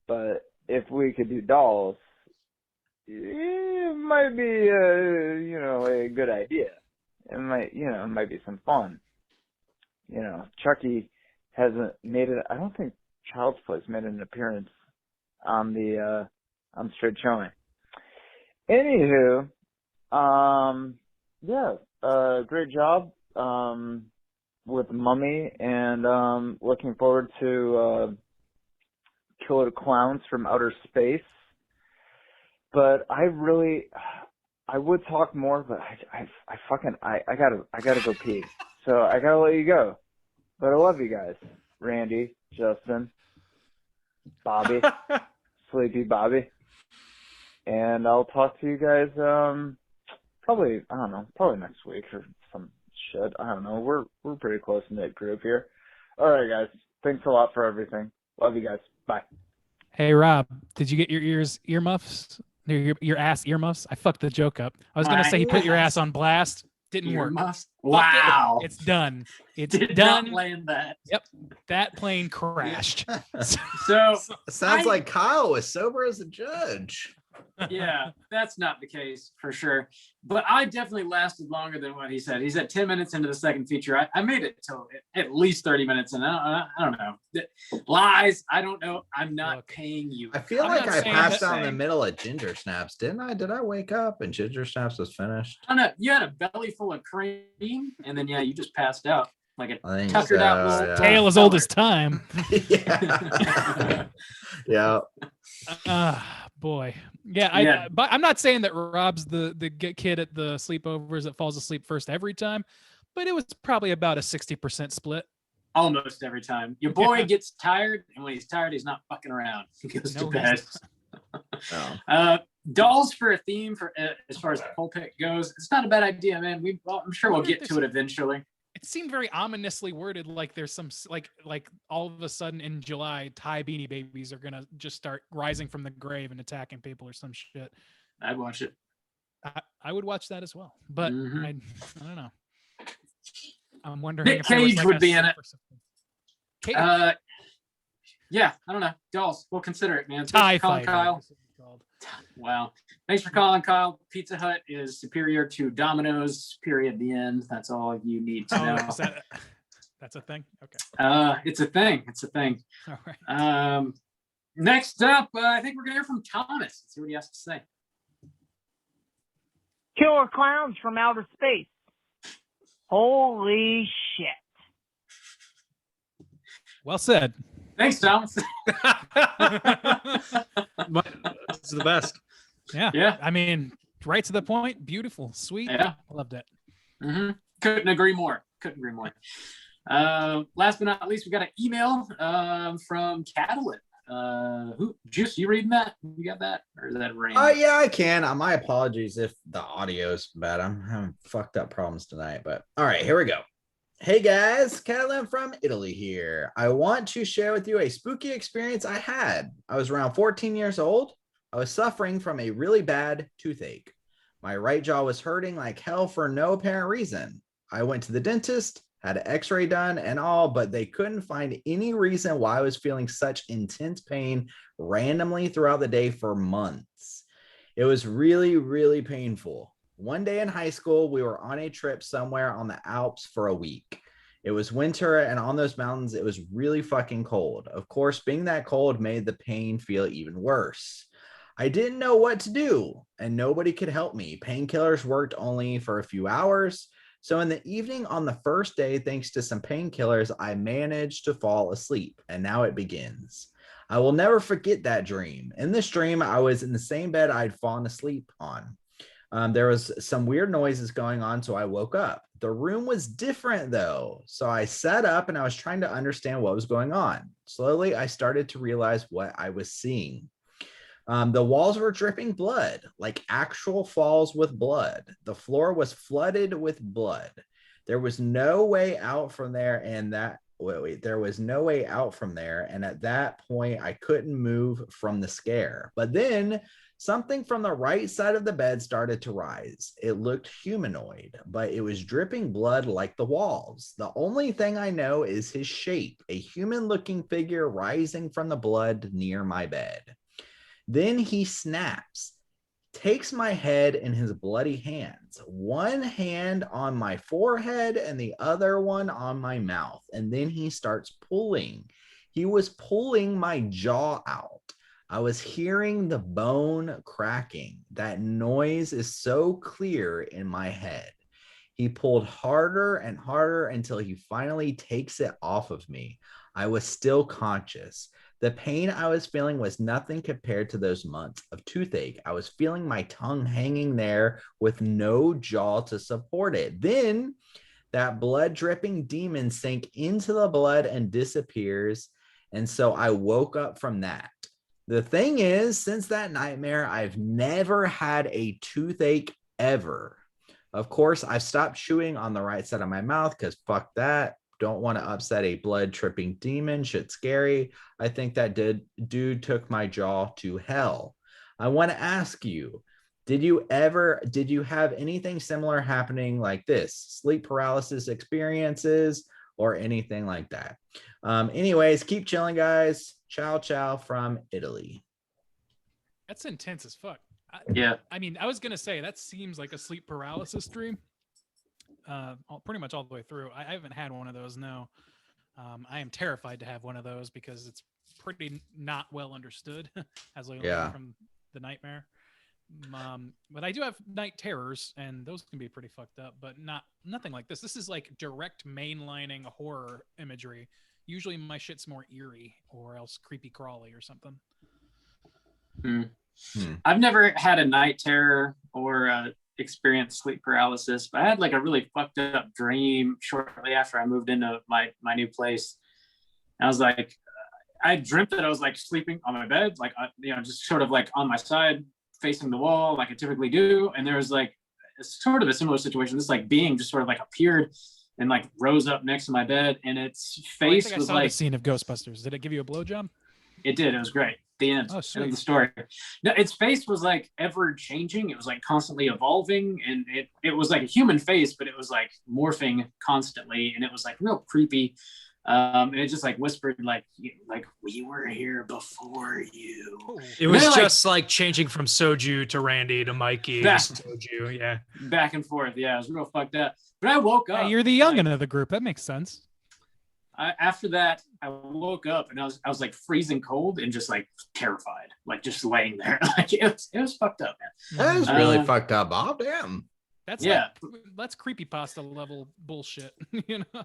but if we could do dolls, it might be a good idea. It might be some fun. Chucky hasn't made it. I don't think Child's Play's made an appearance on the on Straight Showing. Anywho, great job with Mummy, and looking forward to Killer Klowns from Outer Space. But I would talk more, but I gotta go pee. So I gotta let you go. But I love you guys. Randy, Justin, Bobby, Sleepy Bobby. And I'll talk to you guys probably next week or some shit. I don't know. We're pretty close knit group here. All right, guys. Thanks a lot for everything. Love you guys. Bye. Hey Rob, did you get your earmuffs Your ass earmuffs. I fucked the joke up. I was gonna say he put your ass on blast. Didn't work. Earmuffs? Fuck it. Wow. It's done. It's Did done. not land that. Yep. That plane crashed. So Sounds like Kyle was sober as a judge. yeah, that's not the case for sure. But I definitely lasted longer than what he said. He said 10 minutes into the second feature. I made it till at least 30 minutes. And I don't know. Lies. I don't know. I'm not paying you. I feel I'm like not I saying passed that- out in the middle of Ginger Snaps, didn't I? Did I wake up and Ginger Snaps was finished? I don't know. You had a belly full of cream, and then you just passed out like a I think tuckered so, out little yeah. Tale as old as time. Yeah. Boy. Yeah, but I'm not saying that Rob's the kid at the sleepovers that falls asleep first every time, but it was probably about a 60% split. Almost every time. Your boy gets tired, and when he's tired, he's not fucking around. He goes to bed. Dolls for a theme for as far as the poll pick goes. It's not a bad idea, man. I'm sure we'll get to it eventually. It seemed very ominously worded, like there's some like all of a sudden in July, Thai Beanie Babies are gonna just start rising from the grave and attacking people or some shit. I'd watch it. I would watch that as well, but I don't know. I'm wondering Nick if there was, Cage like, would a be in it. sip or something. Yeah, I don't know. Dolls, we'll consider it, man. Tie Thanks for calling, fighter. Kyle. Wow. Thanks for calling, Kyle. Pizza Hut is superior to Domino's, period, the end. That's all you need to know. That's a thing? Okay. It's a thing. It's a thing. All right. Next up, I think we're going to hear from Thomas. Let's see what he has to say. Killer clowns from outer space. Holy shit. Well said. Thanks, Thomas. It's the best. Yeah. I mean, right to the point. Beautiful. Sweet. Yeah. Loved it. Couldn't agree more. Last but not least, we got an email from Catalan. Who Juice, you reading that? You got that? Or is that Rain? Yeah, I can. My apologies if the audio's bad. I'm having fucked up problems tonight, but all right, here we go. Hey guys, Catalan from Italy here. I want to share with you a spooky experience I had. I was around 14 years old. I was suffering from a really bad toothache. My right jaw was hurting like hell for no apparent reason. I went to the dentist, had an x-ray done and all, but they couldn't find any reason why I was feeling such intense pain randomly throughout the day for months. It was really, really painful. One day in high school, we were on a trip somewhere on the Alps for a week. It was winter, and on those mountains, it was really fucking cold. Of course, being that cold made the pain feel even worse. I didn't know what to do, and nobody could help me. Painkillers worked only for a few hours. So in the evening on the first day, thanks to some painkillers, I managed to fall asleep, and now it begins. I will never forget that dream. In this dream, I was in the same bed I'd fallen asleep on. There was some weird noises going on, so I woke up. The room was different, though. So I sat up and I was trying to understand what was going on. Slowly, I started to realize what I was seeing. The walls were dripping blood, like actual falls with blood. The floor was flooded with blood. There was no way out from there, and there was no way out from there. And at that point, I couldn't move from the scare. But then something from the right side of the bed started to rise. It looked humanoid, but it was dripping blood like the walls. The only thing I know is his shape, a human-looking figure rising from the blood near my bed. Then he snaps, takes my head in his bloody hands, one hand on my forehead and the other one on my mouth. And then he starts pulling. He was pulling my jaw out. I was hearing the bone cracking. That noise is so clear in my head. He pulled harder and harder until he finally takes it off of me. I was still conscious. The pain I was feeling was nothing compared to those months of toothache. I was feeling my tongue hanging there with no jaw to support it. Then that blood dripping demon sank into the blood and disappears. And so I woke up from that. The thing is, since that nightmare, I've never had a toothache ever. Of course, I've stopped chewing on the right side of my mouth because fuck that. Don't want to upset a blood tripping demon. Shit's scary. I think that dude took my jaw to hell. I want to ask you, did you have anything similar happening like this? Sleep paralysis experiences or anything like that? Anyways, keep chilling, guys. Ciao, ciao from Italy. That's intense as fuck. Yeah. I mean, I was gonna say that seems like a sleep paralysis dream. Pretty much all the way through. I haven't had one of those. No. I am terrified to have one of those because it's pretty not well understood, as we learned from the nightmare. But I do have night terrors, and those can be pretty fucked up. But nothing like this. This is like direct mainlining horror imagery. Usually, my shit's more eerie or else creepy crawly or something. I've never had a night terror or experienced sleep paralysis, but I had like a really fucked up dream shortly after I moved into my new place. I was like, I dreamt that I was like sleeping on my bed, like just sort of like on my side facing the wall like I typically do, and there was like sort of a similar situation. This like being just sort of like appeared and like rose up next to my bed, and its face was I saw like the scene of Ghostbusters. Did it give you a blowjob? It did. It was great. The end. Oh, end of the story. No, its face was like ever changing. It was like constantly evolving, and it was like a human face, but it was like morphing constantly, and it was like real creepy. And it just like whispered like we were here before you. It was just like changing from Soju to Randy to Mikey to Soju. Yeah. Back and forth. Yeah, it was real fucked up. But I woke up. Hey, you're the youngin' of the group. That makes sense. After that, I woke up and I was like freezing cold and just like terrified, like just laying there. Like it was fucked up, man. That was really fucked up, Bob. Damn. That's that's creepypasta level bullshit. You know.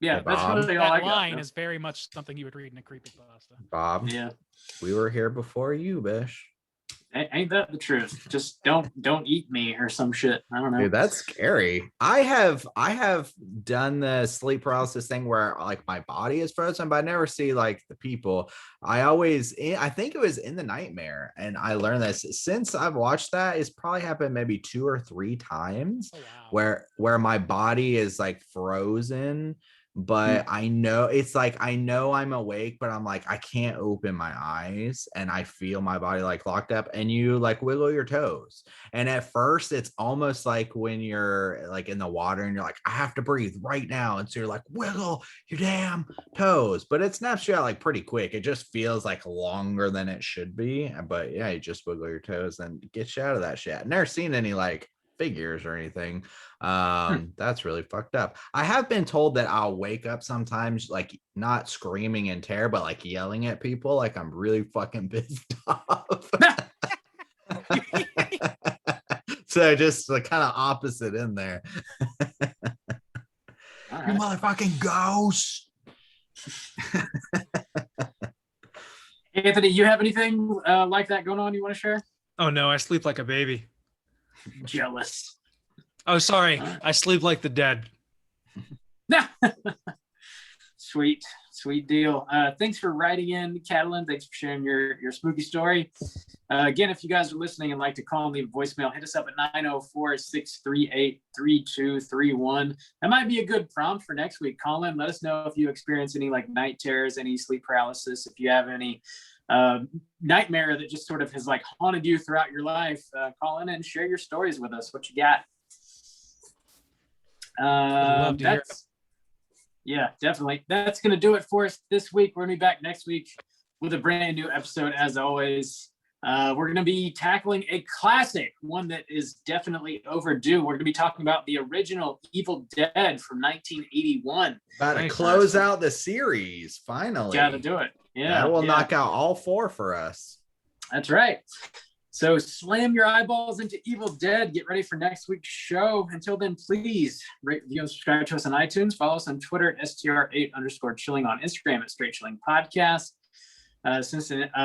Yeah, hey, that's really all I that got. line is very much something you would read in a creepypasta. Bob. Yeah. We were here before you, Bish. Ain't that the truth? Just don't eat me or some shit. I don't know. Dude, that's scary. I have done the sleep paralysis thing where like my body is frozen, but I never see like the people. I think it was in the nightmare, and I learned this since I've watched that. It's probably happened maybe 2 or 3 times where my body is like frozen. But I know it's like I know I'm awake, but I'm like I can't open my eyes, and I feel my body like locked up, and you like wiggle your toes. And at first it's almost like when you're like in the water and you're like, I have to breathe right now, and so you're like wiggle your damn toes, but it snaps you out like pretty quick. It just feels like longer than it should be, but yeah, you just wiggle your toes and get you out of that shit. I've never seen any like figures or anything. That's really fucked up. I have been told that I'll wake up sometimes like not screaming in terror, but like yelling at people like I'm really fucking pissed off. So just the kind of opposite in there. You motherfucking ghost. Anthony, you have anything like that going on you want to share? Oh no, I sleep like a baby. Jealous. Oh, sorry. I sleep like the dead. Sweet deal. Thanks for writing in, Catalan. Thanks for sharing your spooky story. Again, if you guys are listening and like to call and leave a voicemail, hit us up at 904-638-3231. That might be a good prompt for next week. Call in. Let us know if you experience any like night terrors, any sleep paralysis, if you have any nightmare that just sort of has like haunted you throughout your life. Call in and share your stories with us. What you got? Yeah, definitely. That's gonna do it for us this week. We're gonna be back next week with a brand new episode. As always, we're gonna be tackling a classic, one that is definitely overdue. We're gonna be talking about the original Evil Dead from 1981. About to close out the series finally. Gotta do it. Yeah, that will knock out all 4 for us. That's right. So slam your eyeballs into Evil Dead. Get ready for next week's show. Until then, please rate, review, and subscribe to us on iTunes. Follow us on Twitter at STR8_chilling, on Instagram at Straight Chilling Podcast. Send us an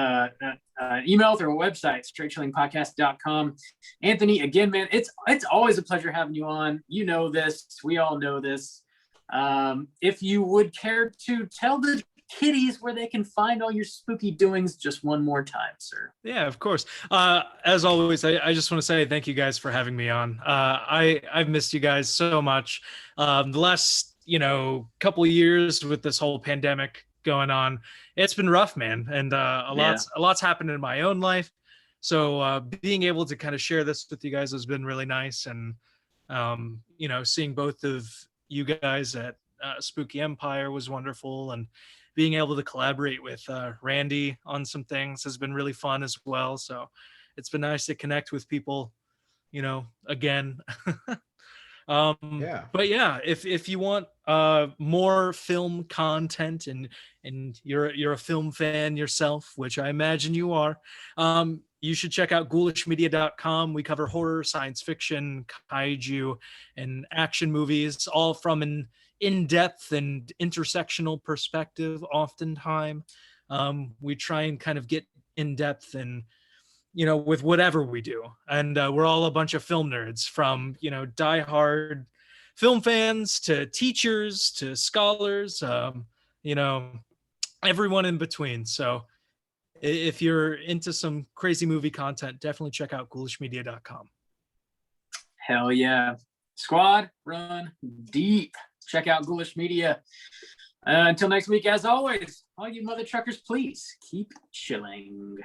email through our website, straightchillingpodcast.com. Anthony, again, man, it's always a pleasure having you on. You know this. We all know this. If you would care to tell the kiddies where they can find all your spooky doings just one more time, sir. Yeah, of course. As always, I just want to say thank you guys for having me on. I've missed you guys so much. The last couple of years with this whole pandemic going on, It's been rough, man, and a lot's happened in my own life. So being able to kind of share this with you guys has been really nice, and seeing both of you guys at Spooky Empire was wonderful, and being able to collaborate with Randy on some things has been really fun as well. So it's been nice to connect with people, again. But yeah, if you want more film content, and you're a film fan yourself, which I imagine you are, you should check out ghoulishmedia.com. We cover horror, science fiction, kaiju, and action movies, all from an in-depth and intersectional perspective oftentimes. We try and kind of get in depth and with whatever we do. And we're all a bunch of film nerds, from, diehard film fans to teachers to scholars, everyone in between. So if you're into some crazy movie content, definitely check out ghoulishmedia.com. Hell yeah. Squad, run deep. Check out Ghoulish Media. Until next week, as always, all you mother truckers, please keep chilling.